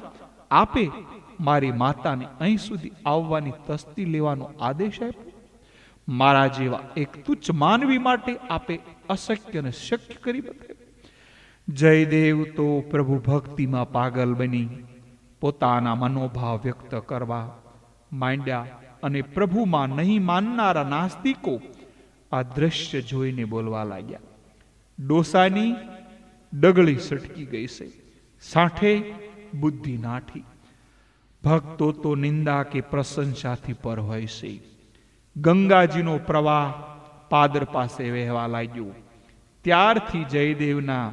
આપે મારી માતાને અહીં સુધી આવવાની તસ્તી લેવાનો આદેશ આપ્યો. મારા જેવા એક તુચ્છ માનવી માટે આપે અશક્યને શક્ય કરી બતાવ્યું. જયદેવ તો પ્રભુ ભક્તિમાં પાગલ બની પોતાના મનોભાવ વ્યક્ત કરવા માંડ્યા અને પ્રભુમાં નહીં માનનારા નાસ્તિકો આ દ્રશ્ય જોઈને બોલવા લાગ્યા, ડોસાની ડગલી સટકી ગઈ છે, સાઠે બુદ્ધિ નાઠી. ભક્તો તો નિંદા કે પ્રશંસાથી પર હોય છે. ગંગાજીનો પ્રવાહ પાદર પાસે વહેવા લાગ્યો. ત્યારથી જયદેવના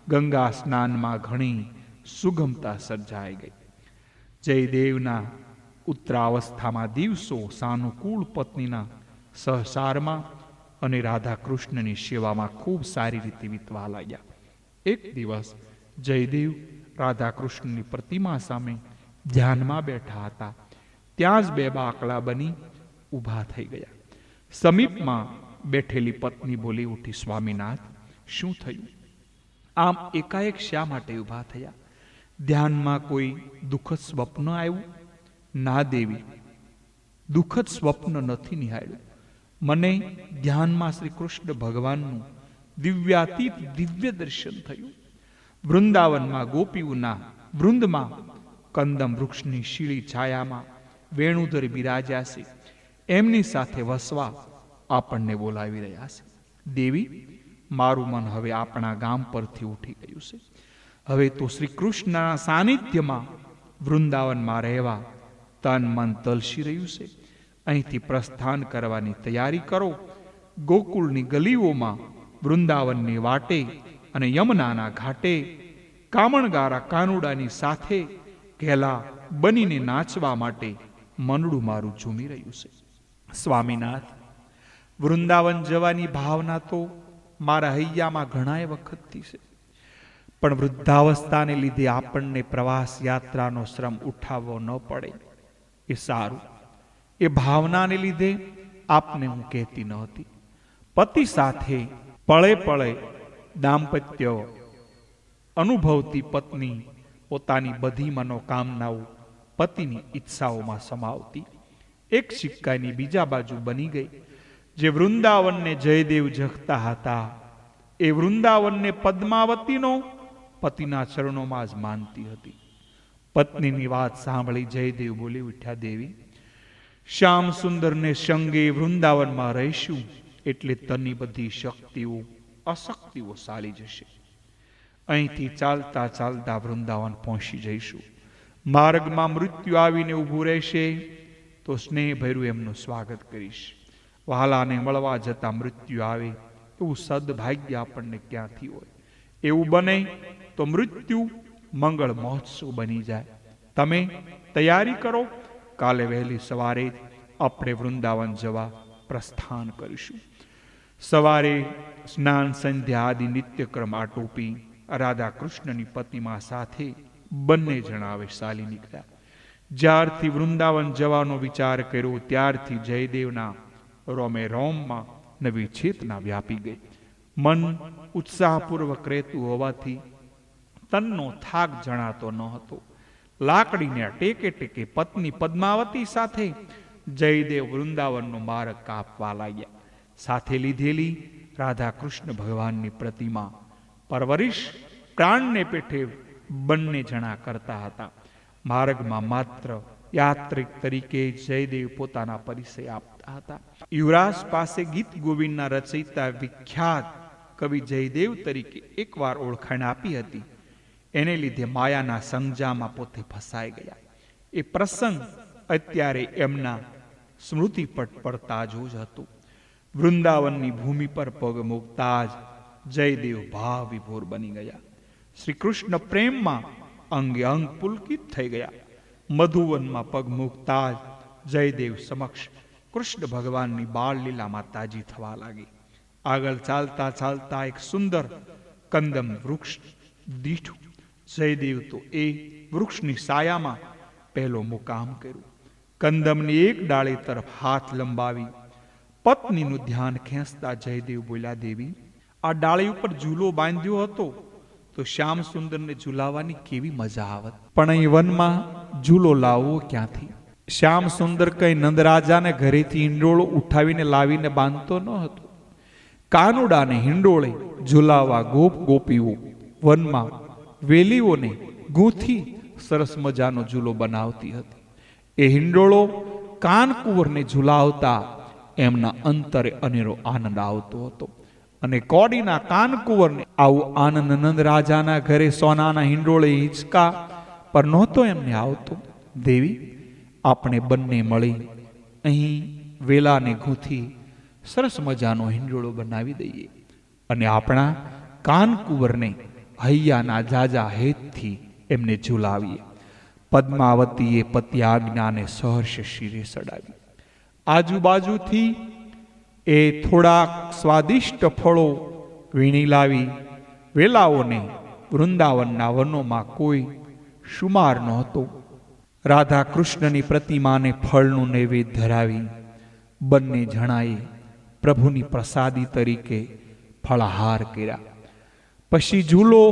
ગંગા સ્નાનમાં ઘણી સુગમતા સર્જાઈ ગઈ. જયદેવના ઉત્તરાવસ્થામાં દિવસો સાનુકૂળ પત્નીના સહસારમાં અને રાધા કૃષ્ણની સેવામાં ખૂબ સારી રીતે વીતવા લાગ્યા. એક દિવસ જયદેવ રાધા કૃષ્ણની પ્રતિમા સામે ધ્યાનમાં બેઠા હતા. ત્યાં જ બે બાકડા બની ઊભા થઈ ગયા. સમીપમાં બેઠેલી પત્ની બોલી ઉઠી, સ્વામીનાથ, શું થયું? આમ એકાએક શા માટે ઊભા થયા? ધ્યાનમાં કોઈ દુઃખદ સ્વપ્ન આવ્યું? ના દેવી, દુઃખદ સ્વપ્ન નથી નિહાળ્યું. મને ધ્યાનમાં શ્રી કૃષ્ણ ભગવાનનું દિવ્યાતીત દિવ્ય દર્શન થયું. વૃંદાવનમાં ગોપીઓના વૃંદમાં કંદમ વૃક્ષની શીળી છાયામાં વેણુધર બિરાજ્યા છે. એમની સાથે વસવા આપણને બોલાવી રહ્યા છે. દેવી, મારું મન હવે આપણા ગામ પરથી ઉઠી ગયું છે. હવે તો શ્રી કૃષ્ણના સાનિધ્યમાં વૃંદાવનમાં રહેવા તન મન તલસી રહ્યું છે. અહીંથી પ્રસ્થાન કરવાની તૈયારી કરો. ગોકુળની ગલીઓમાં, વૃંદાવનની વાટે અને યમુનાના ઘાટે કામણગારા કાનુડાની સાથે ઘેલા બનીને નાચવા માટે મનડું મારું ઝૂમી રહ્યું છે. સ્વામીનાથ, વૃંદાવન જવાની ભાવના તો મારા હૈયામાં ઘણાય વખતથી છે, પણ વૃદ્ધાવસ્થાને લીધે આપણને પ્રવાસ યાત્રાનો શ્રમ ઉઠાવવો ન પડે એ સારું. એ ભાવનાને લીધે આપને હું કહેતી નહોતી. પતિ સાથે પળે પળે દાંપત્ય અનુભવતી પત્ની પોતાની બધી મનોકામનાઓ પતિની ઈચ્છાઓમાં સમાવતી એક સિક્કાની બીજા બાજુ બની ગઈ. જે વૃંદાવનને જયદેવ જખતા હતા, એ વૃંદાવનને પદ્માવતીનો પતિના ચરણોમાં જ માનતી હતી. પત્નીની વાત સાંભળી જયદેવ બોલી ઉઠ્યા, દેવી, શ્યામ સુંદરને સંગે વૃંદાવનમાં રહીશું એટલે તની બધી શક્તિઓ અશક્તિઓ ચાલી જશે. અહીંથી ચાલતા ચાલતા વૃંદાવન પહોંચી જઈશું. માર્ગમાં મૃત્યુ આવીને ઊભું રહેશે તો સ્નેહભર્યું એમનું સ્વાગત કરીશ. વહાલાને મળવા જતા મૃત્યુ આવે એવું સદભાગ્ય આપણને ક્યાંથી હોય? એવું બને તો મૃત્યુ મંગળ મહોત્સવ બની જાય. તમે તૈયારી કરો. કાલે વહેલી સવારે જ આપણે વૃંદાવન જવા પ્રસ્થાન કરીશું. સવારે સ્નાન સંધ્યા આદિ નિત્યક્રમ આટોપી રાધા કૃષ્ણની પ્રતિમા સાથે બંને જણા હવે ચાલી નીકળ્યા. જ્યારથી વૃંદાવન જવાનો વિચાર કર્યો ત્યારથી જયદેવના રોમે રોમમાં નવી ચેતના વ્યાપી ગઈ. મન ઉત્સાહપૂર્વક રહેતું હોવાથી તનનો થાક જણાતો ન હતો. લાકડીને ટેકે ટેકે પત્ની પદ્માવતી સાથે જયદેવ વૃંદાવનનો માર્ગ કાપવા લાગ્યા. સાથે લીધેલી રાધા કૃષ્ણ ભગવાનની પ્રતિમા પરવરિશ પ્રાણને પેઠે બંને જણા કરતા હતા. માર્ગમાં માત્ર યાત્રિક તરીકે જયદેવ પોતાના પરિચય આપતા હતા. યુવરાજ પાસે ગીત ગોવિંદના રચયિતા વિખ્યાત કવિ જયદેવ તરીકે એકવાર ઓળખાણ આપી હતી. એને લીધે માયાના સંજામાં પોતે ફસાઈ ગયા. એ પ્રસંગ અત્યારે એમના સ્મૃતિપટ પર તાજો જ હતો. વૃંદાવનની ભૂમિ પર પગ મૂકતા જ જયદેવ ભાવ વિભોર બની ગયા. શ્રી કૃષ્ણ પ્રેમમાં અંગે અંગ પુલકિત થઈ ગયા. મધુવનમાં પગ મૂકતા જ જયદેવ સમક્ષ કૃષ્ણ ભગવાનની બાળ લીલામાં તાજી થવા લાગી. આગળ ચાલતા ચાલતા એક સુંદર કંદમ વૃક્ષ દીઠું. જયદેવ તો એ વૃક્ષની સાયામાં પહેલો મુકામ કર્યું. કંદમની એક ડાળી તરફ હાથ લંબાવી પત્નીનું ધ્યાન ખેંચતા જયદેવ બોલ્યા, દેવી, આ ડાળી ઉપર ઝૂલો બાંધ્યો હતો તો શ્યામ સુંદરને ઝૂલાવવાની કેવી મજા આવત, પણ અહીં વનમાં ઝૂલો લાવવો ક્યાંથી? શ્યામ સુંદર કઈ નંદરાજાને ઘરેથી હિંડોળો ઉઠાવીને લાવીને બાંધતો ન હતો. કાનુડાને હિંડોળે ઝૂલાવવા ગોપ ગોપીઓ વનમાં વેલીઓને ગૂંથી સરસ મજાનો ઝૂલો બનાવતી હતી. એ હિંડોળો કાનકુંવરને ઝૂલાવતા એમના અંતરે અનેરો આનંદ આવતો હતો. અને કોડીના કાનકુંવરને આવું આનંદ નંદ રાજાના ઘરે સોનાના હિંડોળે હિંચકા પર નહોતો એમને આવતો. દેવી, આપણે બંને મળી અહીં વેલાને ગૂંથી સરસ મજાનો હિંડોળો બનાવી દઈએ અને આપણા કાનકુંવરને હૈયાના જાજા હેતથી એમને ઝુલાવીએ. પદ્માવતીએ પતિ આજ્ઞાને સહર્ષ શિરે સડાવી. આજુબાજુથી એ થોડાક સ્વાદિષ્ટ ફળો વીણી લાવી વેલાઓને વૃંદાવનના વનોમાં કોઈ શુમાર નહોતો. રાધા કૃષ્ણની પ્રતિમાને ફળનું નૈવેદ્ય ધરાવી બંને જણાએ પ્રભુની પ્રસાદી તરીકે ફળાહાર કર્યા. પછી ઝૂલો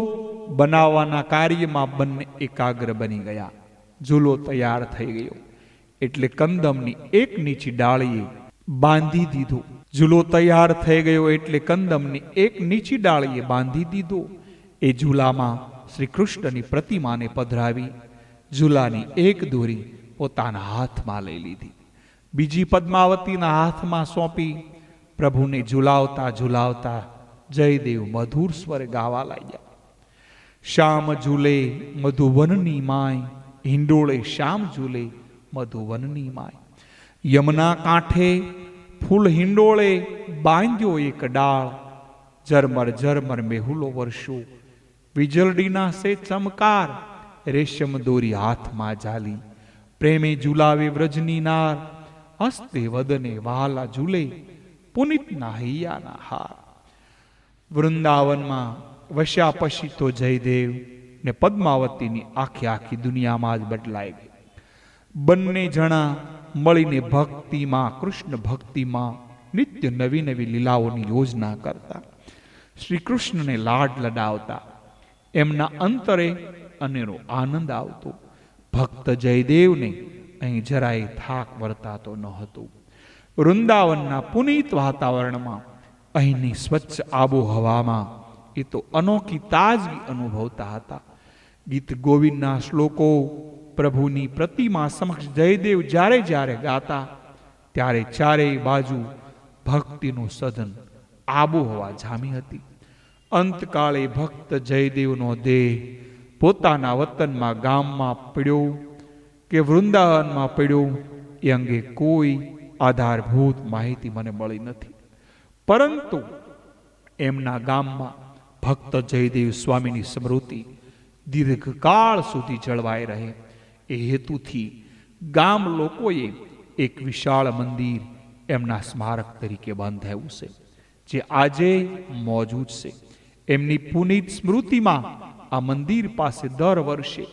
બનાવવાના કાર્યમાં બંને એકાગ્ર બની ગયા. ઝૂલો તૈયાર થઈ ગયો એટલે કંદમની એક નીચી ડાળીએ બાંધી દીધો. ઝૂલો તૈયાર થઈ ગયો એટલે કંદમની એક નીચી ડાળીએ બાંધી દીધો. એ ઝૂલામાં શ્રી કૃષ્ણની પ્રતિમાને પધરાવી ઝૂલાની એક દોરી પોતાના હાથમાં લઈ લીધી, બીજી પદ્માવતીના હાથમાં સોંપી પ્રભુને ઝુલાવતા ઝુલાવતા જયદેવ મધુર સ્વર ગાવા લાગ્યા. શ્યામ ઝૂલે મધુવનની માય, હિંડોળે શ્યામ ઝૂલે મધુવનની માય. યમુના કાંઠે ફૂલ હિંડોળે બાંધ્યો એક ડાળ, ઝરમર ઝરમર મેહુલો વર્ષો, વીજળડીના સે ચમકાર, રેશમ દોરી હાથમાં ઝાલી, પ્રેમે ઝુલાવે વ્રજની નાર, હસ્તે વદને વાલા ઝૂલે પુનિતના હૈયાના હાર. વૃંદાવનમાં વસ્યા પછી તો જયદેવ ને પદ્માવતીની આખી દુનિયામાં જ બદલાઈ ગઈ. બંને જણા મળીને ભક્તિમાં, કૃષ્ણ ભક્તિમાં નિત્ય નવી નવી લીલાઓની યોજના કરતા, શ્રી કૃષ્ણને લાડ લડાવતા. એમના અંતરે અનેરો આનંદ આવતો. ભક્ત જયદેવને અહીં જરાય થાક વર્તાતો ન હતો. વૃંદાવનના પુનીત વાતાવરણમાં, અહીંની સ્વચ્છ આબોહવામાં એ તો અનોખી તાજગી અનુભવતા હતા. ગીત ગોવિંદના શ્લોકો પ્રભુની પ્રતિમા સમક્ષ જયદેવ જ્યારે જ્યારે ગાતા ત્યારે ચારેય બાજુ ભક્તિનું સઘન આબોહવા જામી હતી. અંતકાળે ભક્ત જયદેવનો દેહ પોતાના વતનમાં, ગામમાં પડ્યો કે વૃંદાવનમાં પડ્યો એ અંગે કોઈ આધારભૂત માહિતી મને મળી નથી. પરંતુ એમના ગામમાં ભક્ત જયદેવ સ્વામીની સ્મૃતિ દીર્ઘકાળ સુધી જળવાઈ રહે એ હેતુથી ગામ લોકોએ એક વિશાળ મંદિર એમના સ્મારક તરીકે બાંધાવ્યું છે, જે આજે મોજૂદ છે. એમની પુનિત સ્મૃતિમાં આ મંદિર પાસે દર વર્ષે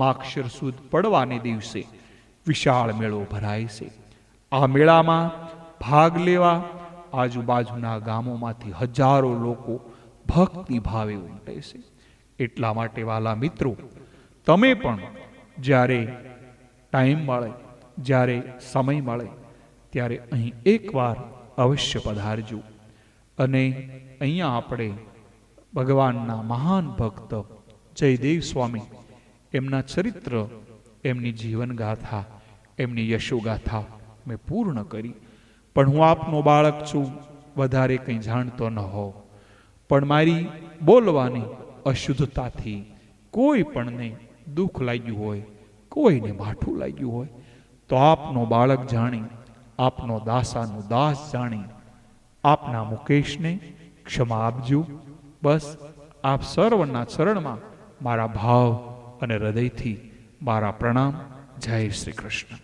માક્ષર સુદ પડવાને દિવસે વિશાળ મેળો ભરાય છે. આ મેળામાં ભાગ લેવા આજુબાજુના ગામોમાંથી હજારો લોકો ભક્તિ ભાવે ઉમટે છે. એટલા માટે વાલા મિત્રો, તમે પણ જ્યારે ટાઈમ મળે, જ્યારે સમય મળે ત્યારે અહીં એકવાર અવશ્ય પધારજો. અને અહીંયા આપણે ભગવાનના મહાન ભક્ત જયદેવ સ્વામી, એમના ચરિત્ર, એમની જીવનગાથા, એમની યશોગાથા મેં પૂર્ણ કરી. પણ હું આપનો બાળક છું, વધારે કંઈ જાણતો ન હોઉં, પણ મારી બોલવાની અશુદ્ધતાથી કોઈ પણને દુઃખ લાગ્યું હોય, કોઈને માઠું લાગ્યું હોય, તો આપનો બાળક જાણી, આપનો દાસાનું દાસ જાણી આપના મુકેશને ક્ષમા આપજો. બસ આપ સર્વના ચરણમાં મારા ભાવ અને હૃદયથી મારા પ્રણામ. જય શ્રી કૃષ્ણ.